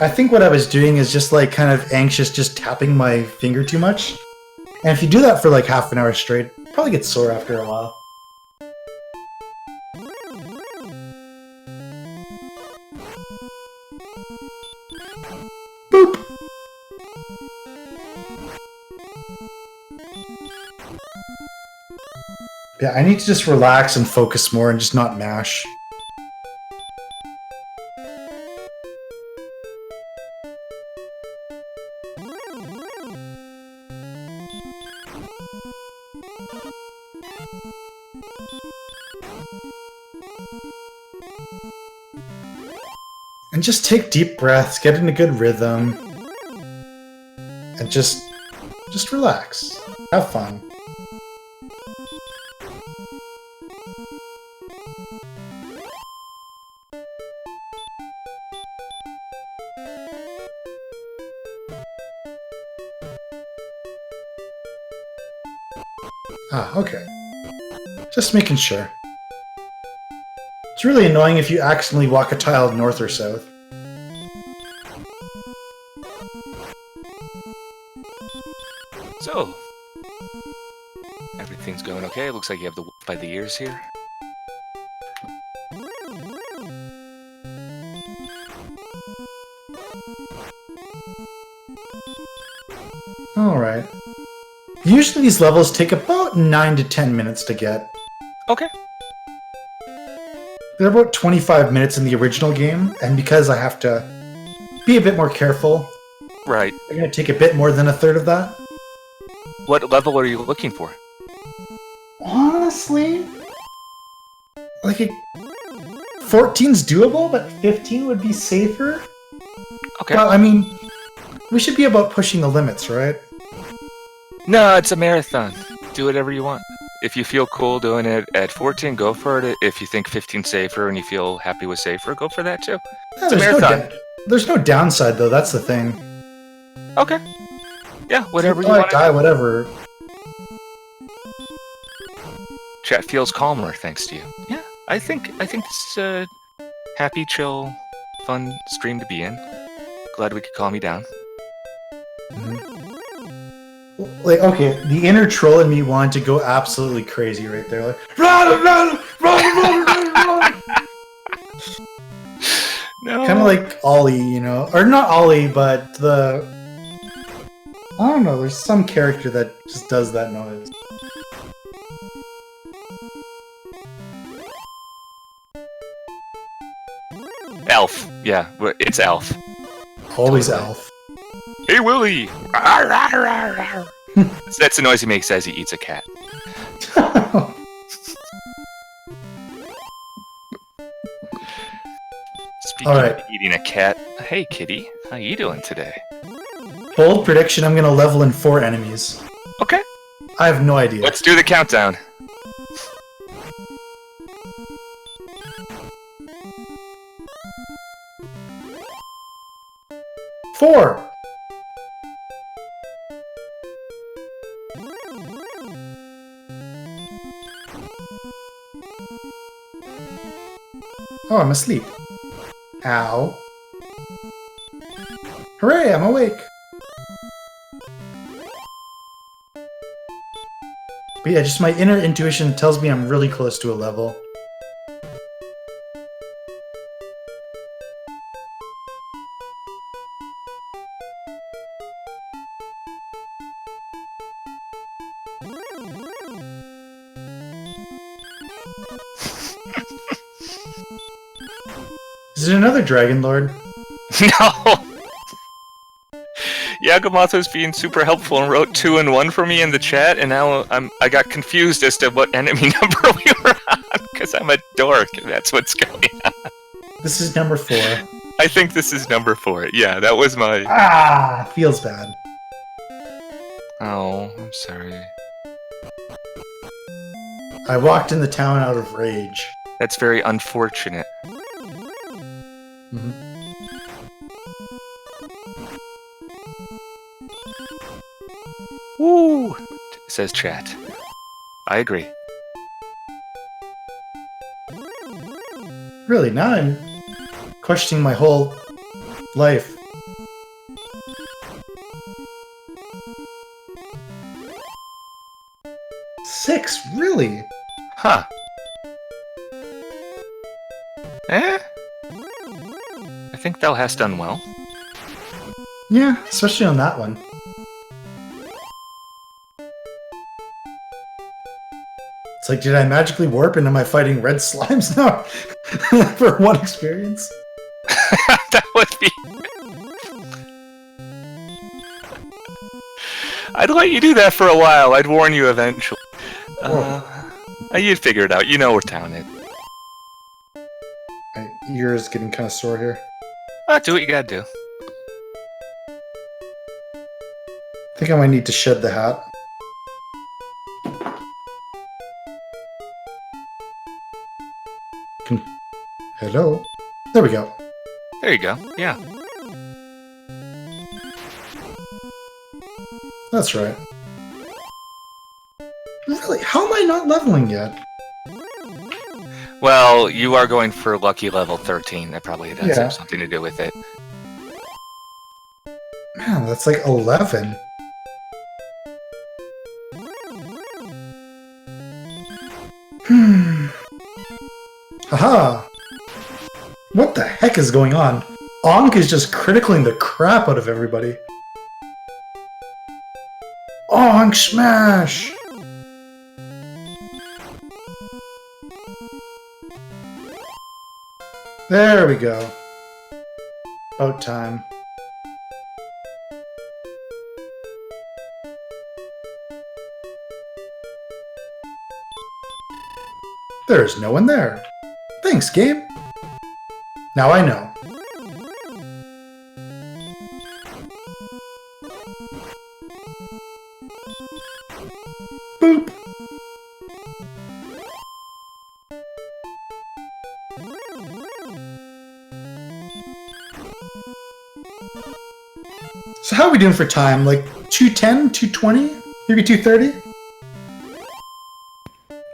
I think what I was doing is just like kind of anxious, just tapping my finger too much. And if you do that for like half an hour straight, it probably gets sore after a while. Boop! Yeah, I need to just relax and focus more and just not mash. And just take deep breaths, get in a good rhythm, and just relax. Have fun. Ah, okay. Just making sure. It's really annoying if you accidentally walk a tile north or south. So, everything's going okay. It looks like you have the wolf by the ears here. Alright. Usually these levels take about 9 to 10 minutes to get. Okay. They're about 25 minutes in the original game, and because I have to be a bit more careful, Right. they're going to take a bit more than a third of that. What level are you looking for? Honestly, like 14's doable, but 15 would be safer. Okay. Well, I mean, we should be about pushing the limits, right? No, it's a marathon. Do whatever you want. If you feel cool doing it at 14, go for it. If you think 15's safer and you feel happy with safer, go for that too. Yeah, It's a marathon. There's no downside, though. That's the thing. Okay. Yeah, whatever you I want. die, whatever. Chat feels calmer thanks to you. Yeah, I think this is a happy, chill, fun stream to be in. Glad we could calm you down. Like, okay, the inner troll in me wanted to go absolutely crazy right there. Like, run! No. Kind of like Ollie, you know? Or not Ollie, but the... I don't know, there's some character that just does that noise. Elf. Yeah, it's Elf. Always Totally. Elf. Hey, Willie! That's the noise he makes as he eats a cat. Speaking All right. of eating a cat, hey, kitty. How you doing today? Bold prediction, I'm going to level in 4 enemies. Okay. I have no idea. Let's do the countdown. Four. Oh, I'm asleep. Ow. Hooray, I'm awake. But yeah, just my inner intuition tells me I'm really close to a level. Is it another Dragon Lord? No! Yagamoto's being super helpful and wrote 2 and 1 for me in the chat, and now I got confused as to what enemy number we were on, because I'm a dork, and that's what's going on. This is number 4. I think this is number 4. Yeah, that was my... Ah, feels bad. Oh, I'm sorry. I walked in the town out of rage. That's very unfortunate. Mhm. Woo! Says chat. I agree. Really, now I'm questioning my whole life. Six, really? Huh. Eh? I think thou hast done well. Yeah, especially on that one. It's like, did I magically warp and am I fighting red slimes now? For one experience? That would be... I'd let you do that for a while. I'd warn you eventually. You'd figure it out. You know we're talented. My ear is getting kind of sore here. Do what you gotta do. I think I might need to shed the hat. Hello? There we go. There you go. Yeah. That's right. Really? How am I not leveling yet? Well, you are going for lucky level 13. That probably does Yeah. have something to do with it. Man, that's like 11. Haha! What the heck is going on? Ankh is just criticaling the crap out of everybody. Ankh smash! There we go. About time. There's no one there. Thanks, game. Now I know. Boop. So how are we doing for time? Like 210, 220, maybe 230?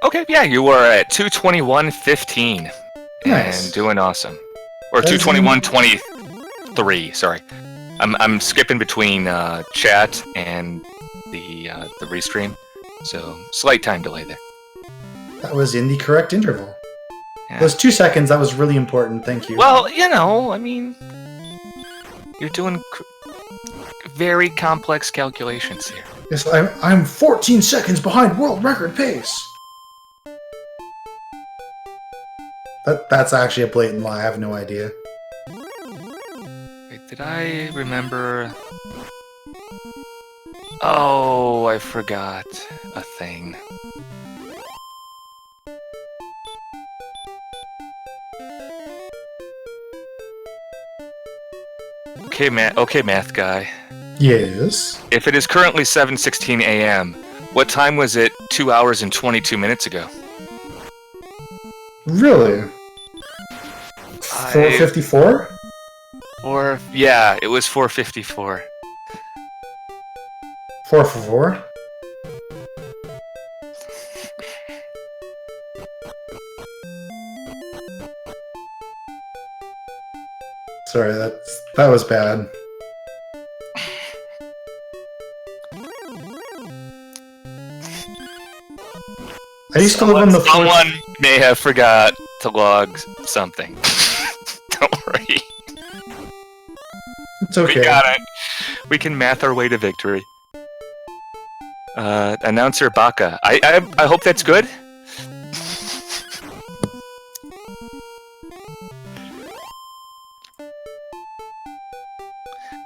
Okay, yeah, you were at 221.15. Nice. And doing awesome. Or That is 221.23, sorry. I'm skipping between chat and the restream. So, slight time delay there. That was in the correct interval. Yeah. Those 2 seconds, that was really important. Thank you. Well, you know, I mean, you're doing very complex calculations here. Yes, I'm 14 seconds behind world record pace. That's actually a blatant lie. I have no idea. Did I remember? Oh, I forgot a thing. Okay, math guy. Yes. If it is currently 7:16 a.m., what time was it 2 hours and 22 minutes ago? Really? 4:54? Yeah, it was 4:54. 4:44? Sorry, that was bad. I used to live in the Someone may have forgot to log something. Don't worry. It's okay. We got it. We can math our way to victory. Announcer Baka. I hope that's good.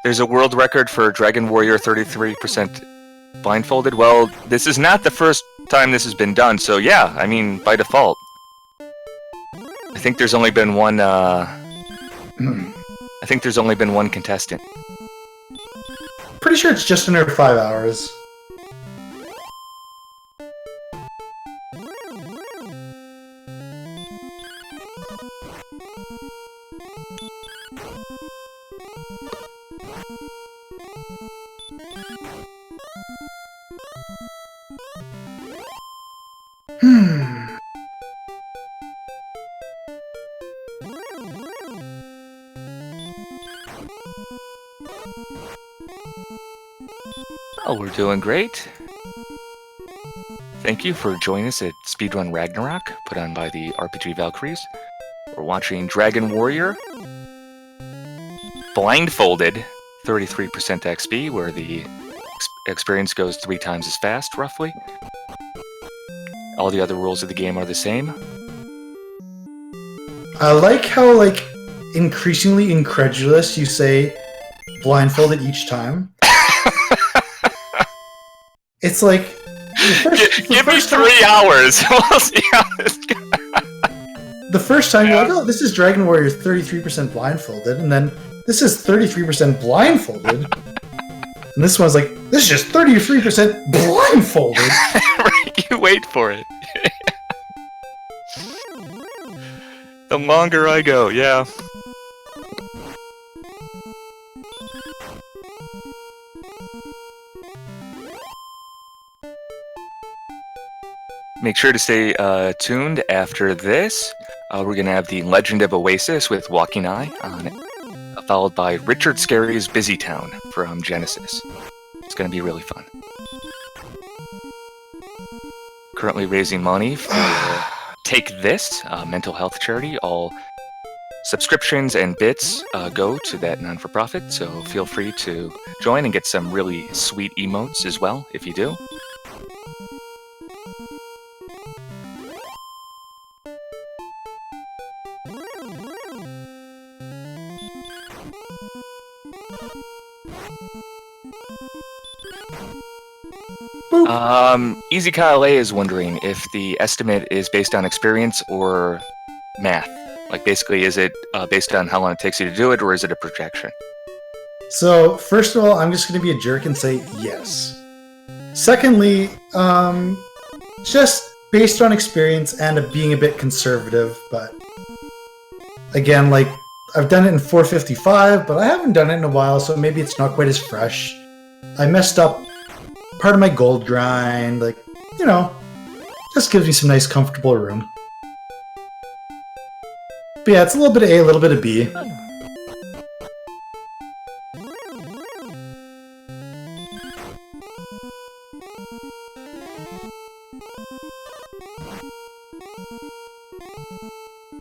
There's a world record for Dragon Warrior 33% blindfolded. Well, this is not the first time this has been done, so yeah, I mean, by default. I think there's only been one, I think there's only been one contestant. Pretty sure it's just under 5 hours. Oh, we're doing great. Thank you for joining us at Speedrun Ragnarok, put on by the RPG Valkyries. We're watching Dragon Warrior Blindfolded, 33% XP, where the experience goes 3 times as fast, roughly. All the other rules of the game are the same. I like how, increasingly incredulous you say blindfolded each time. It's like... Give me 3 hours! We'll see how this goes. The first time you're like, oh, this is Dragon Warrior 33% blindfolded, and then this is 33% blindfolded. And this one's like, this is just 33% blindfolded! Right, you wait for it. The longer I go, yeah. Make sure to stay tuned after this. We're going to have the Legend of Oasis with Walking Eye on it, followed by Richard Scarry's Busy Town from Genesis. It's going to be really fun. Currently raising money for Take This, a mental health charity. All subscriptions and bits go to that non-for-profit, so feel free to join and get some really sweet emotes as well if you do. Easy Kyle A is wondering if the estimate is based on experience or math. Like, basically, is it based on how long it takes you to do it, or is it a projection? So, first of all, I'm just going to be a jerk and say yes. Secondly, just based on experience and being a bit conservative, but again, I've done it in 4:55, but I haven't done it in a while, so maybe it's not quite as fresh. I messed up part of my gold grind, just gives me some nice comfortable room. But yeah, it's a little bit of A, a little bit of B.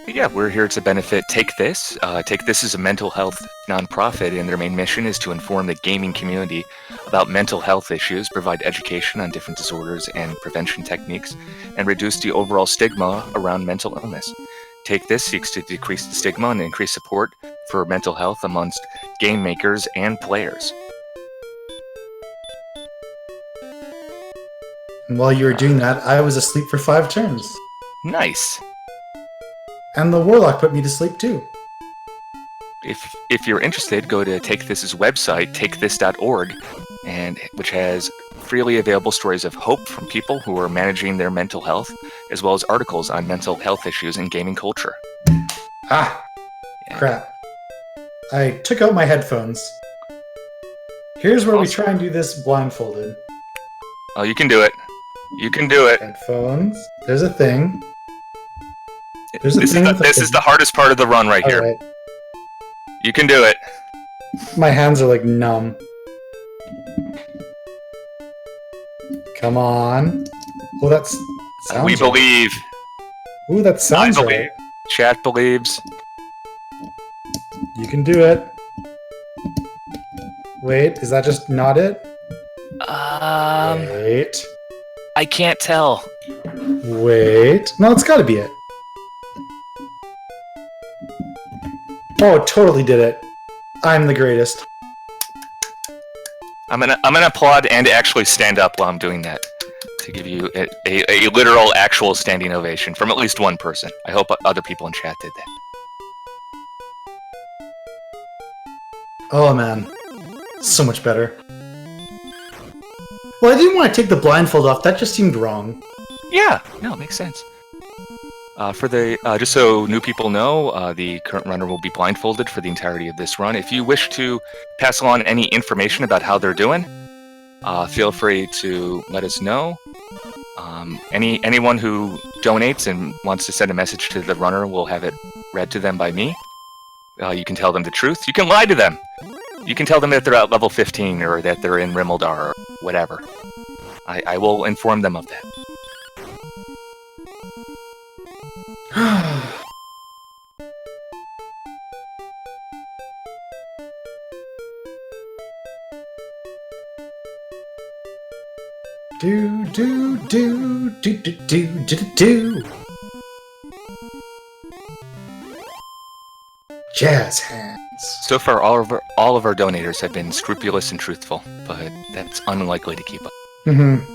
Yeah, we're here to benefit Take This. Take This is a mental health nonprofit, and their main mission is to inform the gaming community about mental health issues, provide education on different disorders and prevention techniques, and reduce the overall stigma around mental illness. Take This seeks to decrease the stigma and increase support for mental health amongst game makers and players. And while you were doing that, I was asleep for 5 turns. Nice. And the Warlock put me to sleep too. If you're interested, go to Take This's website, takethis.org, which has freely available stories of hope from people who are managing their mental health, as well as articles on mental health issues in gaming culture. Ah, Yeah. crap. I took out my headphones. Here's where we try and do this blindfolded. Oh, you can do it. You can do it. Headphones. There's a thing. There's a This thing. is the hardest part of the run right here. Right. You can do it. My hands are like numb. Come on. Oh, that's sounds. We believe. Ooh, that sounds I believe. right. Chat believes. You can do it. Wait, is that just not it? Wait. I can't tell. Wait. No, it's gotta be it. Oh, it totally did it. I'm the greatest. I'm gonna applaud and actually stand up while I'm doing that to give you a literal, actual standing ovation from at least one person. I hope other people in chat did that. Oh man, so much better. Well, I didn't want to take the blindfold off. That just seemed wrong. Yeah, no, it makes sense. Just so new people know, the current runner will be blindfolded for the entirety of this run. If you wish to pass along any information about how they're doing, feel free to let us know. Anyone who donates and wants to send a message to the runner will have it read to them by me. You can tell them the truth. You can lie to them. You can tell them that they're at level 15 or that they're in Rimeldar or whatever. I will inform them of that. Do do do do do do do do. Jazz hands. So far, all of our donators have been scrupulous and truthful, but that's unlikely to keep up. Mm-hmm.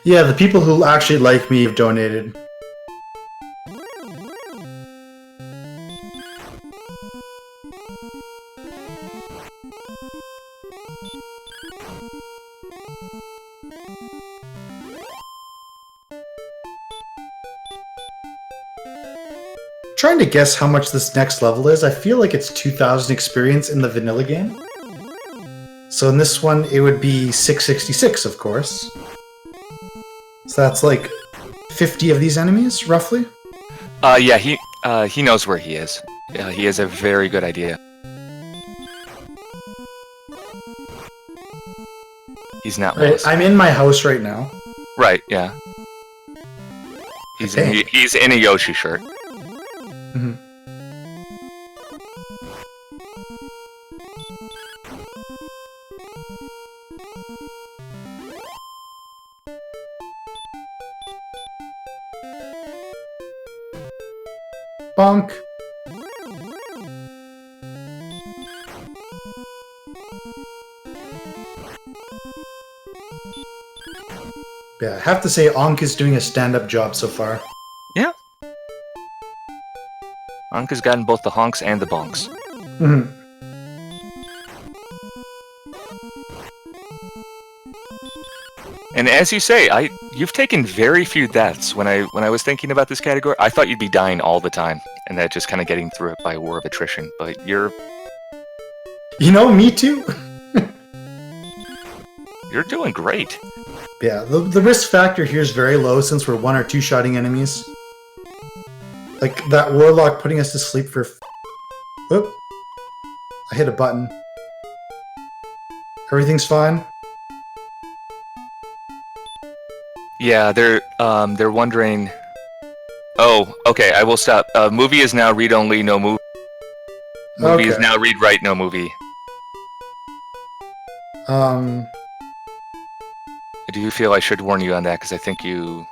Yeah, the people who actually like me have donated. Trying to guess how much this next level is. I feel like it's 2,000 experience in the vanilla game. So in this one, it would be 666, of course. So that's like 50 of these enemies, roughly? Yeah, he knows where he is. He has a very good idea. He's not Right, lost. I'm in my house right now. Right, yeah. He's in a Yoshi shirt. Mm-hmm. Bonk. Yeah, I have to say Ankh is doing a stand-up job so far. Yeah. Ankh has gotten both the honks and the bonks. Mm-hmm. And as you say, you've taken very few deaths. When I was thinking about this category, I thought you'd be dying all the time, and that just kind of getting through it by war of attrition. But you're Me too. doing great. Yeah, the risk factor here is very low since we're one or two shotting enemies. Like that warlock putting us to sleep for. Oop! I hit a button. Everything's fine. Yeah, they're wondering. Oh, okay. I will stop. Movie is now read only, no movie. Movie is now read write, no movie. Do you feel I should warn you on that? Because I think you.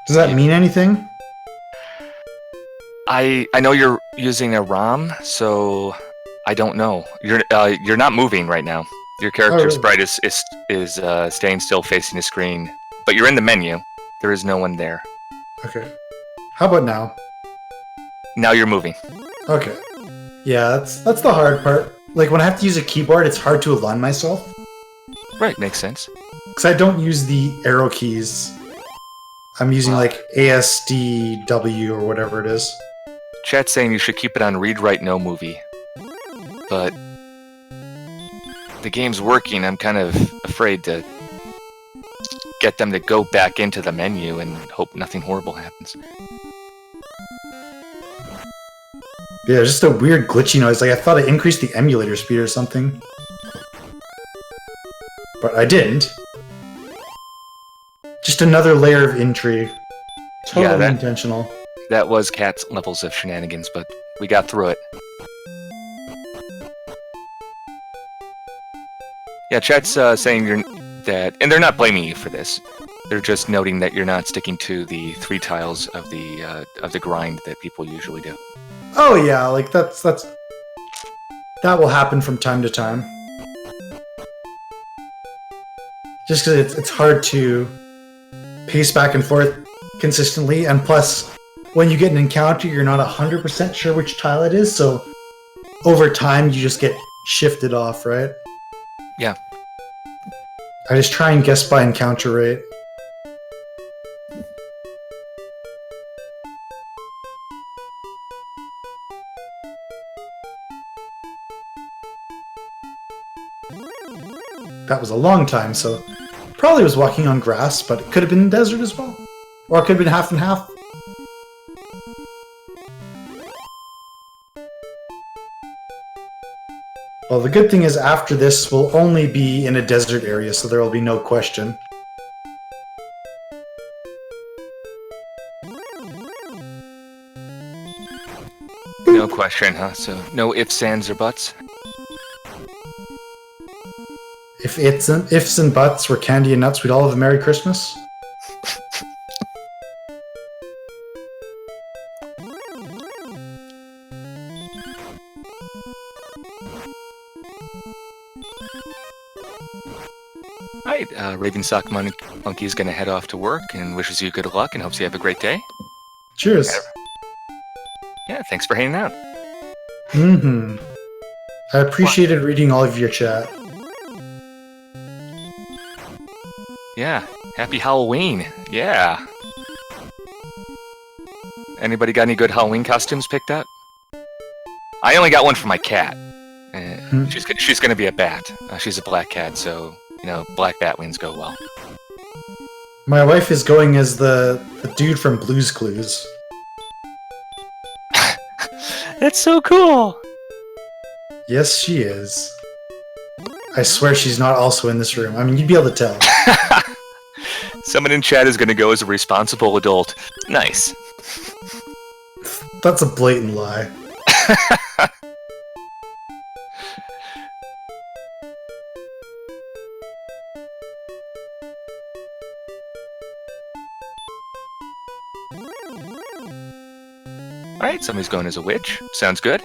Does that mean anything? I know you're using a ROM, so I don't know. You're not moving right now. Your character really? sprite is staying still facing the screen, but you're in the menu. There is no one there. Okay. How about now? Now you're moving. Okay. Yeah, that's the hard part. Like when I have to use a keyboard, it's hard to align myself Right, makes sense. because I don't use the arrow keys. I'm using like ASDW or whatever it is. Chat's saying you should keep it on read, write, no movie. But the game's working. I'm kind of afraid to get them to go back into the menu and hope nothing horrible happens. Yeah, just a weird glitchy noise. Like I thought it increased the emulator speed or something. But I didn't. Just another layer of intrigue. Totally intentional. That was Cat's levels of shenanigans, but we got through it. Yeah, chat's saying that, and they're not blaming you for this. They're just noting that you're not sticking to the 3 tiles of the grind that people usually do. Oh yeah, like that will happen from time to time. Just because it's hard to pace back and forth consistently, and plus, when you get an encounter, you're not 100% sure which tile it is, so over time you just get shifted off, right? Yeah. I just try and guess by encounter rate. That was a long time, so probably was walking on grass, but it could have been desert as well. Or it could have been half and half. Well, the good thing is after this, we'll only be in a desert area, so there will be no question. No question, huh? So no ifs, ands, or buts? If ifs and buts were candy and nuts, we'd all have a Merry Christmas. Alright, Ravensock Monkey is going to head off to work and wishes you good luck and hopes you have a great day. Cheers. Yeah, thanks for hanging out. Mm-hmm. I appreciated reading all of your chat. Yeah, happy Halloween. Yeah. Anybody got any good Halloween costumes picked up? I only got one for my cat. She's going to be a bat. She's a black cat, so, you know, black bat wings go well. My wife is going as the dude from Blue's Clues. That's so cool! Yes, she is. I swear she's not also in this room. I mean, you'd be able to tell. Someone in chat is going to go as a responsible adult. Nice. That's a blatant lie. Alright, somebody's going as a witch. Sounds good.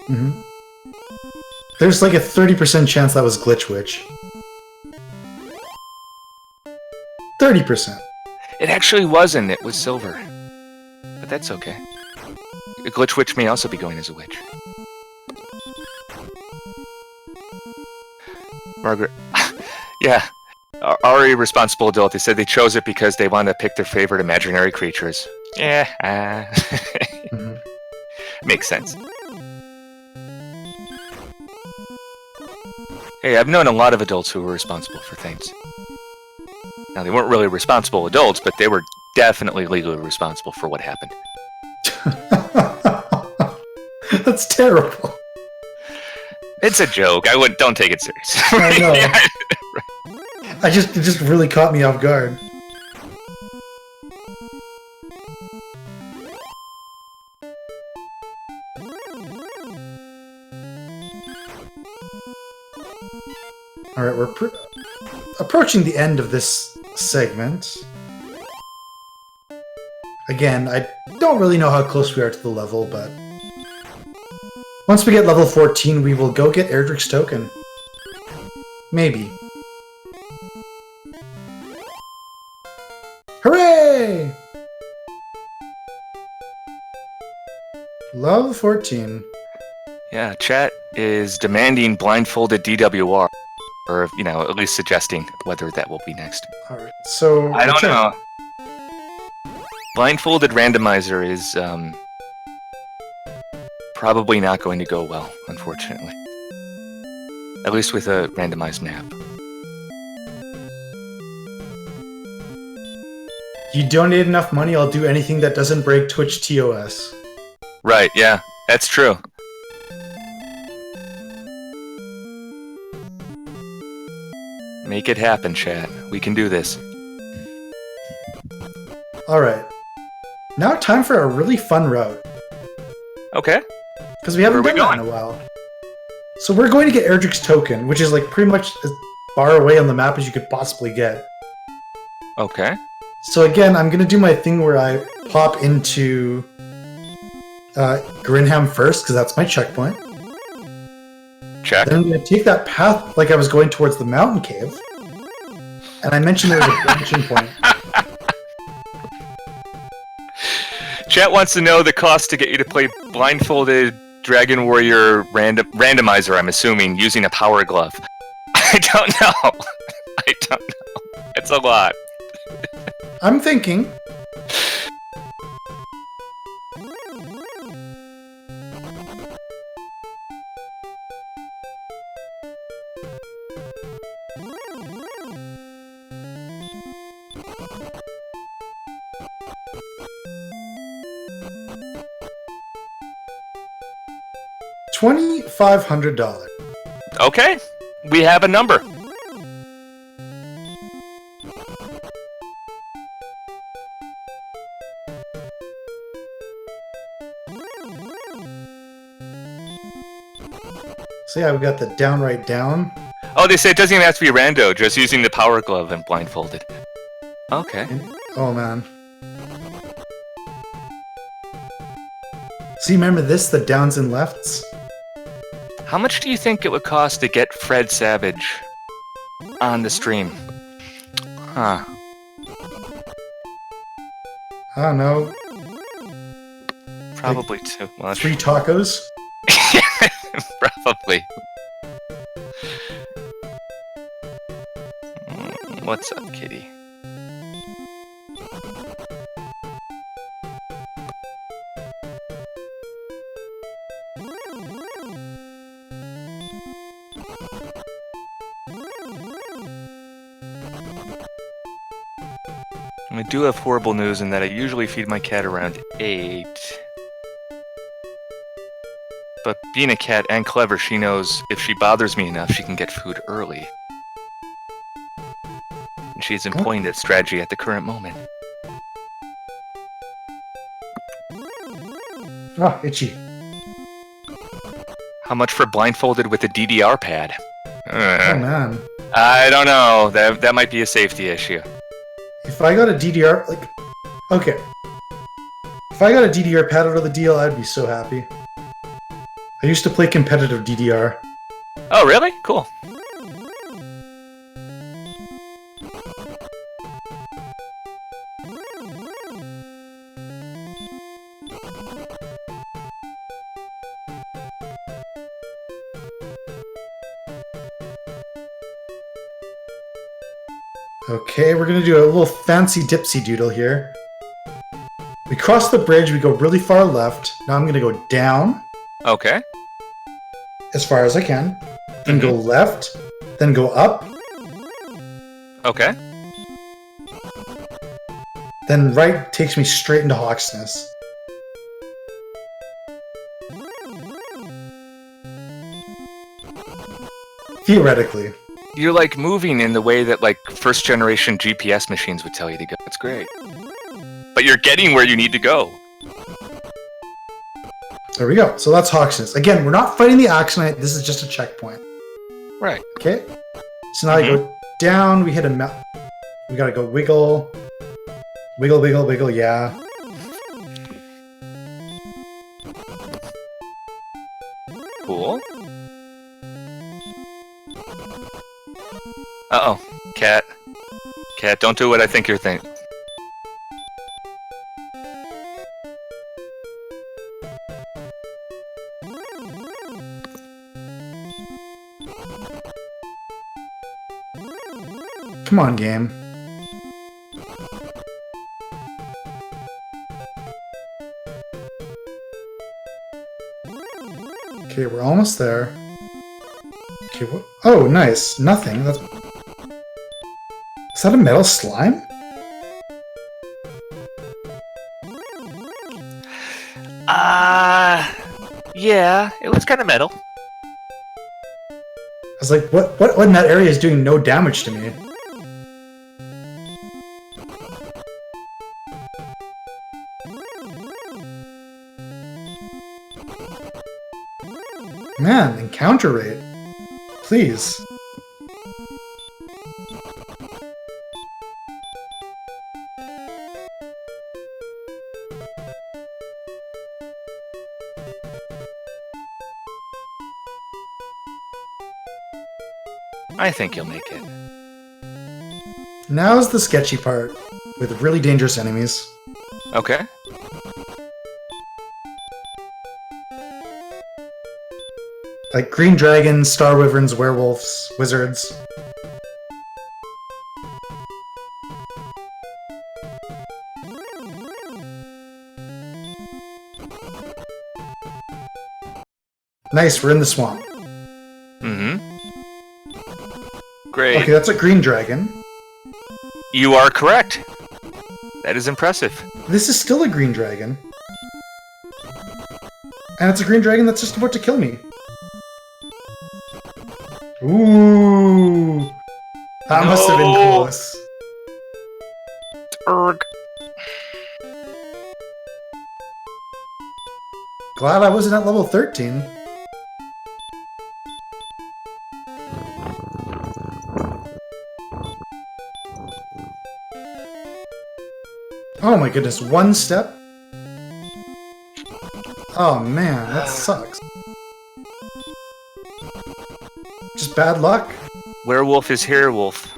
Mm-hmm. There's like a 30% chance that was Glitch Witch. 30%. It actually wasn't. It was silver. But that's okay. A glitch witch may also be going as a witch. Margaret. Yeah. Our irresponsible adult, they said they chose it because they wanted to pick their favorite imaginary creatures. Yeah. Mm-hmm. Makes sense. Hey, I've known a lot of adults who were responsible for things. Now, they weren't really responsible adults, but they were definitely legally responsible for what happened. That's terrible. It's a joke. Don't take it serious. I know. It just really caught me off guard. All right, we're approaching the end of this segment. Again, I don't really know how close we are to the level, but once we get level 14, we will go get Erdrick's token. Maybe. Hooray! Level 14. Yeah, chat is demanding blindfolded DWR, or at least suggesting whether that will be next. All right. So I don't know. Blindfolded randomizer is probably not going to go well, unfortunately. At least with a randomized map. You donate enough money, I'll do anything that doesn't break Twitch TOS. Right, yeah, that's true. Make it happen, chat. We can do this. Alright. Now time for a really fun route. Okay. Because we haven't done that in a while. So we're going to get Erdrick's token, which is like pretty much as far away on the map as you could possibly get. Okay. So again, I'm going to do my thing where I pop into Grinham first, because that's my checkpoint. Check. Then I'm going to take that path like I was going towards the mountain cave. And I mentioned there was a branching point. Chat wants to know the cost to get you to play blindfolded Dragon Warrior randomizer, I'm assuming, using a power glove. I don't know. I don't know. It's a lot. I'm thinking. $2,500. Okay. We have a number. So yeah, we got the downright down. Oh, they say it doesn't even have to be rando, just using the power glove and blindfolded. Okay. Oh man. See, remember this? The downs and lefts? How much do you think it would cost to get Fred Savage on the stream? Huh. I don't know. Probably too much. 3 tacos? Probably. What's up, kitty? I do have horrible news in that I usually feed my cat around 8. But being a cat and clever, she knows if she bothers me enough, she can get food early. And she is employing that strategy at the current moment. Oh, itchy. How much for blindfolded with a DDR pad? Oh man. I don't know. That might be a safety issue. If I got a DDR, like, okay. If I got a DDR pad out of the deal, I'd be so happy. I used to play competitive DDR. Oh, really? Cool. Okay, we're gonna do a little fancy dipsy doodle here. We cross the bridge, we go really far left. Now I'm gonna go down. Okay. As far as I can. Then go left. Then go up. Okay. Then right takes me straight into Hawksness. Theoretically. You're like moving in the way that like first generation GPS machines would tell you to go. It's great. But you're getting where you need to go. There we go. So that's Hawksness. Again, we're not fighting the Axonite. This is just a checkpoint. Right. Okay. So now I go down. We hit a map. We gotta go wiggle. Wiggle, wiggle, wiggle, yeah. Cool. Uh-oh. Cat. Cat, don't do what I think you're thinking. Come on, game. Okay, we're almost there. Okay, what? Oh, nice. Nothing. That's... Is that a metal slime? Yeah, it looks kind of metal. I was like, what in that area is doing no damage to me? Man, encounter rate. Please. I think you'll make it. Now's the sketchy part, with really dangerous enemies. Okay. Like green dragons, star wyverns, werewolves, wizards. Nice, we're in the swamp. Mm-hmm. Great. Okay, that's a green dragon. You are correct. That is impressive. This is still a green dragon. And it's a green dragon that's just about to kill me. Ooh. That must have been close. Glad I wasn't at level 13. Oh my goodness, one step? Oh man, that sucks. Just bad luck? Werewolf is here, Wolf.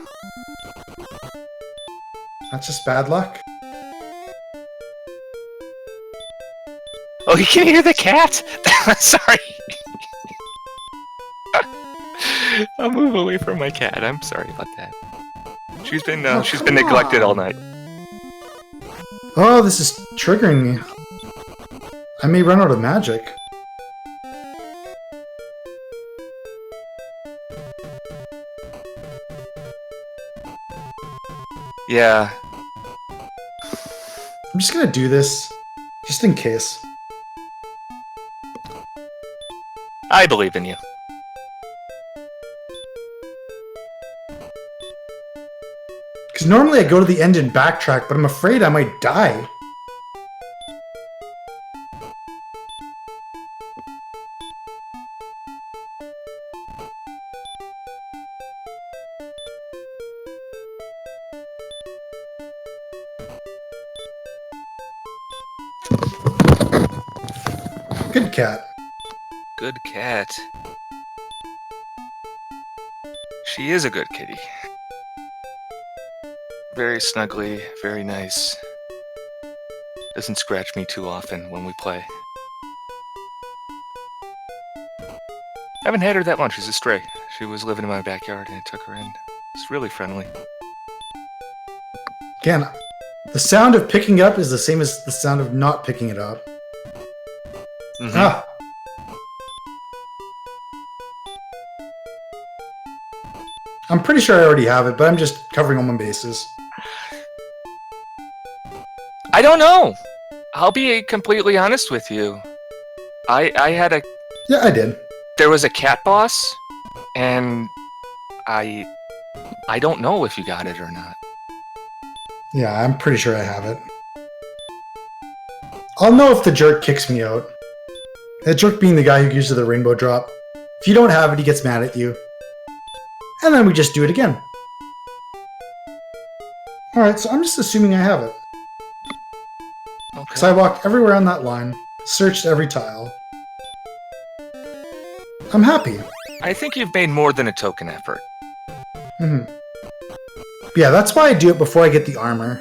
That's just bad luck. Oh, you can hear the cat? Sorry. I'll move away from my cat. I'm sorry about that. She's been neglected all night. Oh, this is triggering me. I may run out of magic. Yeah. I'm just gonna do this, just in case. I believe in you. Because normally I go to the end and backtrack, but I'm afraid I might die. Good cat. Good cat. She is a good kitty. Very snuggly, very nice. Doesn't scratch me too often when we play. Haven't had her that long, she's a stray. She was living in my backyard and I took her in. It's really friendly. Again, the sound of picking up is the same as the sound of not picking it up. Mm-hmm. Ah! I'm pretty sure I already have it, but I'm just covering all my bases. I don't know. I'll be completely honest with you. I had a... Yeah, I did. There was a cat boss, and I don't know if you got it or not. Yeah, I'm pretty sure I have it. I'll know if the jerk kicks me out. The jerk being the guy who gives you the rainbow drop. If you don't have it, he gets mad at you. And then we just do it again. Alright, so I'm just assuming I have it. Because I walked everywhere on that line, searched every tile. I'm happy. I think you've made more than a token effort. Yeah, that's why I do it before I get the armor.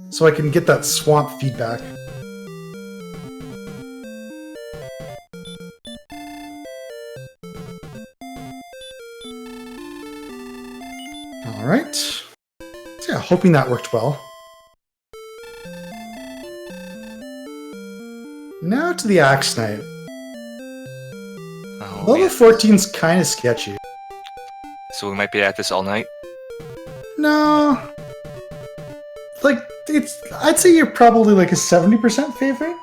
So I can get that swamp feedback. Alright. So yeah, hoping that worked well. Now to the Axe Knight. Oh, Level 14's kind of sketchy. So we might be at this all night? No. Like, I'd say you're probably like a 70% favorite.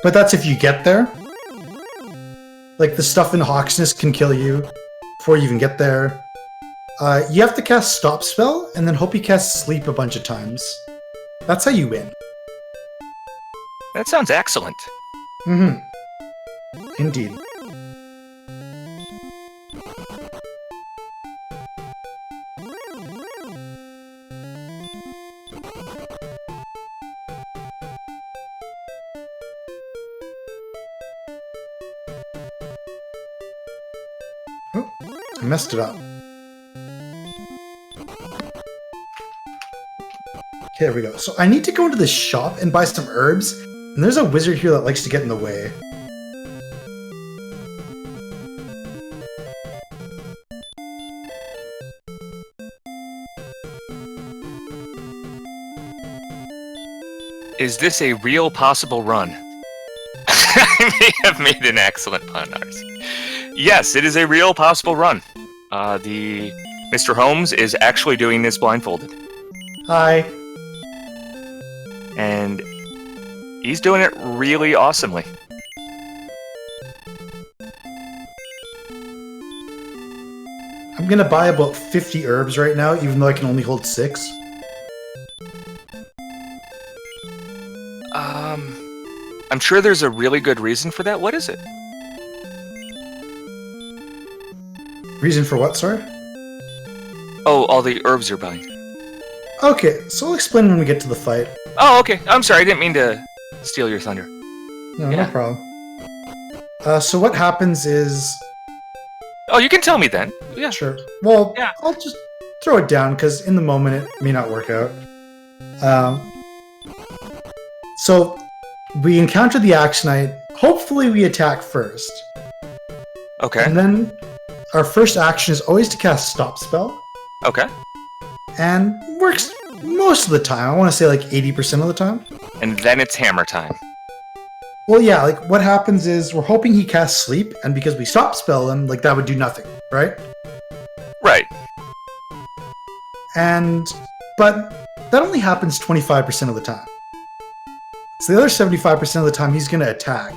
But that's if you get there. Like, the stuff in Hawksness can kill you before you even get there. You have to cast Stop Spell, and then hope you cast Sleep a bunch of times. That's how you win. That sounds excellent. Indeed. Oh, I messed it up. Okay, there we go. So I need to go into the shop and buy some herbs, and there's a wizard here that likes to get in the way. Is this a real possible run? I may have made an excellent pun, Ars. Yes, it is a real possible run. The MisterHomes is actually doing this blindfolded. Hi. And he's doing it really awesomely. I'm gonna buy about 50 herbs right now, even though I can only hold 6. I'm sure there's a really good reason for that. What is it? Reason for what, sorry? Oh, all the herbs you're buying. Okay, so I'll explain when we get to the fight. Oh, okay. I'm sorry. I didn't mean to steal your thunder. No, Yeah. no problem. So what happens is... Oh, you can tell me then. Yeah. Sure. Well, Yeah. I'll just throw it down, because in the moment it may not work out. So, we encounter the Axe Knight. Hopefully we attack first. Okay. And then our first action is always to cast Stop Spell. Okay. And works most of the time. I want to say like 80% of the time. And then it's hammer time. Well, yeah, like what happens is we're hoping he casts Sleep, and because we Stop Spell him, like that would do nothing, right? Right. But that only happens 25% of the time. So the other 75% of the time he's going to attack.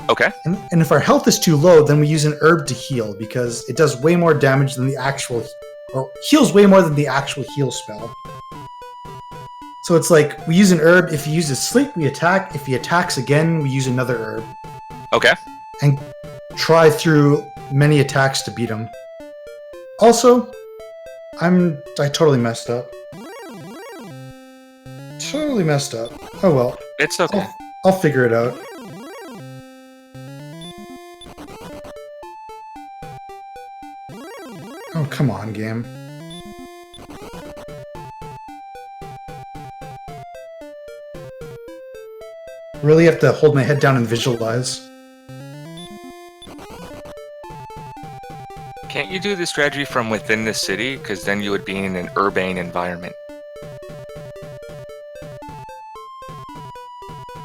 Okay. And if our health is too low, then we use an herb to heal, because it does way more damage than the actual, or heals way more than the actual heal spell. So it's like, we use an herb, if he uses Sleep, we attack, if he attacks again, we use another herb. Okay. And try through many attacks to beat him. Also, I totally messed up. Totally messed up. Oh well. It's okay. I'll figure it out. Oh, come on, game. Really have to hold my head down and visualize. Can't you do the strategy from within the city? Because then you would be in an urbane environment.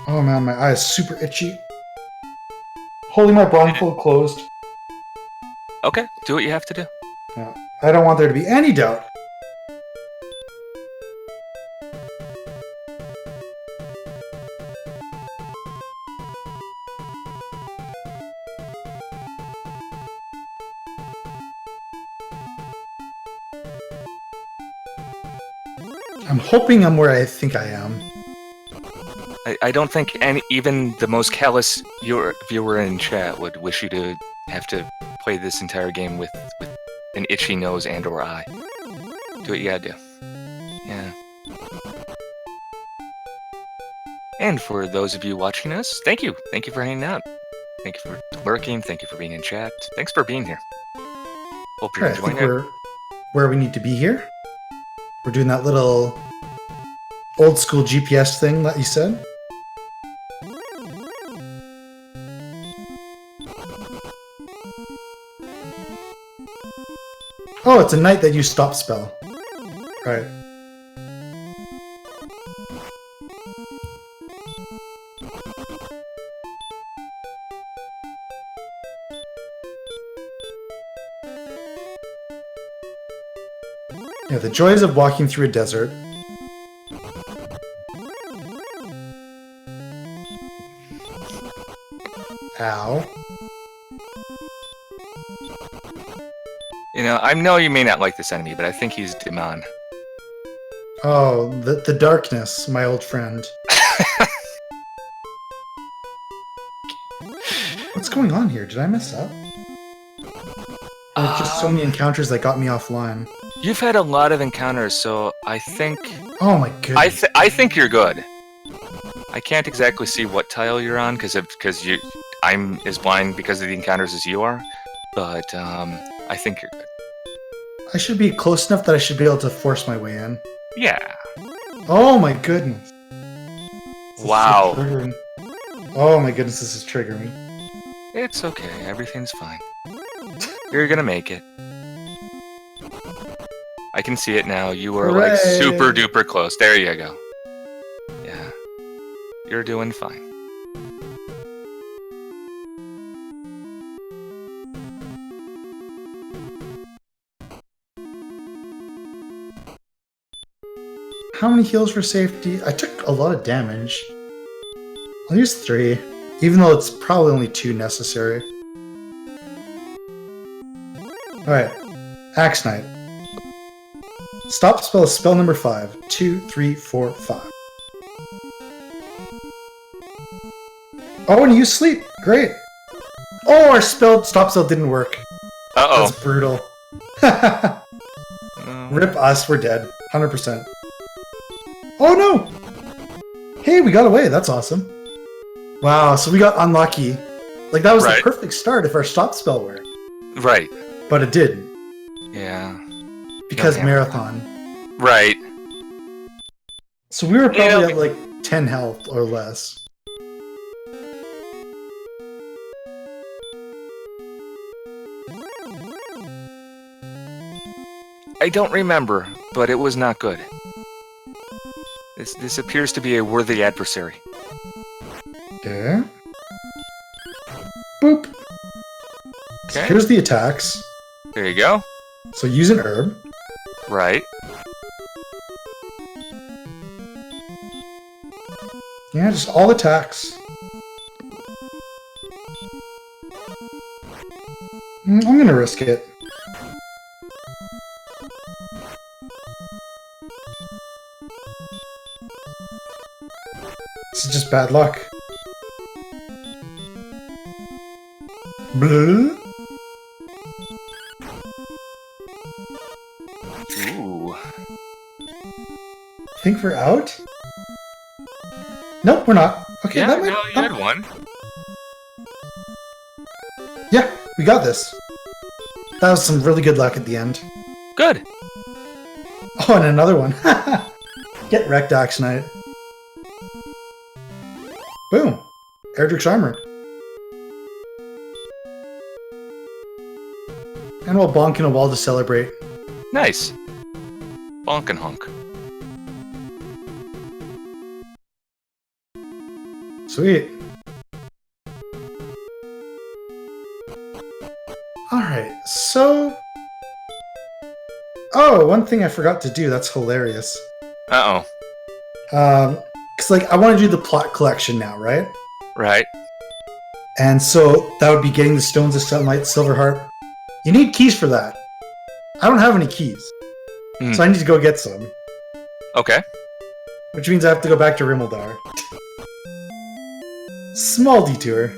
Oh man, my eye is super itchy. Holding my blindfold closed. Okay, do what you have to do. Yeah. I don't want there to be any doubt. I'm hoping I'm where I think I am. I don't think even the most callous viewer in chat would wish you to have to play this entire game with an itchy nose and or eye. Do what you gotta do. Yeah. And for those of you watching us, thank you. Thank you for hanging out. Thank you for lurking. Thank you for being in chat. Thanks for being here. Hope you're Alright, I think enjoying it. we're where we need to be here. We're doing that little old school GPS thing that you said. Oh, it's a knight that used stop spell. Right. Yeah, the joys of walking through a desert. Ow. You know, I know you may not like this enemy, but I think he's Demon. Oh, the darkness, my old friend. What's going on here? Did I mess up? Or just so many encounters that got me offline. You've had a lot of encounters, so I think... Oh my goodness. I think you're good. I can't exactly see what tile you're on, because I'm as blind because of the encounters as you are, but I think you're good. I should be close enough that I should be able to force my way in. Yeah. Oh my goodness. This is Wow. so triggering. Oh my goodness, this is triggering me. It's okay. Everything's fine. You're gonna make it. I can see it now. You were like Hooray. super duper close. There you go. Yeah. You're doing fine. How many heals for safety? I took a lot of damage. I'll use 3, even though it's probably only 2 necessary. Alright, Axe Knight. Stop spell is spell number 5. 2, 3, 4, 5. Oh, and you use sleep. Great. Oh, our stop spell didn't work. Uh-oh. That's brutal. Rip us, we're dead. 100%. Oh no! Hey, we got away. That's awesome. Wow, so we got unlucky. Like, that was the perfect start if our stop spell worked. Right. But it didn't. Yeah. Because marathon. Right. So we were probably at like 10 health or less. I don't remember, but it was not good. This appears to be a worthy adversary. Okay. Boop. Okay. So here's the attacks. There you go. So use an herb. Right. Yeah, just all attacks. I'm gonna risk it. This is just bad luck. Blue. Ooh. Think we're out? Nope, we're not. Okay, Yeah, that might. no, you had one. Yeah, we got this. That was some really good luck at the end. Good. Oh, and another one. Get wrecked, Axe Knight. Boom. Erdrick's armor. And we'll bonk in a wall to celebrate. Nice. Bonk and honk. Sweet. Alright, so... Oh, one thing I forgot to do, that's hilarious. Uh-oh. Because, like, I want to do the plot collection now, right? Right. And so that would be getting the Stones of Sunlight, Silver Harp. You need keys for that. I don't have any keys. So I need to go get some. Okay. Which means I have to go back to Rimmeldar. Small detour.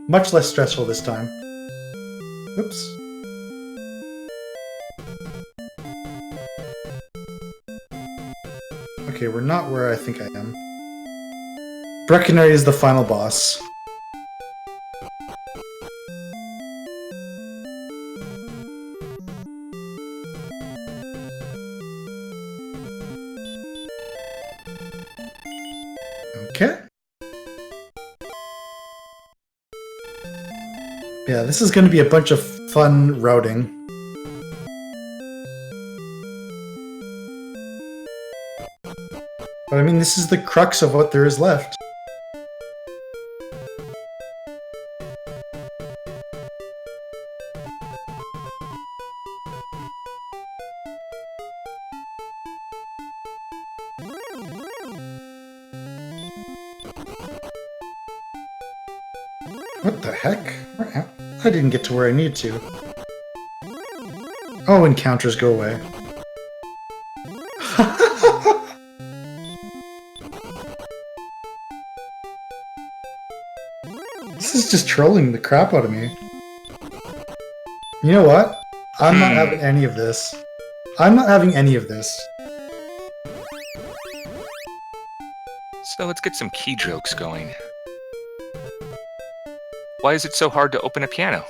Much less stressful this time. Oops. Okay, we're not where I think I am. Breckenridge is the final boss. Okay. Yeah, this is going to be a bunch of fun routing. But I mean, this is the crux of what there is left. What the heck? I didn't get to where I need to. Oh, encounters go away. This is just trolling the crap out of me. You know what? I'm not having any of this. I'm not having any of this. So let's get some keystrokes going. Why is it so hard to open a piano?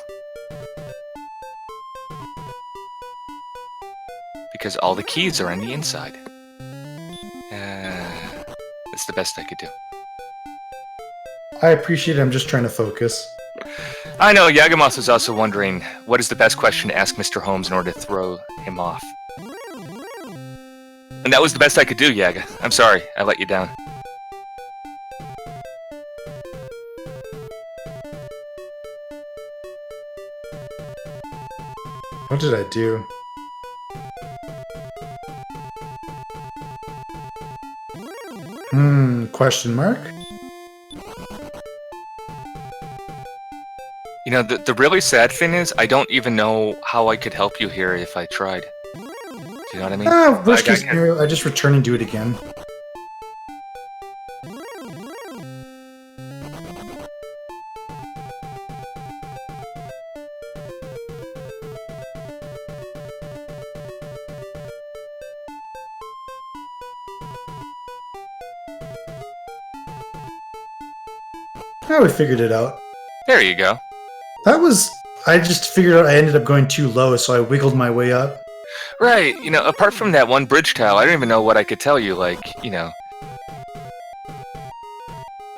Because all the keys are on the inside. That's the best I could do. I appreciate it, I'm just trying to focus. I know, Yagamos is also wondering, what is the best question to ask Mr. Holmes in order to throw him off? And that was the best I could do, Yaga. I'm sorry, I let you down. What did I do? Question mark? You know, the really sad thing is, I don't even know how I could help you here if I tried. Do you know what I mean? Worst case scenario, I just return and do it again. Now we figured it out. There you go. That was... I just figured out I ended up going too low, so I wiggled my way up. Right, you know, apart from that one bridge tile, I don't even know what I could tell you, like, you know...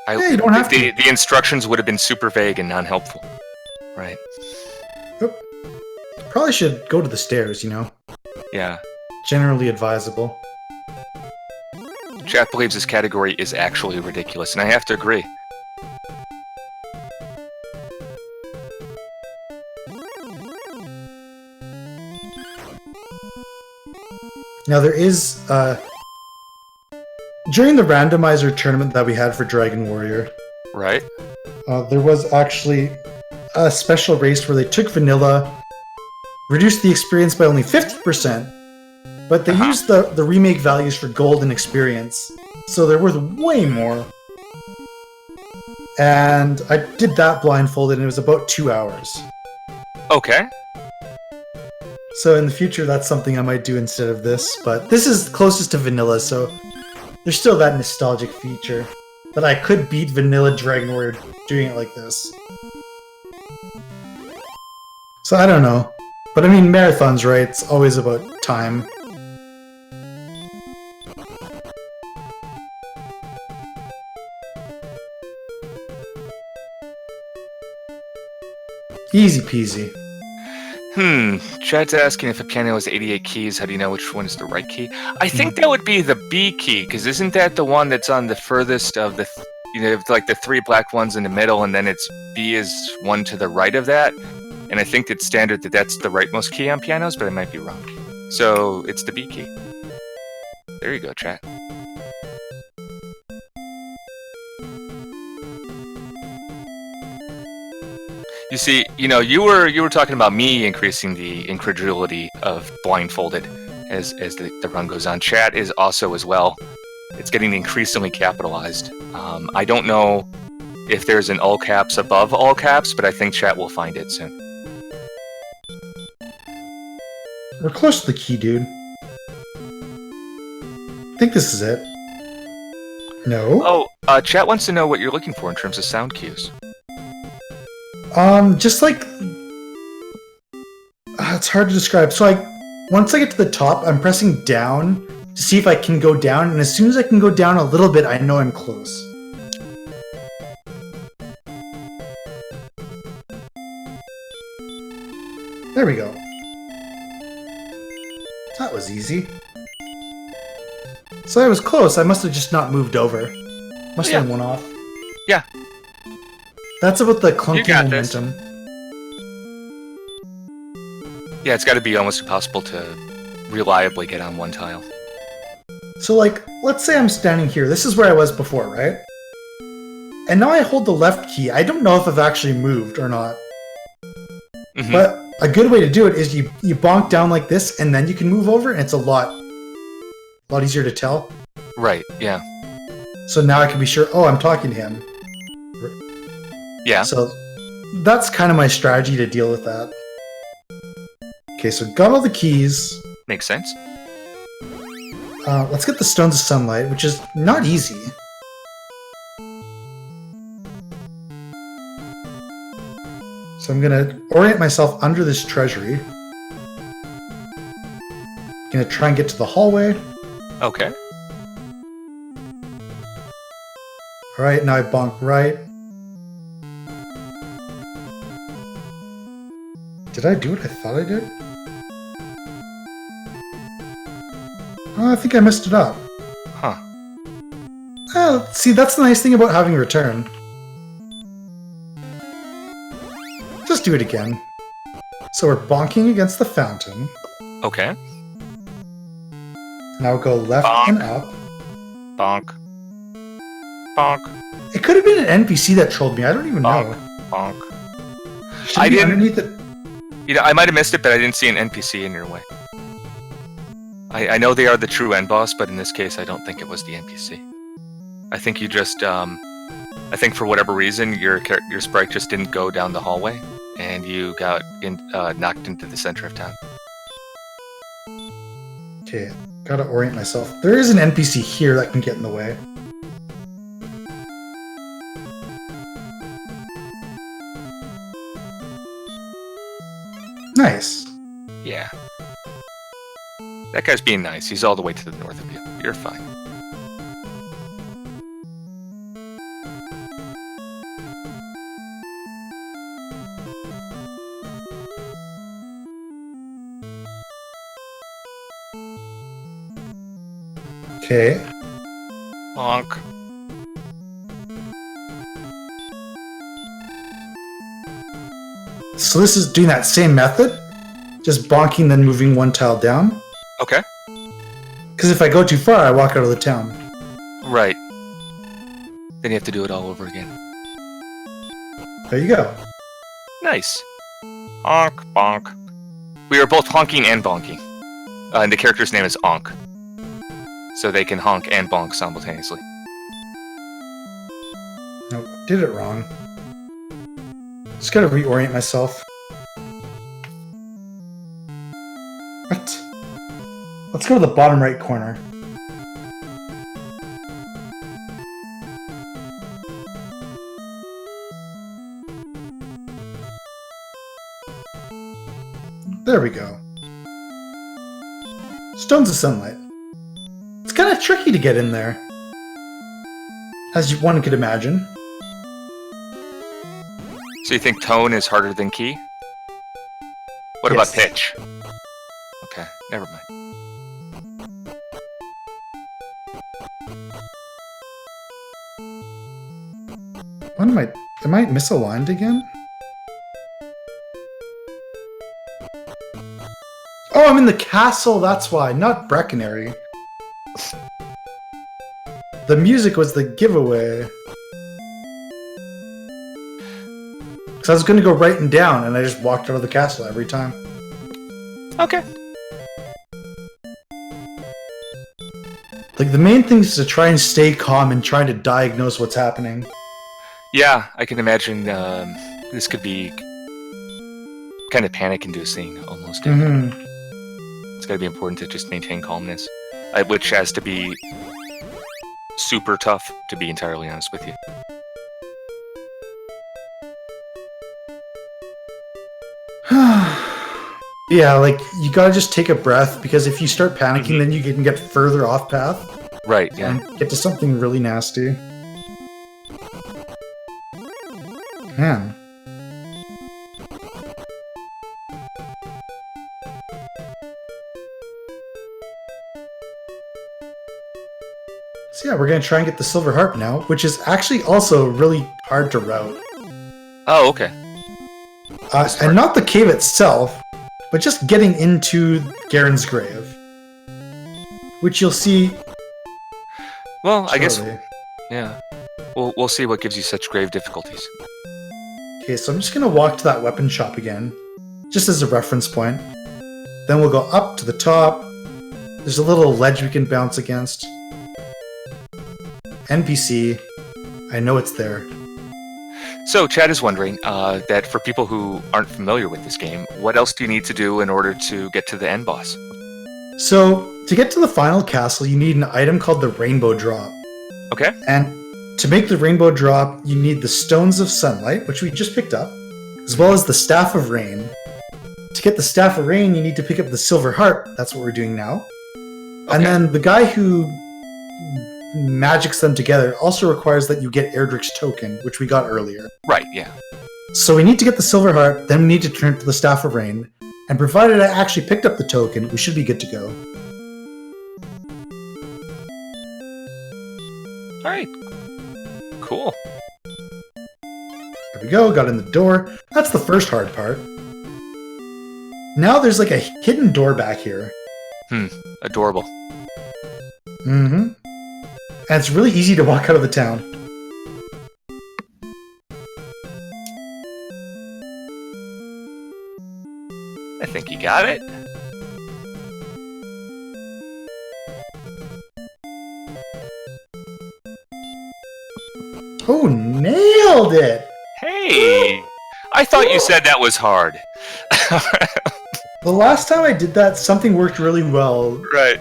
You don't have to. The instructions would have been super vague and non-helpful. Right. Oop. Probably should go to the stairs, you know? Yeah. Generally advisable. Chat believes this category is actually ridiculous, and I have to agree. Now there is, during the randomizer tournament that we had for Dragon Warrior, right? There was actually a special race where they took vanilla, reduced the experience by only 50%, but they used the remake values for gold and experience, so they're worth way more. And I did that blindfolded, and it was about 2 hours. Okay. So in the future, that's something I might do instead of this, but this is closest to vanilla, so there's still that nostalgic feature that I could beat vanilla Dragon Warrior doing it like this. So I don't know. But I mean, marathons, right? It's always about time. Easy peasy. Chad's asking if a piano has 88 keys, how do you know which one is the right key? I think that would be the B key, because isn't that the one that's on the furthest of the, like the 3 black ones in the middle, and then it's B is one to the right of that? And I think it's standard that that's the rightmost key on pianos, but I might be wrong. So it's the B key. There you go, chat. You see, you know, you were talking about me increasing the incredulity of Blindfolded as the run goes on. Chat is also as well. It's getting increasingly capitalized. I don't know if there's an all caps above all caps, but I think chat will find it soon. We're close to the key, dude. I think this is it. No? Oh, chat wants to know what you're looking for in terms of sound cues. Just like... it's hard to describe. So once I get to the top, I'm pressing down to see if I can go down, and as soon as I can go down a little bit, I know I'm close. There we go. That was easy. So I was close. I must have just not moved over. Must have went off. Yeah. That's about the clunky You got this. momentum. Yeah, it's got to be almost impossible to reliably get on one tile. So, like, let's say I'm standing here. This is where I was before, right? And now I hold the left key. I don't know if I've actually moved or not. Mm-hmm. But a good way to do it is you bonk down like this, and then you can move over, and it's a lot easier to tell. Right, yeah. So now I can be sure, oh, I'm talking to him. Yeah. So that's kind of my strategy to deal with that. Okay, so got all the keys. Makes sense. Let's get the Stones of Sunlight, which is not easy. So I'm gonna orient myself under this treasury. Gonna try and get to the hallway. Okay. Alright, now I bonk right. Did I do what I thought I did? Oh, I think I messed it up. Huh. See, that's the nice thing about having a return. Just do it again. So we're bonking against the fountain. Okay. Now go left Bonk. and up. Bonk. Bonk. It could have been an NPC that trolled me. I don't even Bonk. know. Bonk. Should I be didn't- underneath it. You know, I might have missed it, but I didn't see an NPC in your way. I know they are the true end boss, but in this case, I don't think it was the NPC. I think you just, I think for whatever reason, your sprite just didn't go down the hallway, and you got knocked into the center of town. Okay, gotta orient myself. There is an NPC here that can get in the way. Nice. Yeah. That guy's being nice. He's all the way to the north of you. You're fine. Okay. Bonk. So this is doing that same method, just bonking then moving one tile down. Okay. Because if I go too far, I walk out of the town. Right. Then you have to do it all over again. There you go. Nice. Honk, bonk. We are both honking and bonking. And the character's name is Onk. So they can honk and bonk simultaneously. Nope, did it wrong. Just gotta reorient myself. What? Let's go to the bottom right corner. There we go. Stones of Sunlight. It's kind of tricky to get in there, as one could imagine. So you think tone is harder than key? What Yes. about pitch? Okay, never mind. What am I misaligned again? Oh, I'm in the castle, that's why, not Breckenary. The music was the giveaway. Because I was going to go right and down, and I just walked out of the castle every time. Okay. Like, the main thing is to try and stay calm and try to diagnose what's happening. Yeah, I can imagine this could be kind of panic-inducing, almost. Mm-hmm. It's got to be important to just maintain calmness, which has to be super tough, to be entirely honest with you. Yeah, like, you gotta just take a breath, because if you start panicking, then you can get further off path. Right, yeah. And get to something really nasty. Man. So yeah, we're going to try and get the silver harp now, which is actually also really hard to route. Oh, okay. And not the cave itself, but just getting into Garen's grave. Which you'll see. Well, I guess. shortly. Yeah. We'll see what gives you such grave difficulties. Okay, so I'm just going to walk to that weapon shop again, just as a reference point. Then we'll go up to the top. There's a little ledge we can bounce against. NPC. I know it's there. So, Chad is wondering that for people who aren't familiar with this game, what else do you need to do in order to get to the end boss? So, to get to the final castle, you need an item called the Rainbow Drop. Okay. And to make the Rainbow Drop, you need the Stones of Sunlight, which we just picked up, as well as the Staff of Rain. To get the Staff of Rain, you need to pick up the Silver Harp. That's what we're doing now. Okay. And then the guy who magics them together also requires that you get Erdrick's token, which we got earlier. Right, yeah. So we need to get the Silver Harp, then we need to turn to the Staff of Rain, and provided I actually picked up the token, we should be good to go. Alright. Cool. There we go, got in the door. That's the first hard part. Now there's like a hidden door back here. Adorable. Mm-hmm. And it's really easy to walk out of the town. I think you got it. Oh, nailed it! Hey! I thought you said that was hard. The last time I did that, something worked really well. Right.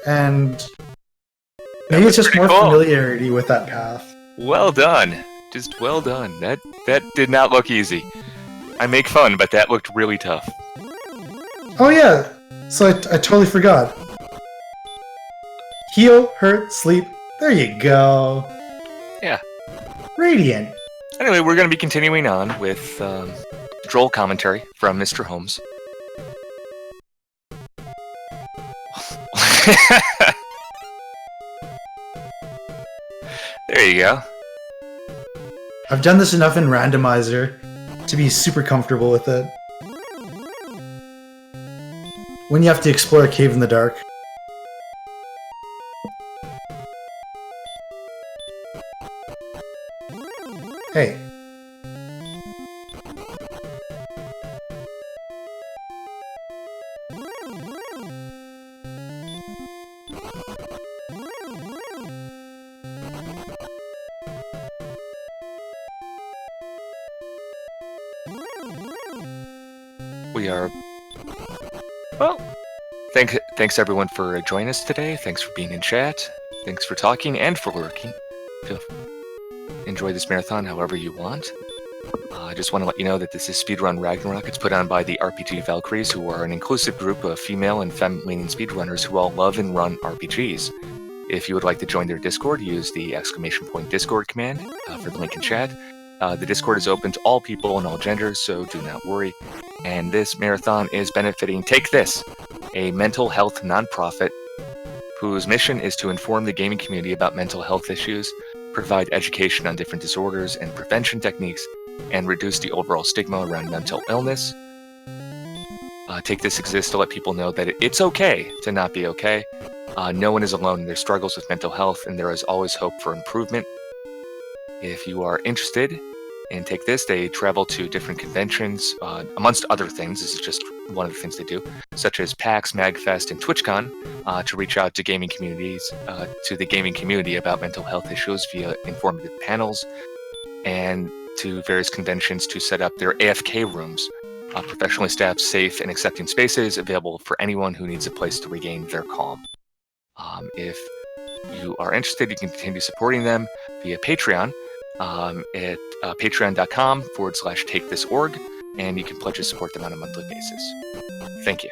And maybe it's just more cool. familiarity with that path. Well done. Just well done. That did not look easy. I make fun, but that looked really tough. Oh yeah, so I totally forgot. Heal, hurt, sleep. There you go. Yeah. Radiant. Anyway, we're going to be continuing on with droll commentary from MisterHomes. There you go. I've done this enough in randomizer to be super comfortable with it. When you have to explore a cave in the dark. Hey. We are... Well, thanks everyone for joining us today. Thanks for being in chat. Thanks for talking and for lurking. Enjoy this marathon however you want. I just want to let you know that this is Speedrun Ragnarok. It's put on by the RPG Valkyries, who are an inclusive group of female and femme-leaning speedrunners who all love and run RPGs. If you would like to join their Discord, use the !Discord command for the link in chat. The Discord is open to all people and all genders, so do not worry. And this marathon is benefiting Take This, a mental health nonprofit whose mission is to inform the gaming community about mental health issues, provide education on different disorders and prevention techniques, and reduce the overall stigma around mental illness. Take This exists to let people know that it's okay to not be okay. No one is alone in their struggles with mental health, and there is always hope for improvement. If you are interested in Take This, they travel to different conventions, amongst other things. This is just one of the things they do, such as PAX, MagFest, and TwitchCon, to reach out to gaming communities, to the gaming community about mental health issues via informative panels, and to various conventions to set up their AFK rooms, professionally staffed, safe, and accepting spaces available for anyone who needs a place to regain their calm. If you are interested, you can continue supporting them via Patreon at patreon.com/takethisorg, and you can pledge to support them on a monthly basis. Thank you.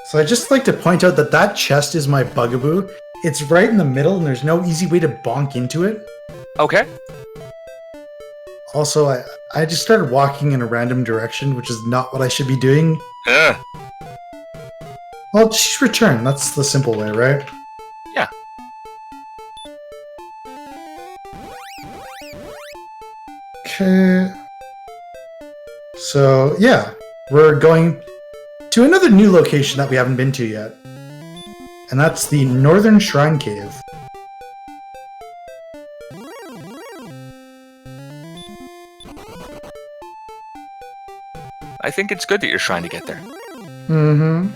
So I'd just like to point out that that chest is my bugaboo. It's right in the middle, and there's no easy way to bonk into it. Okay. Also, I just started walking in a random direction, which is not what I should be doing. Well, she's returned. That's the simple way, right? Yeah. Okay. So, yeah. We're going to another new location that we haven't been to yet. And that's the Northern Shrine Cave. I think it's good that you're trying to get there. Mm-hmm.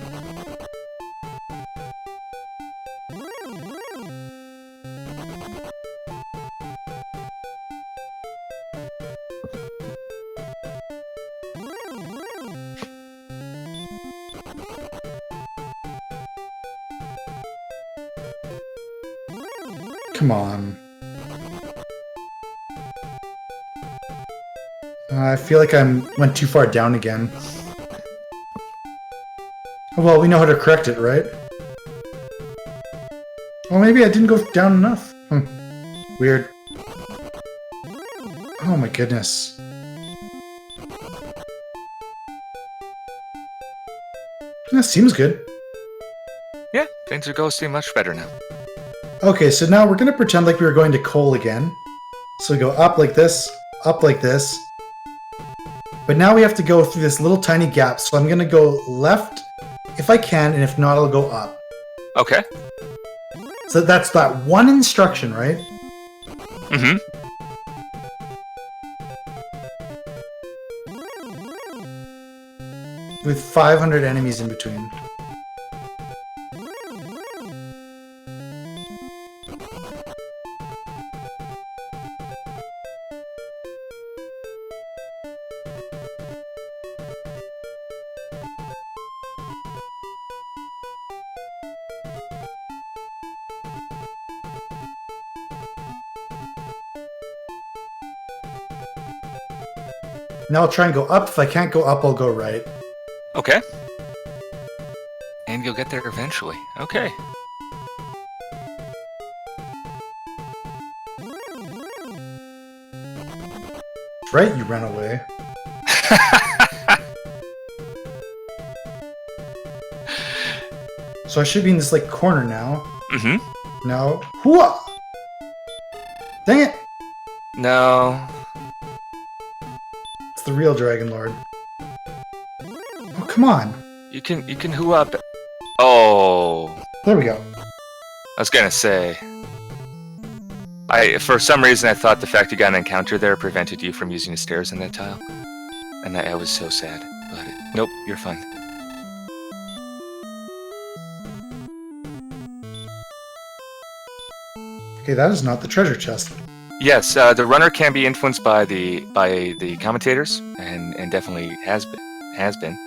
Come on. I feel like I went too far down again. Well, we know how to correct it, right? Well, maybe I didn't go down enough. Weird. Oh my goodness. That seems good. Yeah, things are going to seem much better now. Okay, so now we're going to pretend like we were going to coal again. So we go up like this, up like this. But now we have to go through this little tiny gap, so I'm going to go left if I can, and if not, I'll go up. Okay. So that's that one instruction, right? Mm-hmm. With 500 enemies in between. Now I'll try and go up. If I can't go up, I'll go right. Okay. And you'll get there eventually. Okay. Right, you ran away. So I should be in this, like, corner now. Mm-hmm. No. Hooah! Dang it! No. It's the real Dragon Lord. Oh, come on. You can who up. Oh. There we go. I was gonna say. For some reason I thought the fact you got an encounter there prevented you from using the stairs in that tile. And I was so sad about it. Nope, you're fine. Okay, that is not the treasure chest. Yes, the runner can be influenced by the commentators, and definitely has been,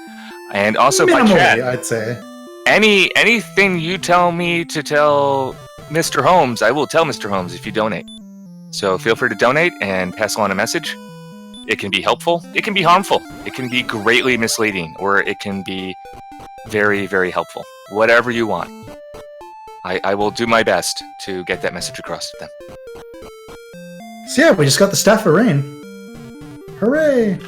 and also by Minimally, chat. I'd say. Anything you tell me to tell Mr. Holmes, I will tell Mr. Holmes if you donate. So feel free to donate and pass along a message. It can be helpful. It can be harmful. It can be greatly misleading, or it can be very, very helpful. Whatever you want. I will do my best to get that message across to them. So yeah, we just got the Staff of Rain. Hooray!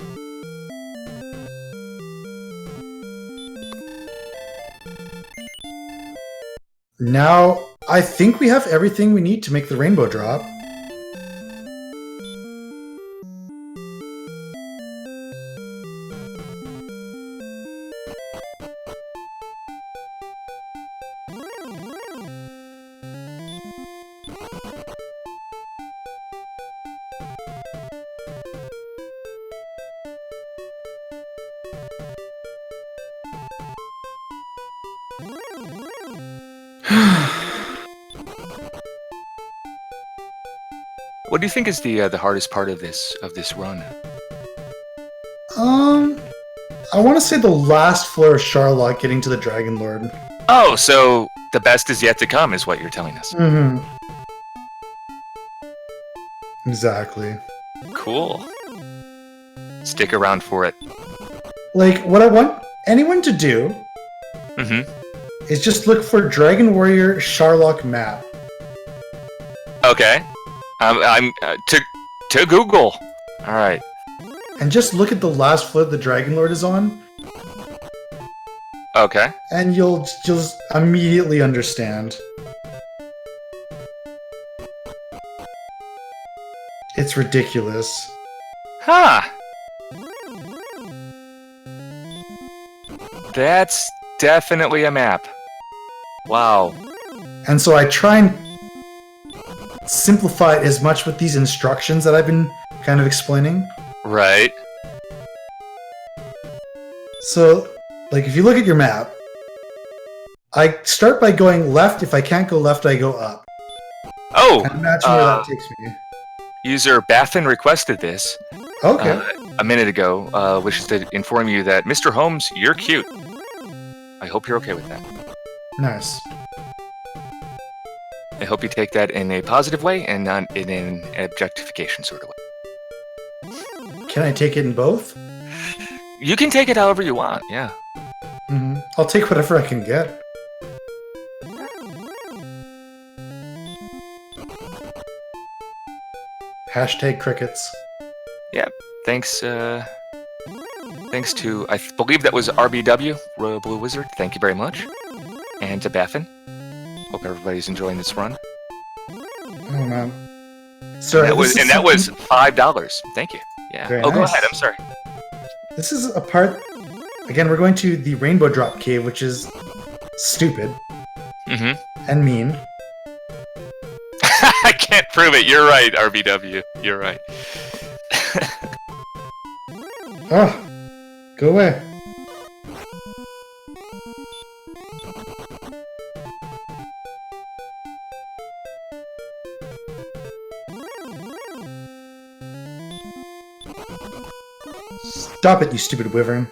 Now, I think we have everything we need to make the rainbow drop. What do you think is the hardest part of this run? I want to say the last floor of Charlotte getting to the Dragon Lord. Oh, so the best is yet to come, is what you're telling us. Mm-hmm. Exactly. Cool. Stick around for it. Like, what I want anyone to do is just look for Dragon Warrior Charlock map. Okay. I'm to Google. All right. And just look at the last floor the Dragon Lord is on. Okay. And you'll just immediately understand. It's ridiculous. Huh. That's definitely a map. Wow. And so I try and simplify it as much with these instructions that I've been kind of explaining. Right. So, like, if you look at your map, I start by going left. If I can't go left, I go up. Oh! And imagine where that takes me. User Baffin requested this Okay. a minute ago, wishes to inform you that MisterHomes, you're cute. I hope you're okay with that. Nice. I hope you take that in a positive way and not in an objectification sort of way. Can I take it in both? You can take it however you want, yeah. Mm-hmm. I'll take whatever I can get. Hashtag crickets. Yeah, thanks to, I believe that was RBW, Royal Blue Wizard, thank you very much. And to Baffin. Hope everybody's enjoying this run. Oh man. Sorry, that was $5. Thank you. Yeah. Very Go nice. ahead, I'm sorry. This is a part... Again, we're going to the Rainbow Drop Cave, which is stupid Mm-hmm. and mean. I can't prove it. You're right, RBW. You're right. Oh, go away. Stop it, you stupid wyvern.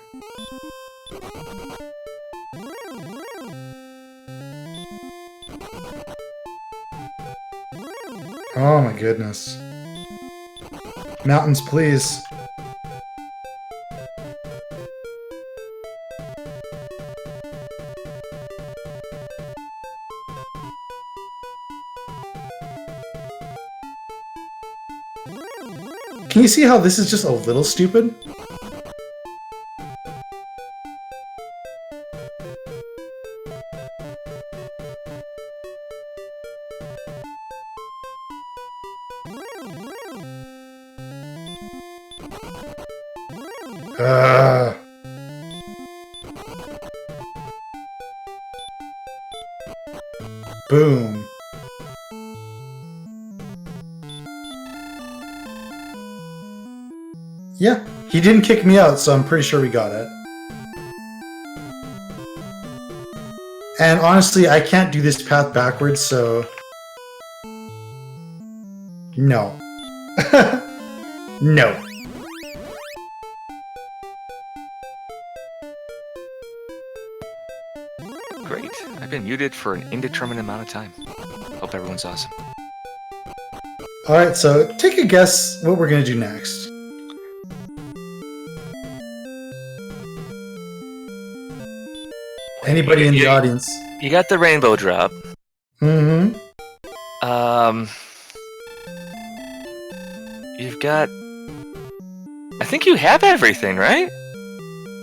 Oh my goodness. Mountains, please. Can you see how this is just a little stupid? Boom. Yeah, he didn't kick me out, so I'm pretty sure we got it. And honestly, I can't do this path backwards, so... No. No. Great. I've been muted for an indeterminate amount of time. Hope everyone's awesome. Alright, so take a guess what we're going to do next. Anybody in the audience? You got the rainbow drop. Mm-hmm. You've got... I think you have everything, right?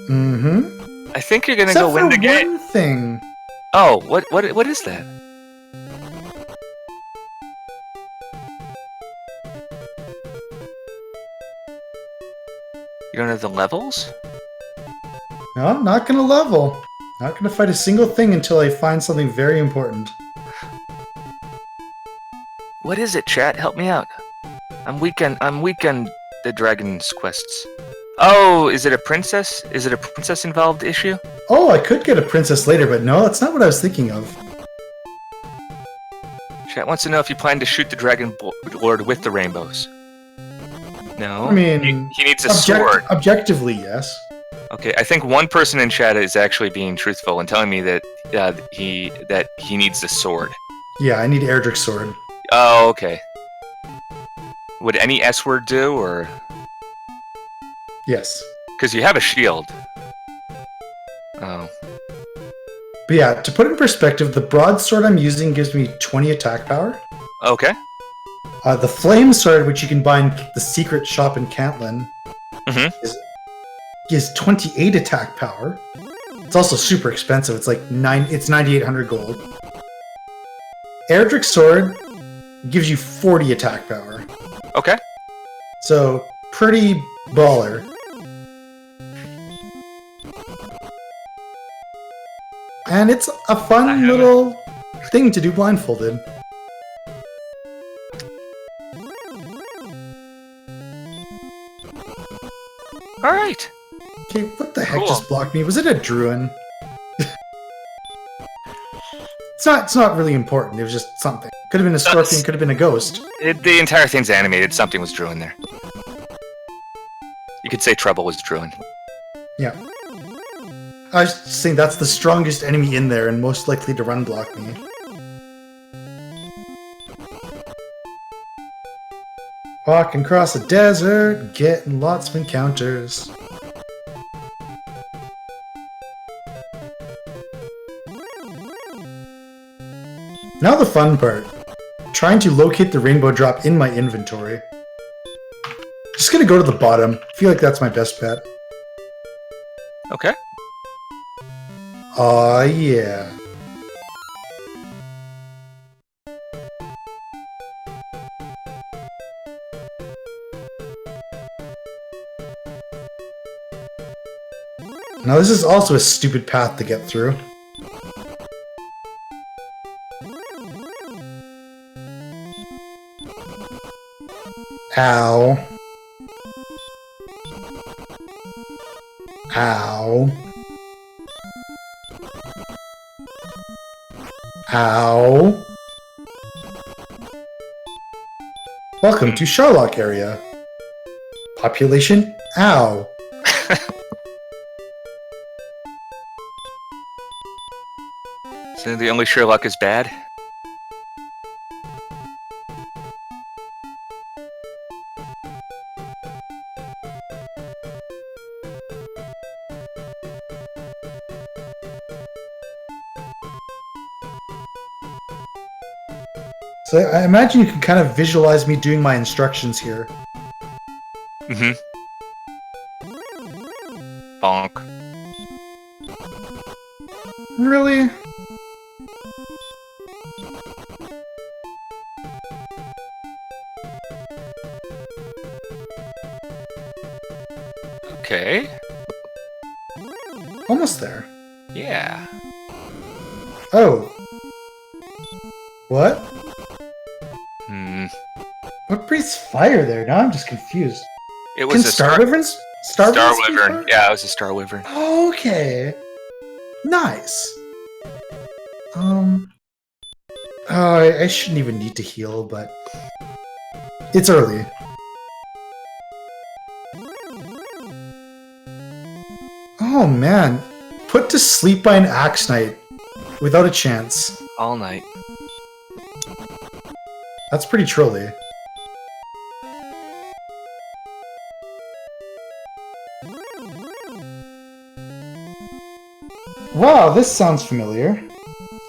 Mm-hmm. I think you're gonna Except go win the for game. one thing. Oh, what is that? You don't have the levels? No, I'm not going to level. Not going to fight a single thing until I find something very important. What is it, chat? Help me out. I'm weak on the dragon's quests. Oh, is it a princess? Is it a princess involved issue? Oh, I could get a princess later, but no, that's not what I was thinking of. Chat wants to know if you plan to shoot the dragon lord with the rainbows. No. I mean, he needs a sword. Objectively, yes. Okay, I think one person in chat is actually being truthful and telling me that he needs the sword. Yeah, I need Erdrick's sword. Oh, okay. Would any S word do, or? Yes. Because you have a shield. Oh. But yeah, to put it in perspective, the broadsword I'm using gives me 20 attack power. Okay. The flame sword, which you can buy in the secret shop in Cantlin, is 28 attack power. It's also super expensive. It's like it's 9,800 gold. Erdrick's sword gives you 40 attack power. Okay. So, pretty baller. And it's a fun little thing to do blindfolded. All right. Okay, what the heck just blocked me? Was it a Druin? It's not really important. It was just something. Could have been a scorpion, could have been a ghost. The entire thing's animated. Something was Druin there. You could say Trouble was Druin. Yeah. I was just saying that's the strongest enemy in there and most likely to run block me. Walking across the desert, getting lots of encounters. Now the fun part. Trying to locate the rainbow drop in my inventory. Just gonna go to the bottom. I feel like that's my best bet. Okay. Aw, yeah. Now this is also a stupid path to get through. Ow. Ow. Ow. Welcome to Sherlock area. Population, ow. So the only Sherlock is bad? So I imagine you can kind of visualize me doing my instructions here. Mm-hmm. Bonk. Really? Okay. Almost there. Yeah. Oh. What? Hmm. What breathes fire there? Now I'm just confused. It was Can a Star Wyverns? Star Wyverns breathe Wyvern. fire? Yeah, it was a Star Wyvern. Okay. Nice. Oh, I shouldn't even need to heal, but it's early. Oh man, put to sleep by an axe knight without a chance. All night. That's pretty trolly. Wow, this sounds familiar.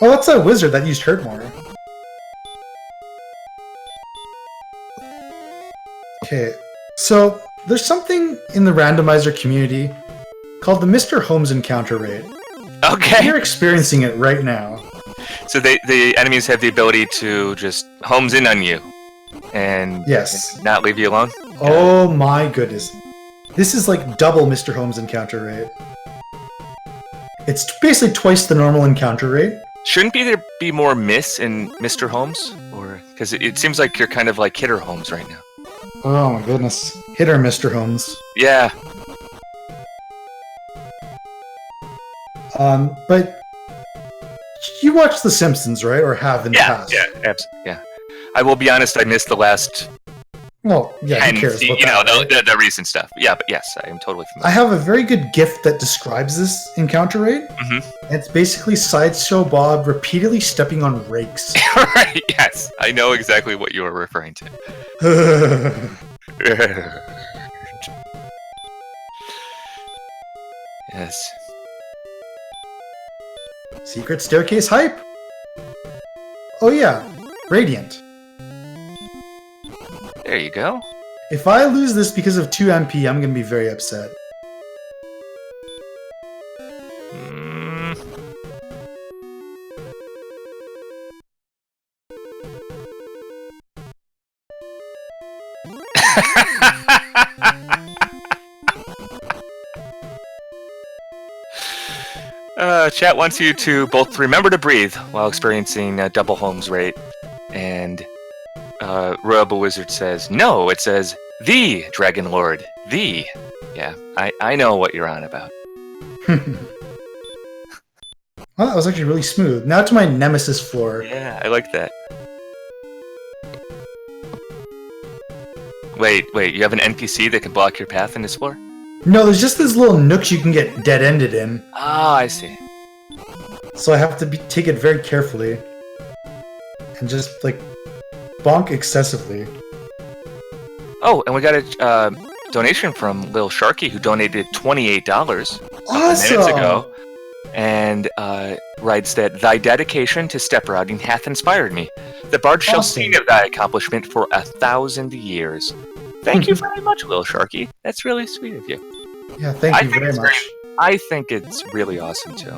Oh, that's a wizard that used Hurtmore. Okay, so there's something in the randomizer community called the MisterHomes encounter rate. Okay. You're experiencing it right now. So the enemies have the ability to just homes in on you and Yes. not leave you alone? Oh my goodness. This is like double MisterHomes encounter rate. It's basically twice the normal encounter rate. Shouldn't there be more miss in MisterHomes? Or because it seems like you're kind of like hitter homes right now. Oh my goodness. Hit our MisterHomes. Yeah. But you watch The Simpsons, right? Or have in the past? Yeah, absolutely. Yeah. I will be honest, I missed the last Well, yeah, who cares about that, right? the recent stuff. Yeah, but yes, I am totally familiar. I have a very good GIF that describes this encounter rate. Mm-hmm. It's basically Sideshow Bob repeatedly stepping on rakes. Right, yes. I know exactly what you are referring to. Yes. Secret staircase hype? Oh yeah, Radiant. There you go. If I lose this because of 2 MP, I'm gonna be very upset. Chat wants you to both remember to breathe while experiencing double homes rate. And Robo Wizard says, no, it says the Dragon Lord. The. Yeah, I know what you're on about. Well, that was actually really smooth. Now to my nemesis floor. Yeah, I like that. Wait, you have an NPC that can block your path in this floor? No, there's just these little nooks you can get dead-ended in. Ah, I see. So I have to take it very carefully. And just, like, bonk excessively. Oh, and we got a donation from Lil Sharky, who donated $28 Awesome! minutes ago. And writes that thy dedication to step routing hath inspired me. The bard shall sing of thy accomplishment for 1,000 years. Thank you very much, Lil Sharky. That's really sweet of you. Yeah, thank you very much. I think it's really awesome too.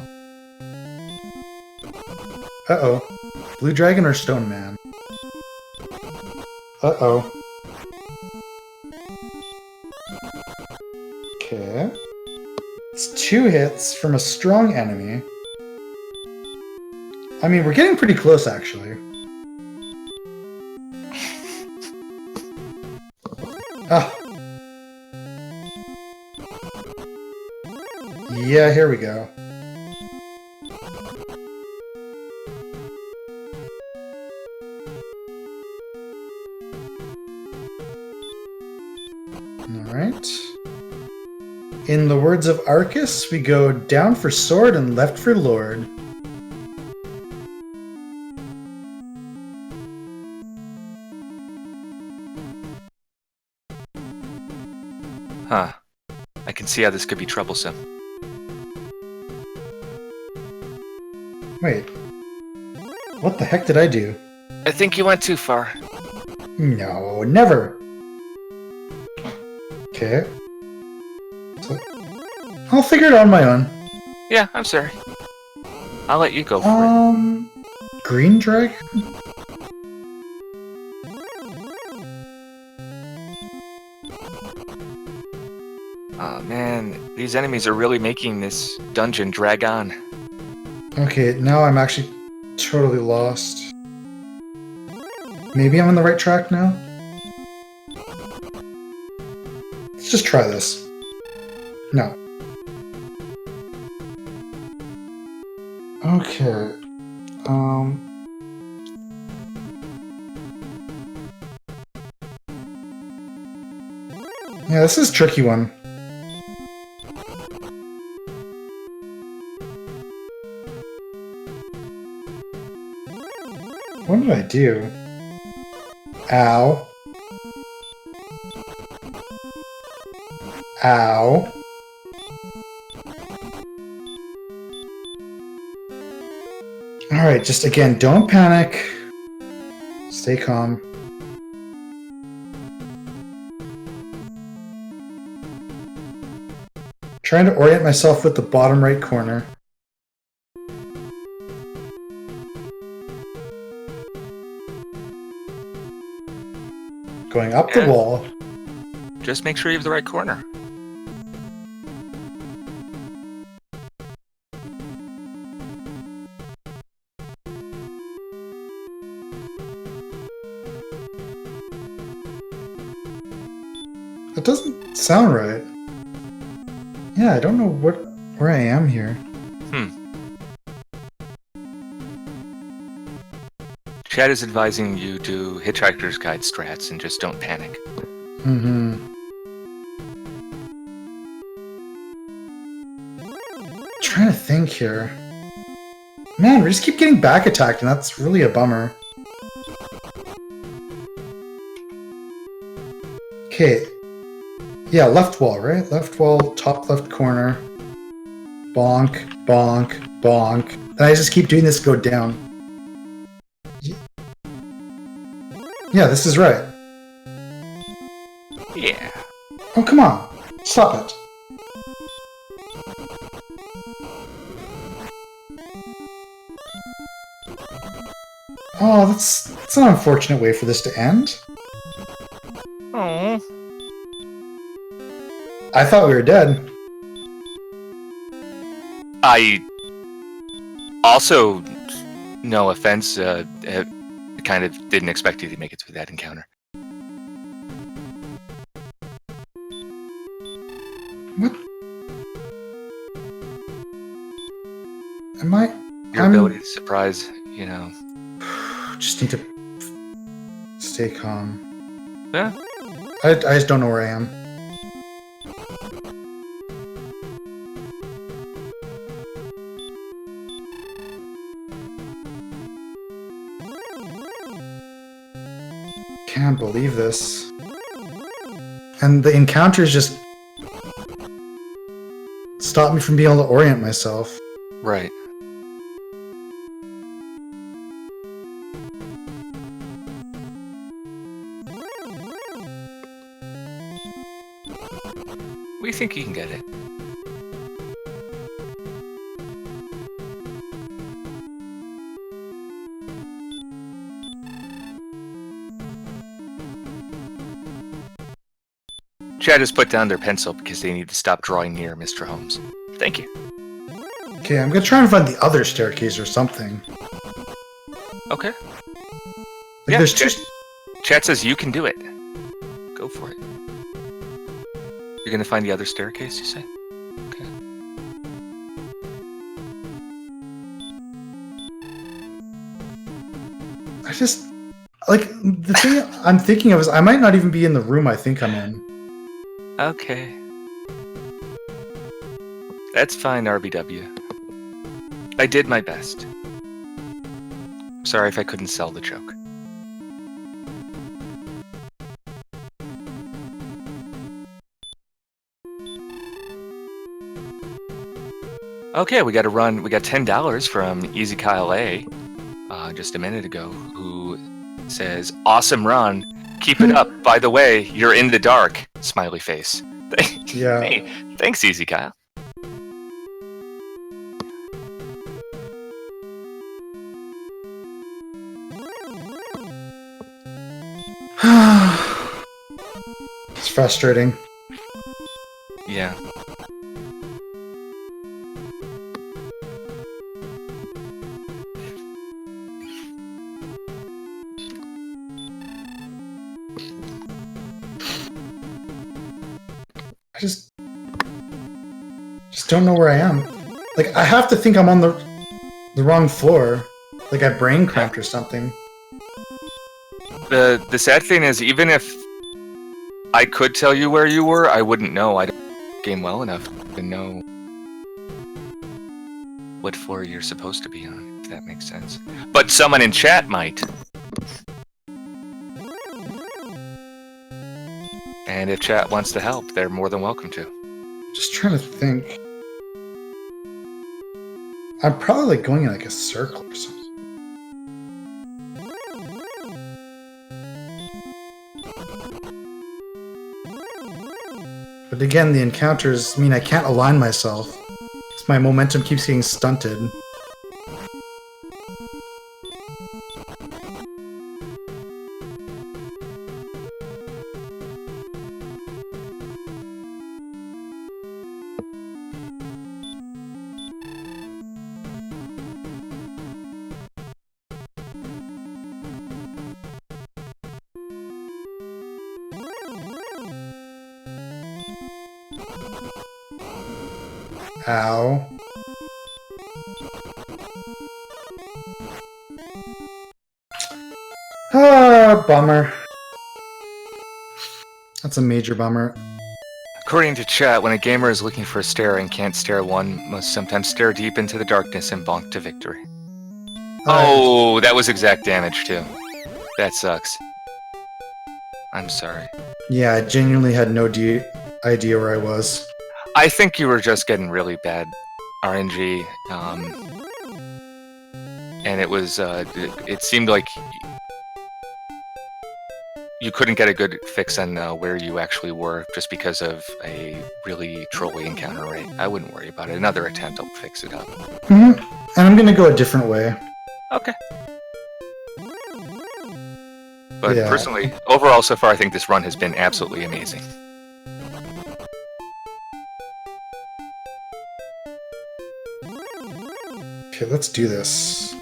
Uh-oh. Blue Dragon or Stone Man? Uh-oh. Okay. It's 2 hits from a strong enemy. I mean, we're getting pretty close, actually. Ah. Yeah, here we go. Alright. In the words of Arcus, we go down for sword and left for lord. Huh. I can see how this could be troublesome. Wait. What the heck did I do? I think you went too far. No, never. Okay. So, I'll figure it out on my own. Yeah, I'm sorry. I'll let you go for it. Green Dragon? Oh man, these enemies are really making this dungeon drag on. Okay, now I'm actually totally lost. Maybe I'm on the right track now? Let's just try this. No. Okay. Yeah, this is a tricky one. What did I do? Ow. Ow. Alright, just again, don't panic. Stay calm. Trying to orient myself with the bottom right corner. Going up the wall. Just make sure you have the right corner. That doesn't sound right. Yeah, I don't know where I am here. Chad is advising you to Hitchhiker's Guide strats and just don't panic. Trying to think here. Man, we just keep getting back attacked, and that's really a bummer. Okay. Yeah, left wall, right? Left wall, top left corner. Bonk, bonk, bonk. And I just keep doing this, go down. Yeah, this is right. Yeah. Oh, come on. Stop it. Oh, that's an unfortunate way for this to end. Oh. I thought we were dead. I also, no offense, kind of didn't expect you to make it through that encounter. What? Am I? Your ability to surprise, you know. Just need to stay calm. Yeah. I just don't know where I am. Can't believe this. And the encounters just stopped me from being able to orient myself. Right. We think you can get it. Chad has put down their pencil because they need to stop drawing near Mr. Holmes. Thank you. Okay, I'm gonna try and find the other staircase or something. Okay. Like there's two. Chad says you can do it. Go for it. You're gonna find the other staircase, you say? Okay. I just like the thing I'm thinking of is I might not even be in the room I think I'm in. Okay. That's fine, RBW. I did my best. Sorry if I couldn't sell the joke. Okay, we got a run. We got $10 from Easy Kyle A. Just a minute ago, who says, "Awesome run. Keep it up. By the way, you're in the dark." Smiley face. Yeah. Hey, thanks, Easy Kyle. It's frustrating. Yeah. I just don't know where I am. Like I have to think I'm on the wrong floor. Like I brain cramped or something. The sad thing is, even if I could tell you where you were, I wouldn't know. I don't game well enough to know what floor you're supposed to be on, if that makes sense. But someone in chat might. And if chat wants to help, they're more than welcome to. Just trying to think. I'm probably like going in like a circle or something. But again, the encounters mean I can't align myself. So my momentum keeps getting stunted. Ow. Ah, bummer. That's a major bummer. According to chat, when a gamer is looking for a stair and can't stare, one must sometimes stare deep into the darkness and bonk to victory. Oh, that was exact damage too. That sucks. I'm sorry. Yeah, I genuinely had no idea where I was. I think you were just getting really bad RNG, and it was, it seemed like you couldn't get a good fix on where you actually were just because of a really trolly encounter rate. I wouldn't worry about it. Another attempt will fix it up. Mm-hmm. And I'm gonna go a different way. Okay. But Yeah. personally, overall, so far, I think this run has been absolutely amazing. Okay, let's do this.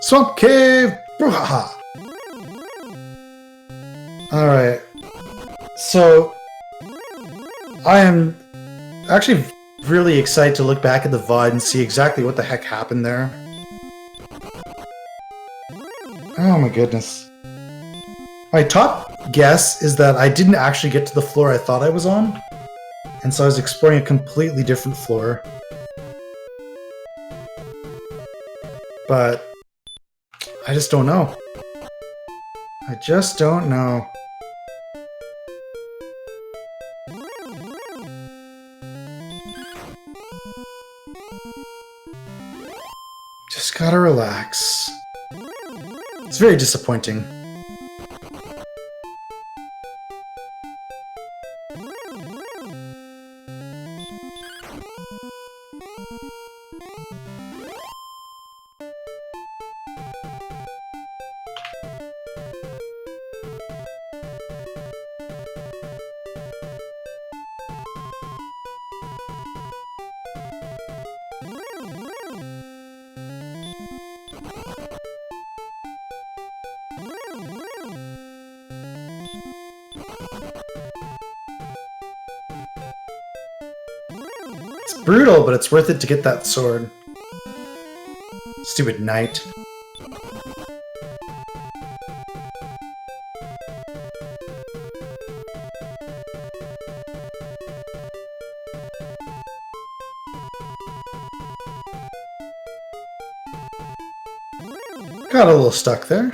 Swamp Cave! Brouhaha! Alright. So, I am actually really excited to look back at the VOD and see exactly what the heck happened there. Oh my goodness. My top guess is that I didn't actually get to the floor I thought I was on, and so I was exploring a completely different floor. But I just don't know. I just don't know. Just gotta relax. It's very disappointing. It's brutal, but it's worth it to get that sword. Stupid knight. Got a little stuck there.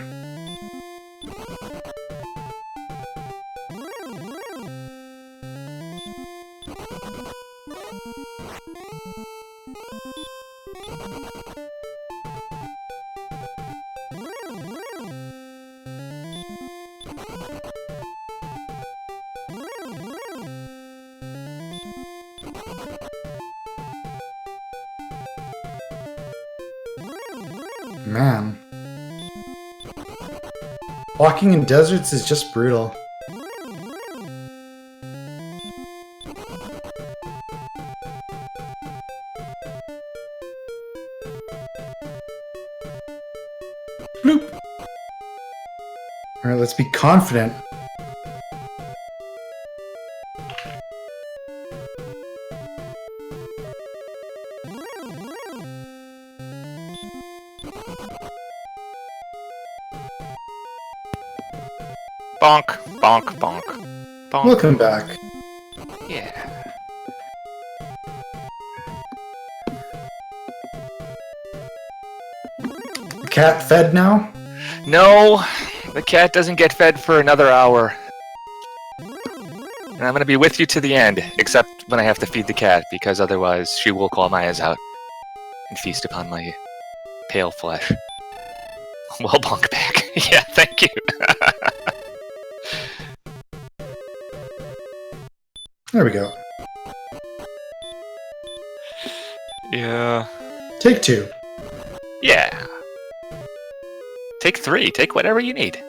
Man. Walking in deserts is just brutal. Bloop. Alright, let's be confident. Bonk, bonk, bonk, bonk. Welcome back. Yeah. Cat fed now? No, the cat doesn't get fed for another hour. And I'm gonna be with you to the end, except when I have to feed the cat, because otherwise she will claw my eyes out and feast upon my pale flesh. Well, bonk back. Yeah, thank you. There we go. Yeah. Take two. Yeah. Take three. Take whatever you need.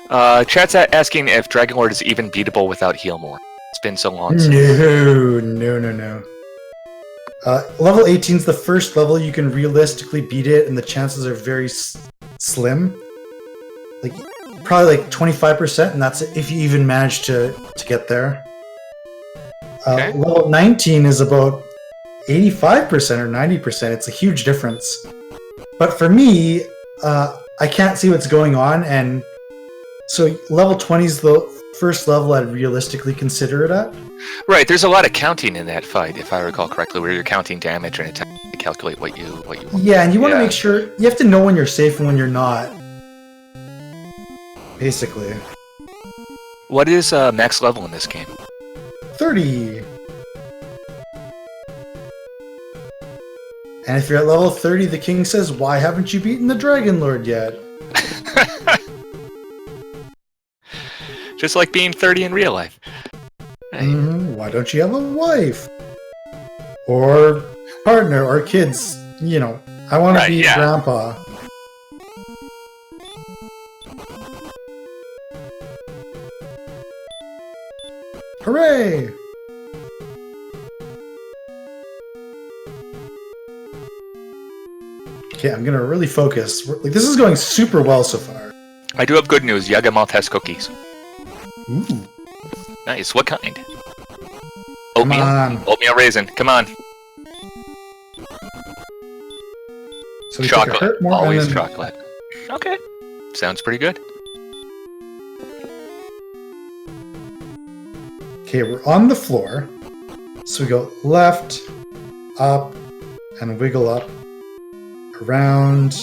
Chat's asking if Dragonlord is even beatable without heal more. It's been so long since. No. Level 18 is the first level you can realistically beat it, and the chances are very slim. Like, probably like 25%, and that's if you even manage to get there. Okay. Level 19 is about 85% or 90%. It's a huge difference. But for me, I can't see what's going on, and so level 20 is the first level I'd realistically consider it at. Right, there's a lot of counting in that fight, if I recall correctly, where you're counting damage and attack to calculate what you want. Yeah, and you want to make sure you have to know when you're safe and when you're not. Basically. What is max level in this game? 30. And if you're at level 30, the king says, "Why haven't you beaten the Dragon Lord yet?" Just like being 30 in real life. Hey. Why don't you have a wife? Or partner or kids? You know, I want to be grandpa. Hooray! Okay, I'm gonna really focus. Like, this is going super well so far. I do have good news. Yagamoth has cookies. Ooh. Nice. What kind? Come Oatmeal? on. Oatmeal raisin. Come on. So we Chocolate. take a hurt more Always and then... chocolate. Okay. Sounds pretty good. Okay, we're on the floor. So we go left, up, and wiggle up, around.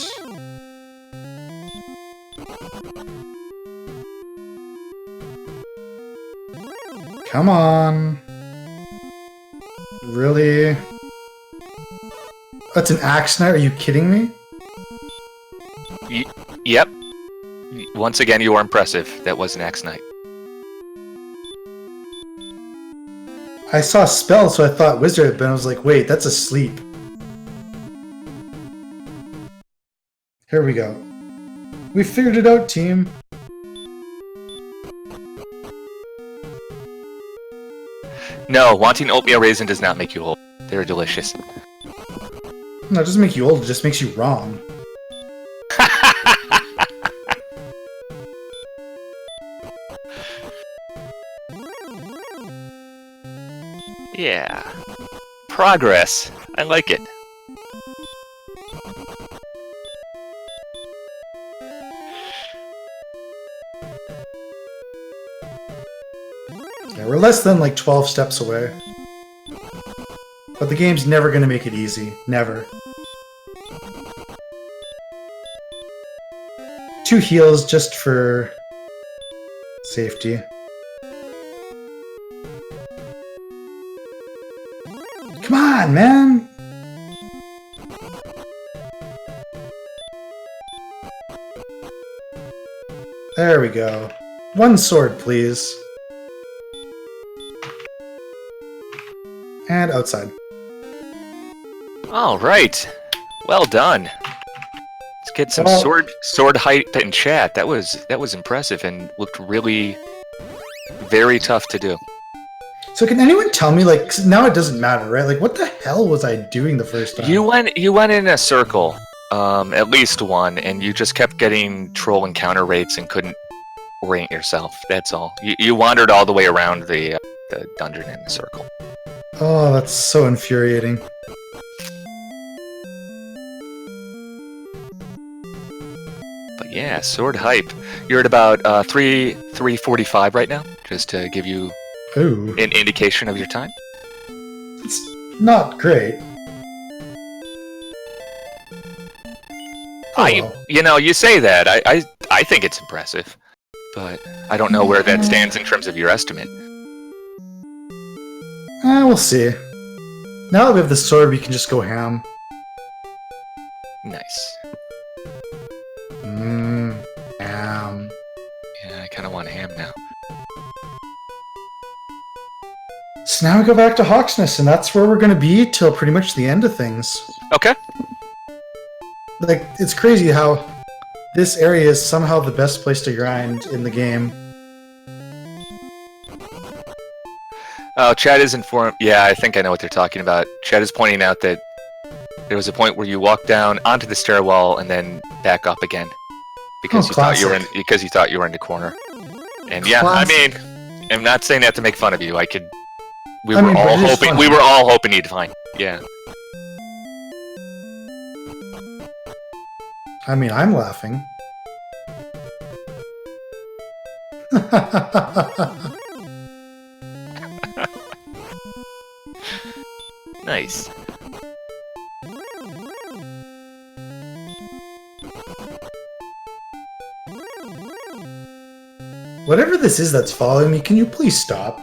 Come on. Really? That's an axe knight? Are you kidding me? Yep. Once again, you are impressive. That was an axe knight. I saw spell, so I thought wizard, but I was like, wait, that's asleep. Here we go. We figured it out, team. No, wanting oatmeal raisin does not make you old. They're delicious. No, it doesn't make you old, it just makes you wrong. Yeah. Progress. I like it. Yeah, we're less than like 12 steps away. But the game's never gonna make it easy. Never. 2 heals just for safety. Come on, man! There we go. 1 sword, please. And outside. All right. Well done. Let's get some sword height in chat. That was impressive and looked really very tough to do. So can anyone tell me, like, now it doesn't matter, right? Like, what the hell was I doing the first time? You went in a circle, at least one, and you just kept getting troll and counter rates and couldn't orient yourself. That's all. You wandered all the way around the dungeon in a circle. Oh, that's so infuriating. But yeah, sword hype. You're at about 3:45 right now, just to give you Ooh. an indication of your time. It's not great. You say that. I think it's impressive, but I don't know where that stands in terms of your estimate. We'll see. Now that we have the sword, we can just go ham. Nice. Ham. Yeah, I kind of want ham now. So now we go back to Hawksness, and that's where we're going to be till pretty much the end of things. Okay. Like, it's crazy how this area is somehow the best place to grind in the game. Oh, Chad is informed. Yeah, I think I know what they're talking about. Chad is pointing out that there was a point where you walked down onto the stairwell and then back up again because you thought you were in the corner. And yeah, classic. I mean, I'm not saying that to make fun of you. We were all hoping you'd find. Yeah. I mean, I'm laughing. Nice. Whatever this is that's following me, can you please stop?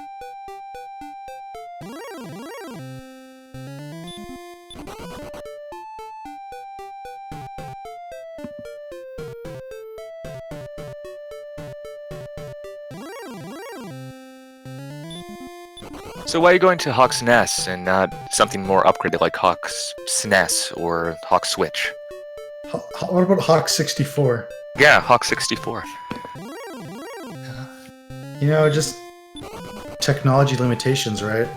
So why are you going to Hawk's Nest and not something more upgraded like Hawk's SNES or Hawk's Switch? What about Hawk 64? Yeah, Hawk 64. You know, just technology limitations, right?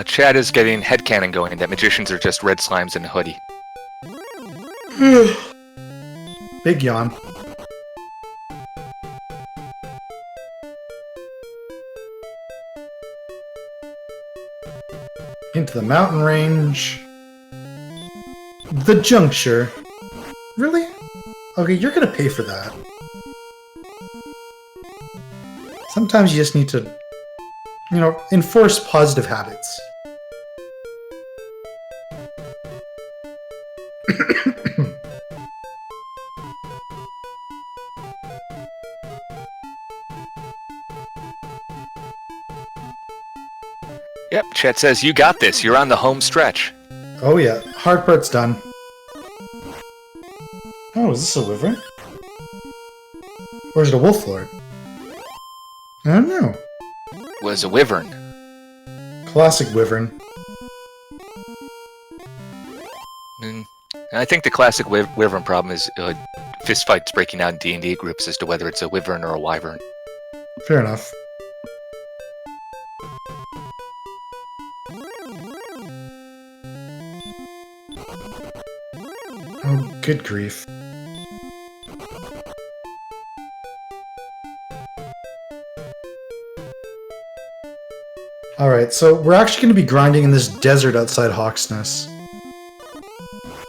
Chad is getting headcanon going that magicians are just red slimes in a hoodie. Big yawn. Into the mountain range. The juncture. Really? Okay, you're gonna pay for that. Sometimes you just need to, enforce positive habits. Yep, Chet says, you got this. You're on the home stretch. Oh yeah, hard part's done. Oh, is this a wyvern? Or is it a wolf lord? I don't know. Was a wyvern. Classic wyvern. I think the classic wyvern problem is fistfights breaking out in D&D groups as to whether it's a wyvern or a wyvern. Fair enough. Oh, good grief. Alright, so we're actually going to be grinding in this desert outside Hawksness.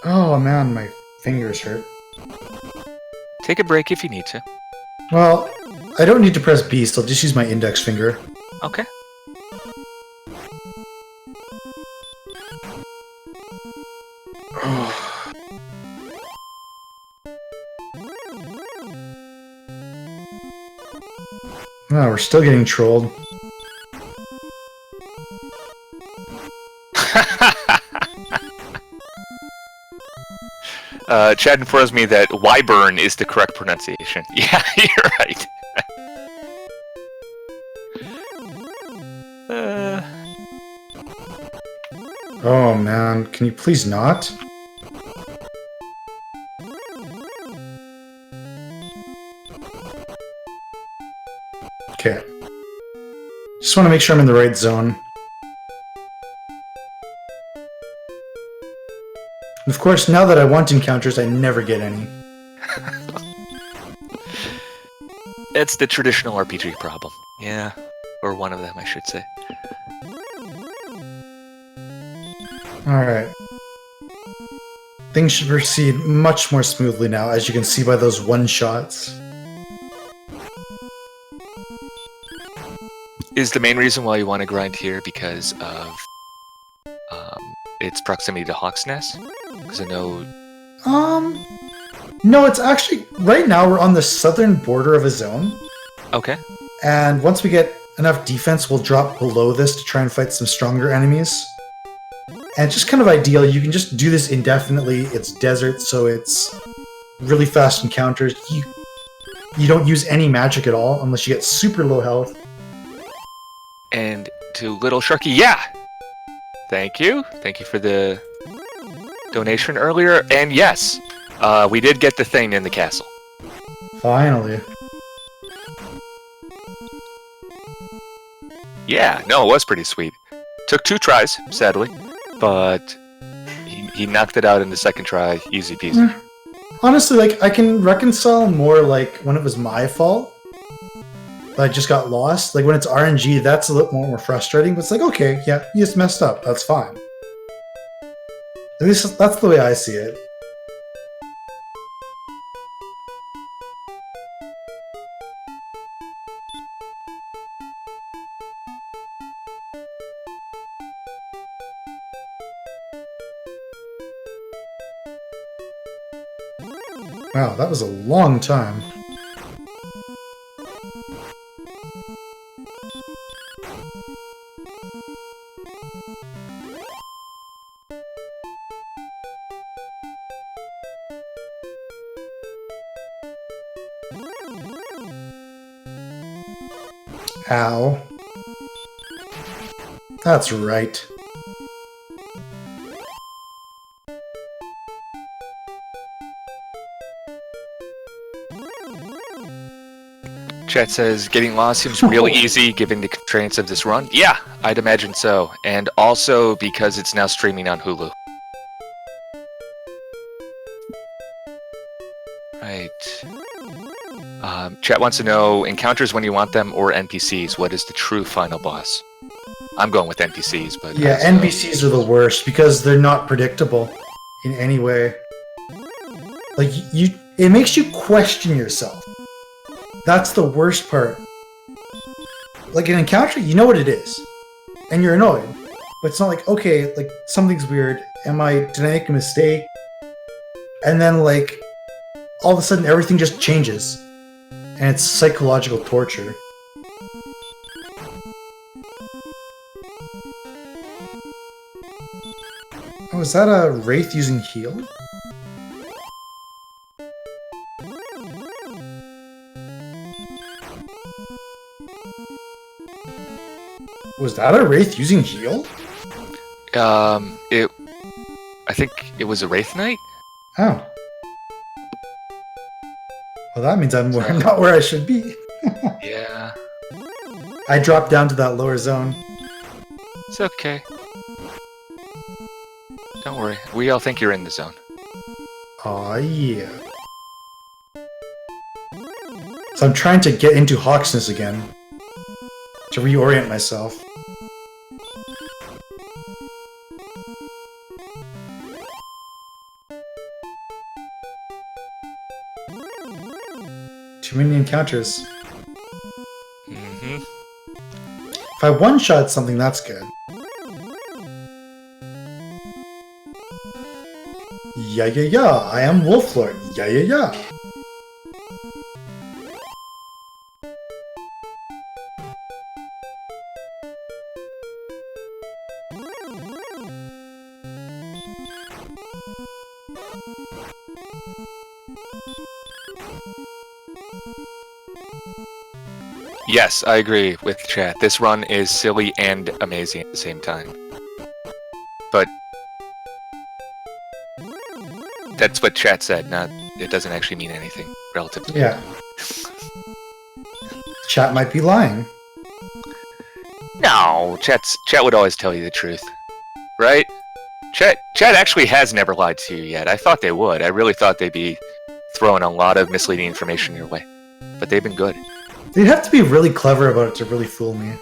Oh man, my fingers hurt. Take a break if you need to. Well, I don't need to press B, so I'll just use my index finger. Okay. Oh, we're still getting trolled. Chad informs me that wyvern is the correct pronunciation. Yeah, you're right. Oh man, can you please not? Okay. Just want to make sure I'm in the right zone. And of course, now that I want encounters, I never get any. It's the traditional RPG problem. Yeah. Or one of them, I should say. Alright. Things should proceed much more smoothly now, as you can see by those one-shots. Is the main reason why you want to grind here because of its proximity to Hawk's Nest? Because I know... No, it's actually... Right now, we're on the southern border of a zone. Okay. And once we get enough defense, we'll drop below this to try and fight some stronger enemies. And it's just kind of ideal. You can just do this indefinitely. It's desert, so it's really fast encounters. You don't use any magic at all, unless you get super low health. And to Little Sharky, yeah! Thank you. Thank you for the donation earlier. And yes, we did get the thing in the castle. Finally. Yeah, no, it was pretty sweet. Took 2 tries, sadly, but he knocked it out in the second try, easy peasy. Honestly, like, I can reconcile more, like, when it was my fault. I just got lost. Like, when it's RNG, that's a little more frustrating, but it's like, okay, yeah, you just messed up. That's fine. At least that's the way I see it. Wow, that was a long time. Ow. That's right. Chat says, getting lost seems really easy given the constraints of this run. Yeah, I'd imagine so. And also because it's now streaming on Hulu. Right. Chat wants to know, encounters when you want them or NPCs? What is the true final boss? I'm going with NPCs, but... Yeah, NPCs are the worst because they're not predictable in any way. Like, it makes you question yourself. That's the worst part. Like an encounter, you know what it is, and you're annoyed. But it's not like, okay, like something's weird. Did I make a mistake? And then like, all of a sudden everything just changes, and it's psychological torture. Oh, is that a Wraith using heal? Was that a Wraith using heal? I think it was a Wraith Knight? Oh. Well, that means I'm not where I should be. Yeah. I dropped down to that lower zone. It's okay. Don't worry. We all think you're in the zone. Aw, yeah. So I'm trying to get into Hawksness again. To reorient myself. Too many encounters. Mm-hmm. If I one-shot something, that's good. Yeah, yeah, yeah, I am Wolflord. Yeah, yeah, yeah. Yes, I agree with chat. This run is silly and amazing at the same time. But that's what chat said, it doesn't actually mean anything relative to Yeah. Chat might be lying. No, chat would always tell you the truth. Right? Chat actually has never lied to you yet. I thought they would. I really thought they'd be throwing a lot of misleading information your way. But they've been good. They'd have to be really clever about it to really fool me.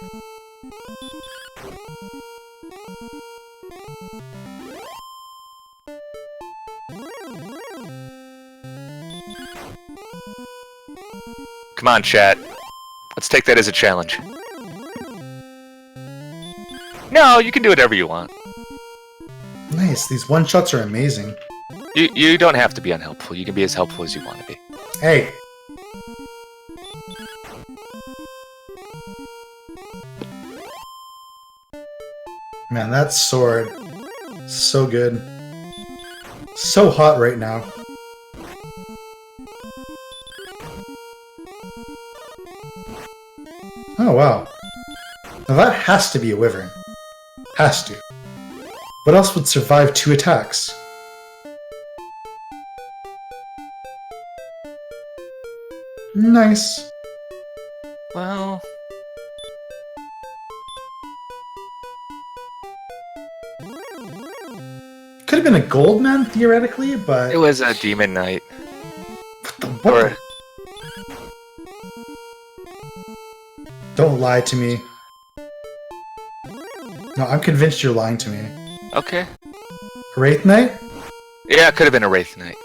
Come on, chat. Let's take that as a challenge. No, you can do whatever you want. Nice, these one-shots are amazing. You don't have to be unhelpful. You can be as helpful as you want to be. Hey! Man, that sword. So good. So hot right now. Oh, wow. Now that has to be a wyvern. Has to. What else would survive 2 attacks? Nice. Well... Could have been a gold man, theoretically, but... It was a demon knight. What? Don't lie to me. No, I'm convinced you're lying to me. Okay. Wraith Knight? Yeah, it could have been a Wraith Knight.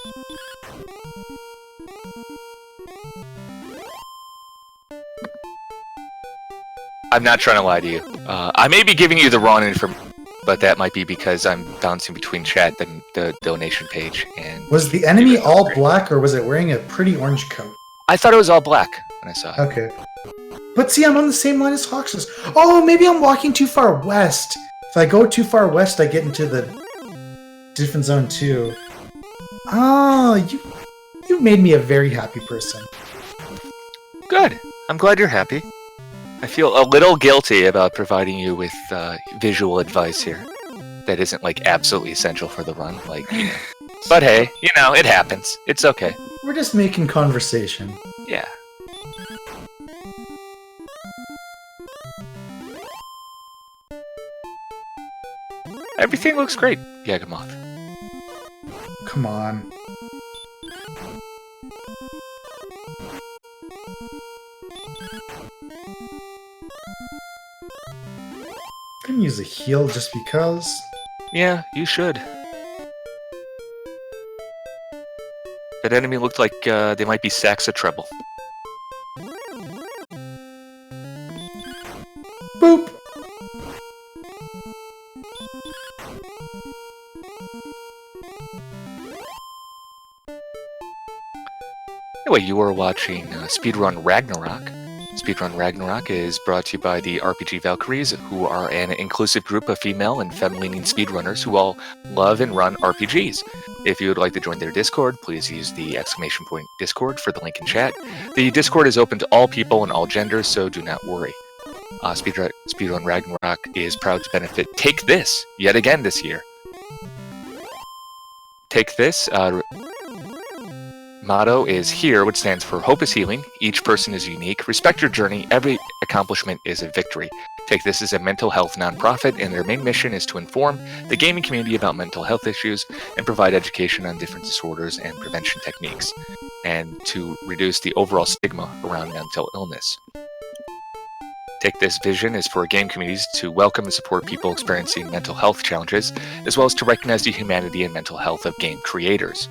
I'm not trying to lie to you. I may be giving you the wrong information, but that might be because I'm bouncing between chat and the donation page. And was the enemy all black, or was it wearing a pretty orange coat? I thought it was all black when I saw it. Okay. But see, I'm on the same line as Hawks's. Oh, maybe I'm walking too far west. If I go too far west, I get into the different zone too. Oh, you made me a very happy person. Good. I'm glad you're happy. I feel a little guilty about providing you with visual advice here. That isn't like absolutely essential for the run, like, you know. But hey, you know, it happens. It's okay. We're just making conversation. Yeah. Everything looks great, Yagamoth. Come on. I can use a heal just because. Yeah, you should. That enemy looked like they might be sacks of trouble. Boop! Anyway, you are watching Speedrun Ragnarok. Speedrun Ragnarok is brought to you by the RPG Valkyries, who are an inclusive group of female and femme-leaning speedrunners who all love and run RPGs. If you would like to join their Discord, please use the ! Discord for the link in chat. The Discord is open to all people and all genders, so do not worry. Speedrun Ragnarok is proud to benefit Take This yet again this year. Take This motto is HERE, which stands for Hope is Healing, each person is unique, respect your journey, every accomplishment is a victory. Take This is a mental health nonprofit, and their main mission is to inform the gaming community about mental health issues and provide education on different disorders and prevention techniques, and to reduce the overall stigma around mental illness. Take This vision is for game communities to welcome and support people experiencing mental health challenges, as well as to recognize the humanity and mental health of game creators.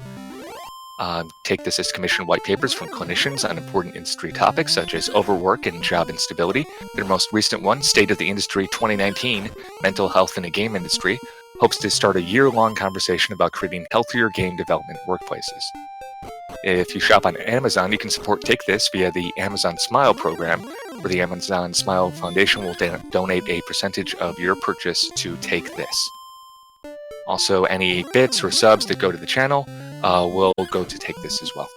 Take This as commissioned white papers from clinicians on important industry topics such as overwork and job instability. Their most recent one, State of the Industry 2019, Mental Health in the Game Industry, hopes to start a year-long conversation about creating healthier game development workplaces. If you shop on Amazon, you can support Take This via the Amazon Smile program, where the Amazon Smile Foundation will donate a percentage of your purchase to Take This. Also, any bits or subs that go to the channel will go to Take This as well.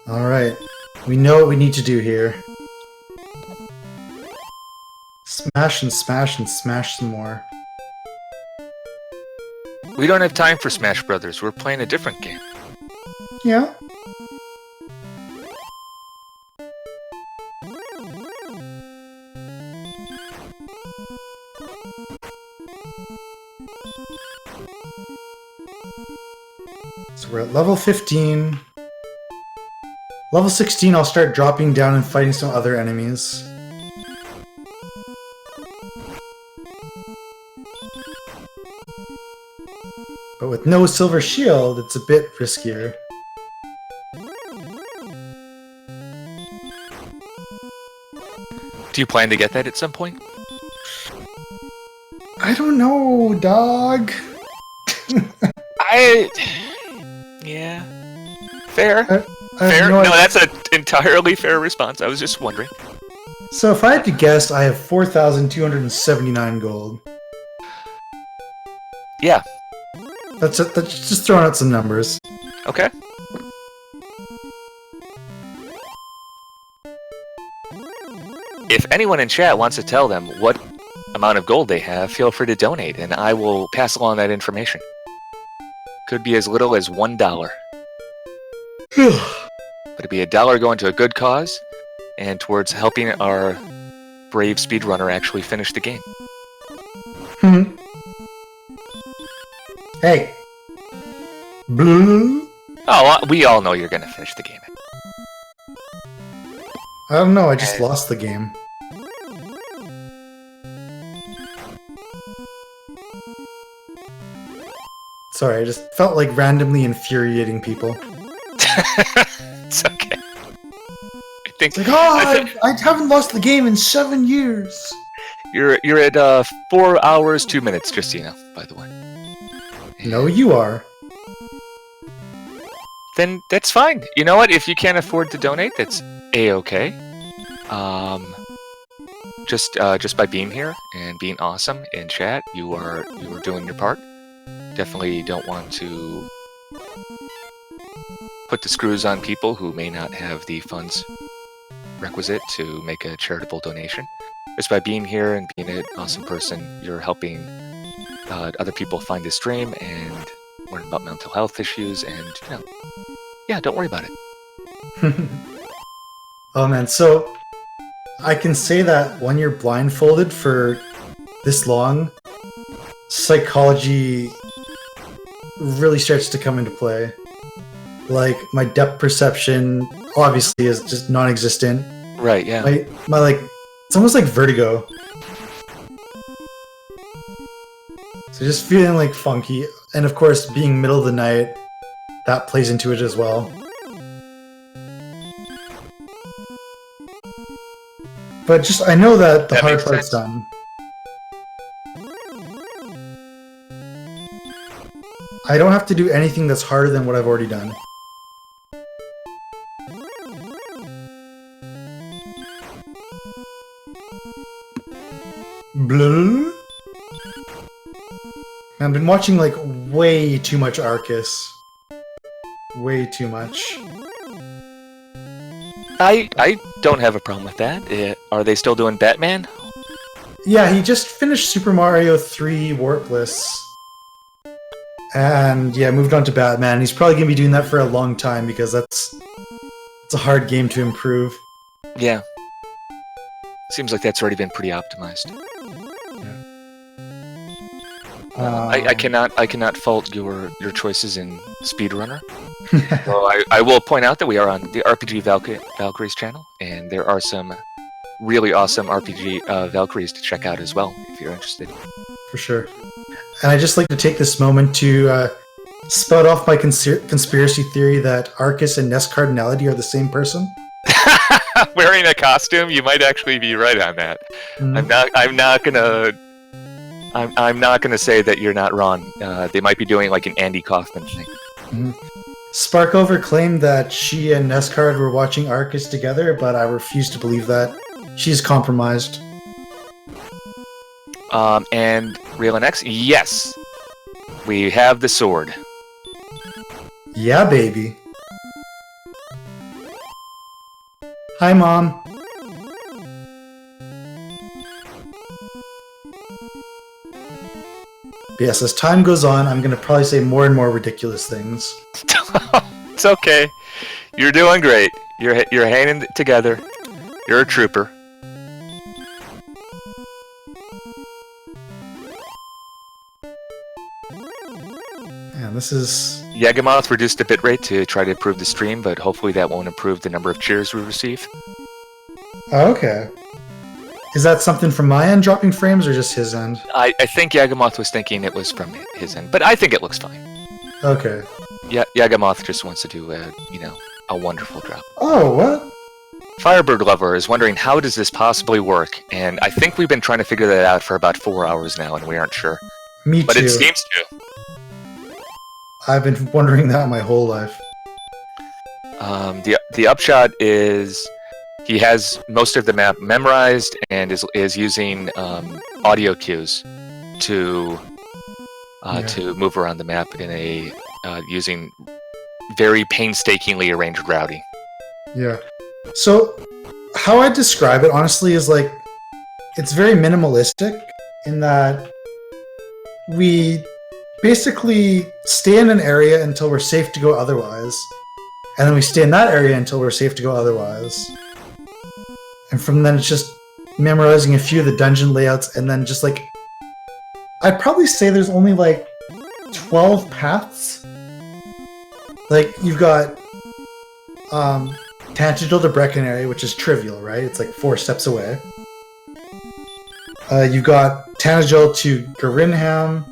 Alright. We know what we need to do here. Smash and smash and smash some more. We don't have time for Smash Brothers. We're playing a different game. Yeah. So we're at level 15. Level 16, I'll start dropping down and fighting some other enemies. But with no silver shield, it's a bit riskier. Do you plan to get that at some point? I don't know, dog. Yeah. Fair. I Fair? no No, idea. that's an entirely fair response. I was just wondering. So if I had to guess, I have 4,279 gold. Yeah. That's just throwing out some numbers. Okay. If anyone in chat wants to tell them what amount of gold they have, feel free to donate, and I will pass along that information. Could be as little as $1. But it'd be $1 going to a good cause, and towards helping our brave speedrunner actually finish the game. Hey. Blue? Oh, we all know you're going to finish the game. I don't know, I just lost the game. Sorry, I just felt like randomly infuriating people. It's okay. I think It's like, oh, I haven't lost the game in 7 years. you're at 4 hours 2 minutes, just so you know, by the way. No, you are. Then that's fine. You know what? If you can't afford to donate, that's a-okay. Just by being here and being awesome in chat, you are doing your part. definitely don't want to put the screws on people who may not have the funds requisite to make a charitable donation. Just by being here and being an awesome person, you're helping other people find this stream and learn about mental health issues, and yeah, don't worry about it. Oh man, so I can say that when you're blindfolded for this long, psychology really starts to come into play. Like, my depth perception obviously is just non-existent. Right, yeah. My like, it's almost like vertigo. So just feeling like funky, and of course being middle of the night, that plays into it as well. But just, I know that the hard part's done. I don't have to do anything that's harder than what I've already done. Blah. I've been watching like way too much Arcus. Way too much. I don't have a problem with that. Are they still doing Batman? Yeah, he just finished Super Mario 3 Warpless. And yeah, moved on to Batman. He's probably going to be doing that for a long time because it's a hard game to improve. Yeah. Seems like that's already been pretty optimized. I cannot fault your choices in Speedrunner. Well, I will point out that we are on the RPG Valkyries channel, and there are some really awesome RPG Valkyries to check out as well, if you're interested. For sure. And I'd just like to take this moment to spout off my conspiracy theory that Arcus and Ness Cardinality are the same person. Wearing a costume, you might actually be right on that. I'm not gonna say that you're not wrong. They might be doing like an Andy Kaufman thing. Mm-hmm. Sparkover claimed that she and Nescard were watching Arcus together, but I refuse to believe that. She's compromised. And Raylan X, yes, we have the sword. Yeah, baby. Hi, Mom. But yes, as time goes on, I'm going to probably say more and more ridiculous things. It's okay. You're doing great. You're hanging it together. You're a trooper. Man, this is... Yagamoth reduced the bitrate to try to improve the stream, but hopefully that won't improve the number of cheers we receive. Oh, okay. Is that something from my end dropping frames, or just his end? I think Yagamoth was thinking it was from his end, but I think it looks fine. Okay. Yeah, Yagamoth just wants to do a wonderful drop. Oh, what? Firebird Lover is wondering how does this possibly work, and I think we've been trying to figure that out for about 4 hours now, and we aren't sure. Me too. But it seems to. I've been wondering that my whole life. The upshot is he has most of the map memorized and is using audio cues to move around the map in a using very painstakingly arranged routing. Yeah. So how I describe it honestly is like it's very minimalistic in that we basically stay in an area until we're safe to go otherwise, and then we stay in that area until we're safe to go otherwise. And from then it's just memorizing a few of the dungeon layouts, and then just like I'd probably say there's only like 12 paths. Like you've got Tangential to Breckenary, which is trivial, right? It's like 4 steps away. You've got Tangential to Garinham,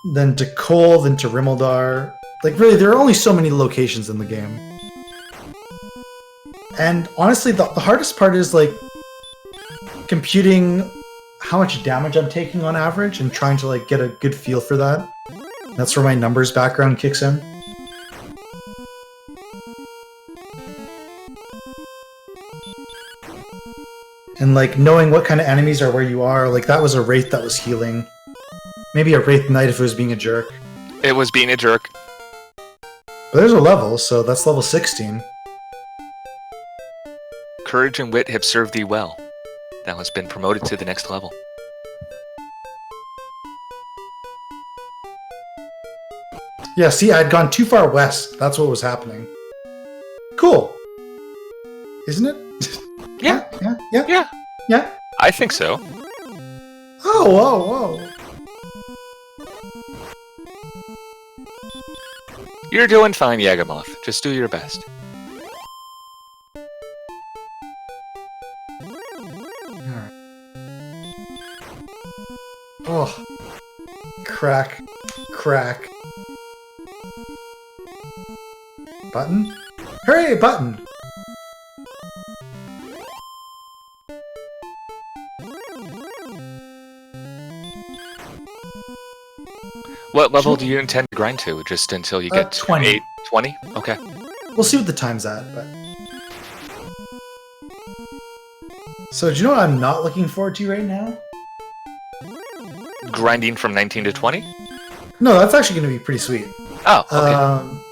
then to Cole, then to Rimmildar. Like really, there are only so many locations in the game. And honestly, the hardest part is like computing how much damage I'm taking on average and trying to like get a good feel for that. That's where my numbers background kicks in. And like knowing what kind of enemies are where you are, like that was a Wraith that was healing. Maybe a Wraith Knight if it was being a jerk. It was being a jerk. But there's a level, so that's level 16. Courage and wit have served thee well. Thou hast been promoted to the next level. Yeah, see, I'd gone too far west. That's what was happening. Cool. Isn't it? Yeah. Yeah. I think so. Oh, whoa. You're doing fine, Yagamoth. Just do your best. Alright. Oh. Crack. Button? Hooray, button! What level do you intend to grind to? Just until you get 20. 20? Okay. We'll see what the time's at, but... So, do you know what I'm not looking forward to right now? Grinding from 19 to 20? No, that's actually going to be pretty sweet. Oh, okay.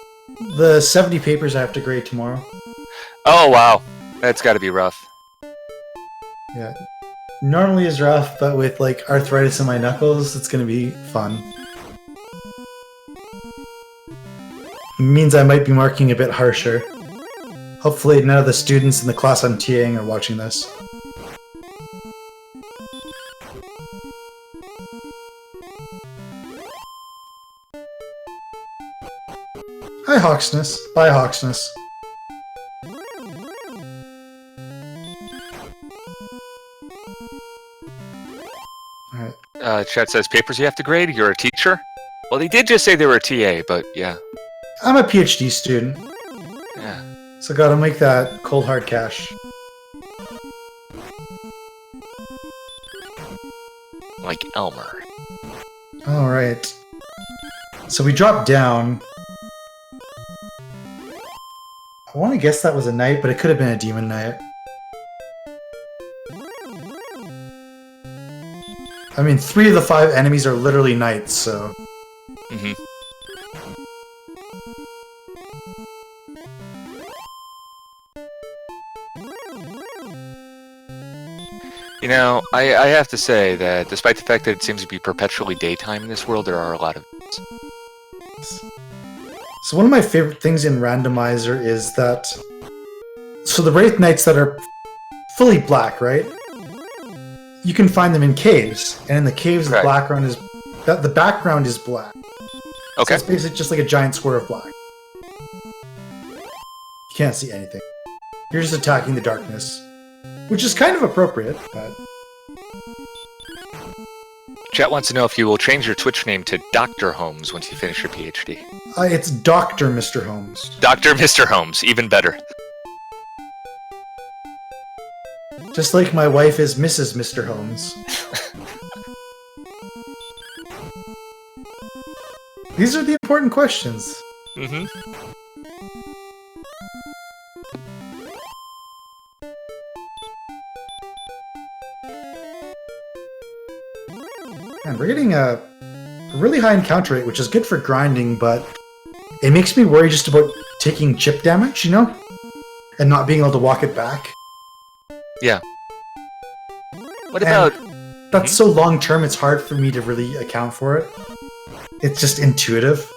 The 70 papers I have to grade tomorrow. Oh, wow. That's got to be rough. Yeah. Normally is rough, but with, like, arthritis in my knuckles, it's going to be fun. It means I might be marking a bit harsher. Hopefully none of the students in the class I'm TAing are watching this. Hi, Hawksness. Bye, Hawksness. Alright. Chat says, papers you have to grade? You're a teacher? Well, they did just say they were a TA, but yeah. I'm a PhD student. Yeah. So gotta make that cold hard cash. Like Elmer. Alright. So we dropped down. I want to guess that was a knight, but it could have been a demon knight. I mean, 3 of the 5 enemies are literally knights, so... Mm-hmm. You know, I have to say that despite the fact that it seems to be perpetually daytime in this world, there are a lot of... So one of my favorite things in Randomizer is that... So the Wraith Knights that are fully black, right? You can find them in caves, and in the caves the background is... The background is black. Okay. So it's basically just like a giant square of black. You can't see anything. You're just attacking the darkness. Which is kind of appropriate, but... Chat wants to know if you will change your Twitch name to Dr. Holmes once you finish your PhD. It's Dr. Mr. Holmes. Dr. Mr. Holmes, even better. Just like my wife is Mrs. Mr. Holmes. These are the important questions. Mm-hmm. And we're getting a really high encounter rate, which is good for grinding, but it makes me worry just about taking chip damage, you know? And not being able to walk it back. Yeah. What about... That's so long-term, it's hard for me to really account for it. It's just intuitive.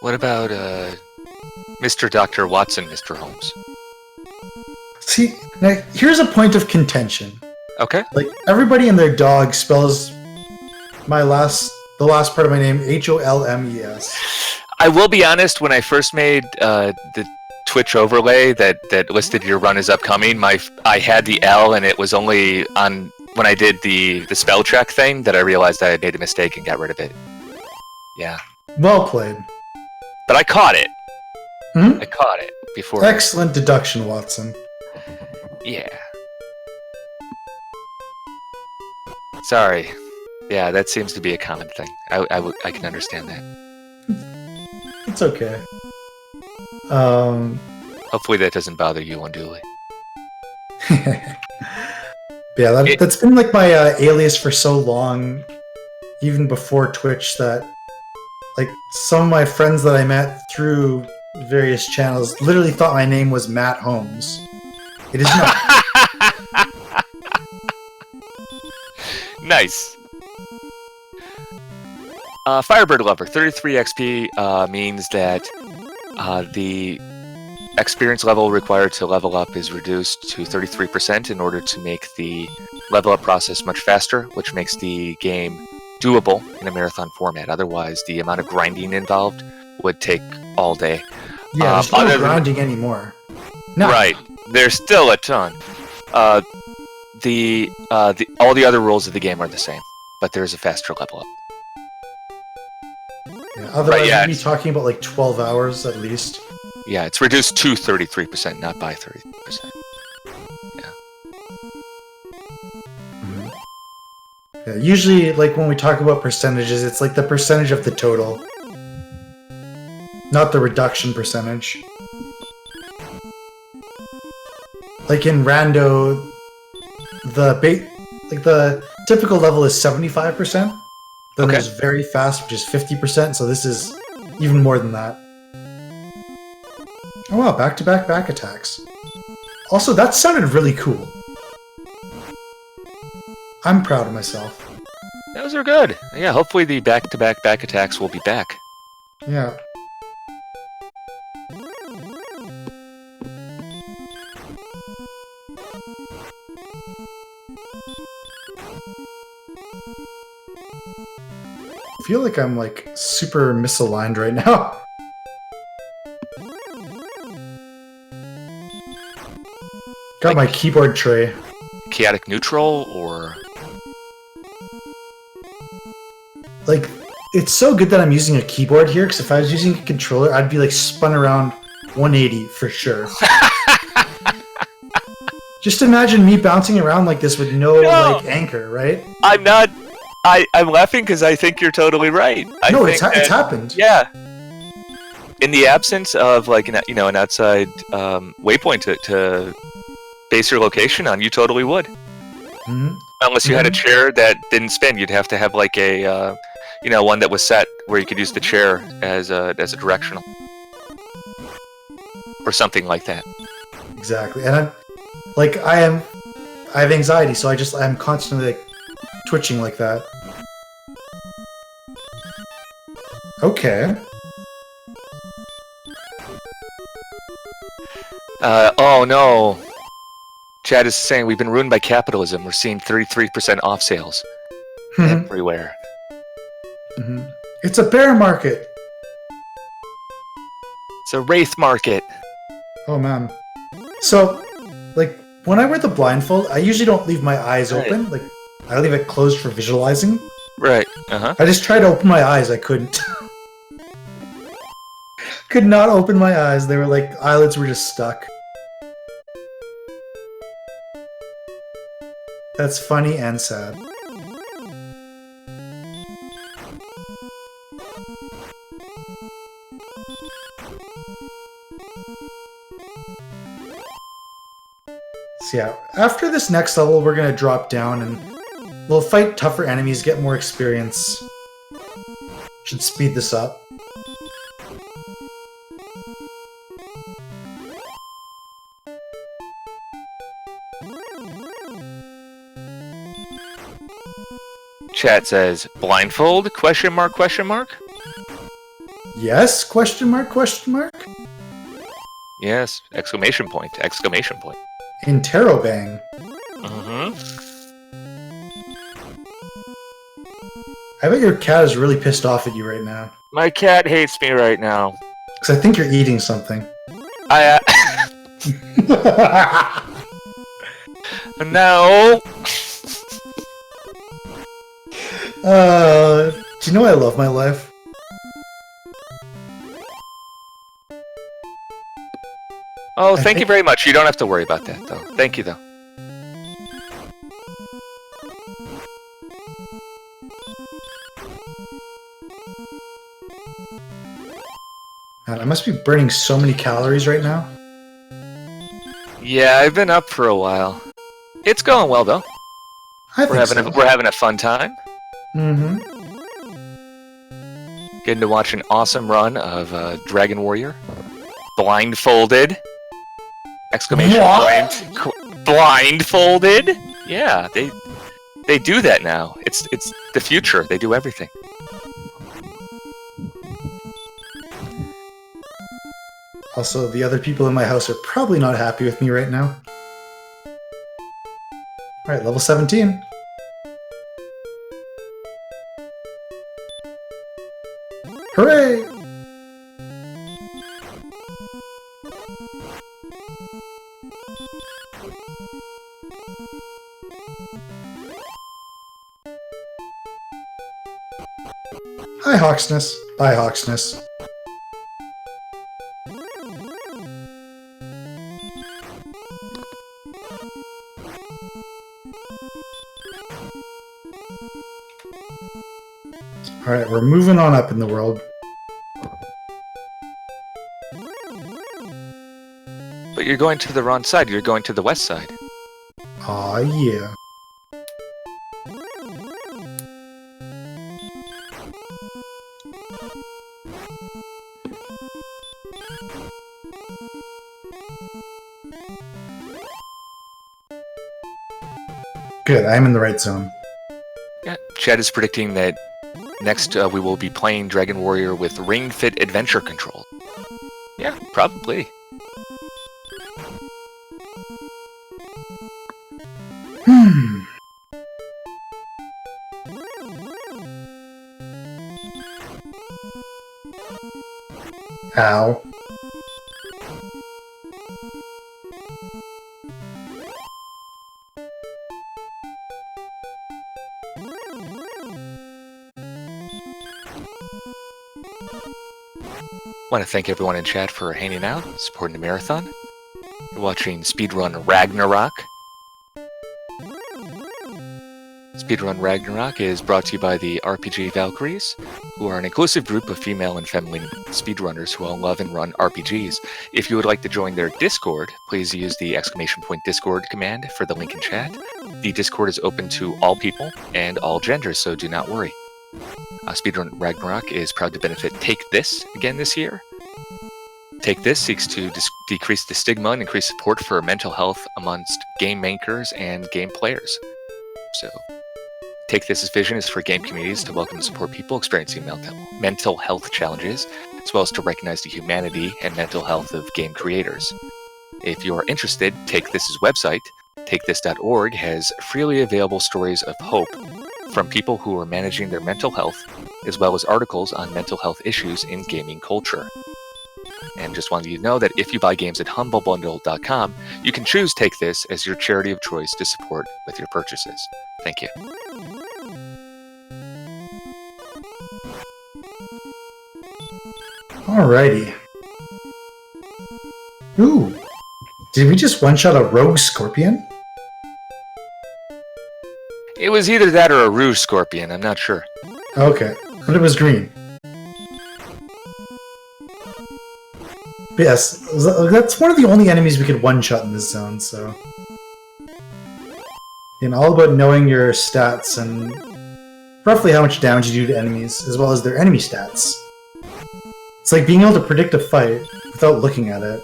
What about, Mr. Dr. Watson, Mr. Holmes? See, now, here's a point of contention. Okay. Like, everybody and their dog spells the last part of my name, Holmes. I will be honest, when I first made, the Twitch overlay that listed your run as upcoming, I had the L, and it was only on when I did the spell check thing that I realized I had made a mistake and got rid of it. Yeah. Well played. But I caught it. Hmm? I caught it before. Excellent deduction, Watson. Yeah. Sorry. Yeah, that seems to be a common thing. I can understand that. It's okay. Hopefully that doesn't bother you unduly. Yeah, that's been like my alias for so long, even before Twitch, that like some of my friends that I met through various channels literally thought my name was Matt Holmes. It is not. Nice. Firebird Lover, 33 XP means that the experience level required to level up is reduced to 33% in order to make the level up process much faster, which makes the game doable in a marathon format. Otherwise, the amount of grinding involved would take all day. Yeah, there's no grinding anymore. No. Right. There's still a ton. All the other rules of the game are the same, but there's a faster level up. Yeah, otherwise, we'd be talking about like 12 hours at least. Yeah, it's reduced to 33%, not by 30%. Yeah. Mm-hmm. Yeah. Usually, like when we talk about percentages, it's like the percentage of the total, not the reduction percentage. Like in Rando, the typical level is 75%. Then there's very fast, which is 50%. So this is even more than that. Oh wow, back-to-back back attacks. Also, that sounded really cool. I'm proud of myself. Those are good. Yeah, hopefully the back-to-back back attacks will be back. Yeah. I feel like I'm like super misaligned right now. Got my keyboard tray. Chaotic neutral, or like, it's so good that I'm using a keyboard here, because if I was using a controller, I'd be like spun around 180 for sure. Just imagine me bouncing around like this with no like anchor, right? I'm not. I'm laughing because I think you're totally right. No, it's happened. Yeah. In the absence of like an outside waypoint to base your location on, you totally would. Mm-hmm. Unless you had a chair that didn't spin, you'd have to have like a one that was set where you could use the chair as a directional or something like that. Exactly, and I have anxiety, so I'm constantly like twitching like that. Okay. Oh no. Chad is saying we've been ruined by capitalism. We're seeing 33% off sales everywhere. Mm-hmm. It's a bear market. It's a wraith market. Oh man. So, like, when I wear the blindfold, I usually don't leave my eyes open. Like, I leave it closed for visualizing. Right. Uh-huh. I just tried to open my eyes. I couldn't. Could not open my eyes. They were like, eyelids were just stuck. That's funny and sad. So yeah, after this next level, we're gonna drop down and we'll fight tougher enemies, get more experience. Should speed this up. Chat says, blindfold? Question mark, question mark? Yes? Question mark, question mark? Yes. Exclamation point, exclamation point. Interrobang. Mm-hmm. I bet your cat is really pissed off at you right now. My cat hates me right now. Because I think you're eating something. No! Do you know I love my life? Oh, thank you very much. You don't have to worry about that, though. Thank you, though. God, I must be burning so many calories right now. Yeah, I've been up for a while. It's going well though. We're having a fun time. Mm-hmm. Getting to watch an awesome run of Dragon Warrior. Blindfolded! Exclamation point. Blindfolded! Yeah, they do that now. It's the future. They do everything. Also, the other people in my house are probably not happy with me right now. Alright, level 17. Hooray! Hi, Hawksness. Bye, Hawksness. Alright, we're moving on up in the world. But you're going to the wrong side. You're going to the west side. Aw, yeah. Good, I'm in the right zone. Yeah, Chad is predicting that next we will be playing Dragon Warrior with Ring Fit Adventure Control. Yeah, probably. Ow. Want to thank everyone in chat for hanging out, supporting the marathon. You're watching Speedrun Ragnarok. Speedrun Ragnarok is brought to you by the RPG Valkyries, who are an inclusive group of female and feminine speedrunners who all love and run RPGs. If you would like to join their Discord, please use the !Discord command for the link in chat. The Discord is open to all people and all genders, so do not worry. Speedrun Ragnarok is proud to benefit Take This again this year. Take This seeks to decrease the stigma and increase support for mental health amongst game makers and game players. So, Take This's vision is for game communities to welcome and support people experiencing mental health challenges, as well as to recognize the humanity and mental health of game creators. If you are interested, Take This's website, takethis.org, has freely available stories of hope from people who are managing their mental health, as well as articles on mental health issues in gaming culture. And just wanted you to know that if you buy games at humblebundle.com, you can choose Take This as your charity of choice to support with your purchases. Thank you. Alrighty. Ooh. Did we just one-shot a rogue scorpion? It was either that or a rouge scorpion, I'm not sure. Okay, but it was green. But yes, that's one of the only enemies we could one-shot in this zone, so... And all about knowing your stats and roughly how much damage you do to enemies, as well as their enemy stats. It's like being able to predict a fight without looking at it.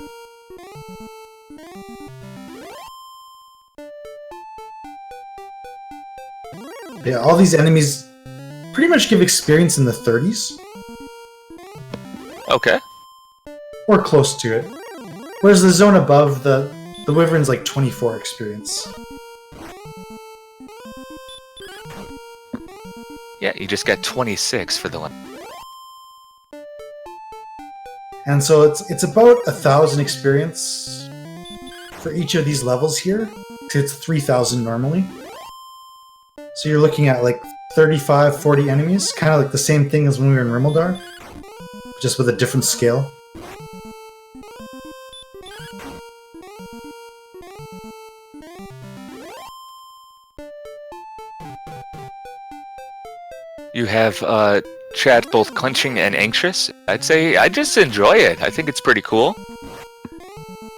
Yeah, all these enemies pretty much give experience in the 30s. Okay. Or close to it. Whereas the zone above, the Wyvern's like 24 experience. Yeah, you just got 26 for the one. And so it's about 1,000 experience for each of these levels here. It's 3,000 normally. So you're looking at like 35, 40 enemies, kind of like the same thing as when we were in Rimeldar, just with a different scale. You have chat both clenching and anxious. I'd say I just enjoy it. I think it's pretty cool.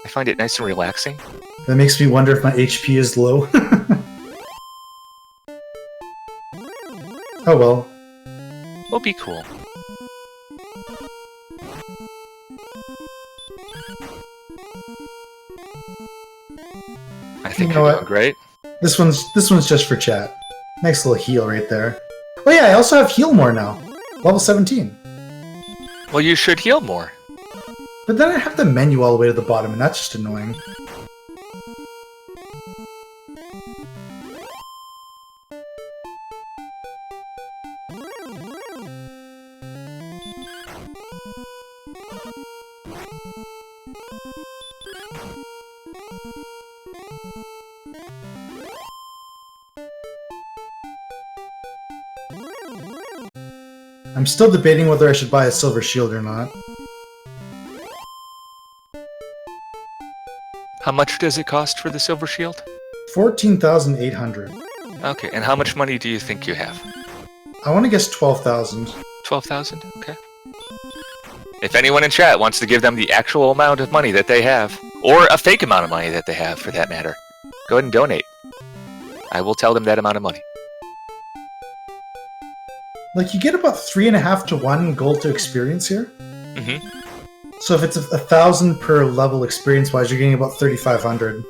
I find it nice and relaxing. That makes me wonder if my HP is low. Oh well. Will be cool. I think you're doing great. This one's just for chat. Nice little heal right there. Oh yeah, I also have heal more now. Level 17. Well, you should heal more. But then I have the menu all the way to the bottom, and that's just annoying. I'm still debating whether I should buy a silver shield or not. How much does it cost for the silver shield? 14,800. Okay, and how much money do you think you have? I want to guess 12,000. 12,000? Okay. If anyone in chat wants to give them the actual amount of money that they have, or a fake amount of money that they have for that matter, go ahead and donate. I will tell them that amount of money. Like, you get about 3.5 to 1 gold to experience here. Mm-hmm. So if it's 1,000 per level experience-wise, you're getting about 3,500.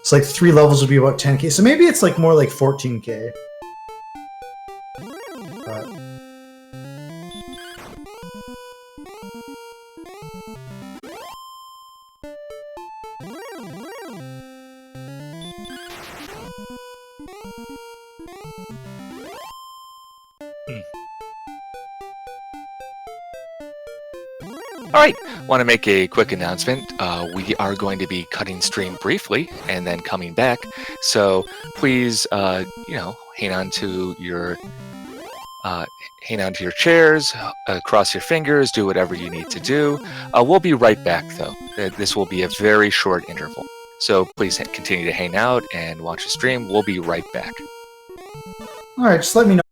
So like 3 levels would be about 10k. So maybe it's like more like 14k. But... Alright, want to make a quick announcement. We are going to be cutting stream briefly and then coming back. So please, hang on to your chairs, cross your fingers, do whatever you need to do. We'll be right back though. This will be a very short interval. So please continue to hang out and watch the stream. We'll be right back. Alright, just let me know.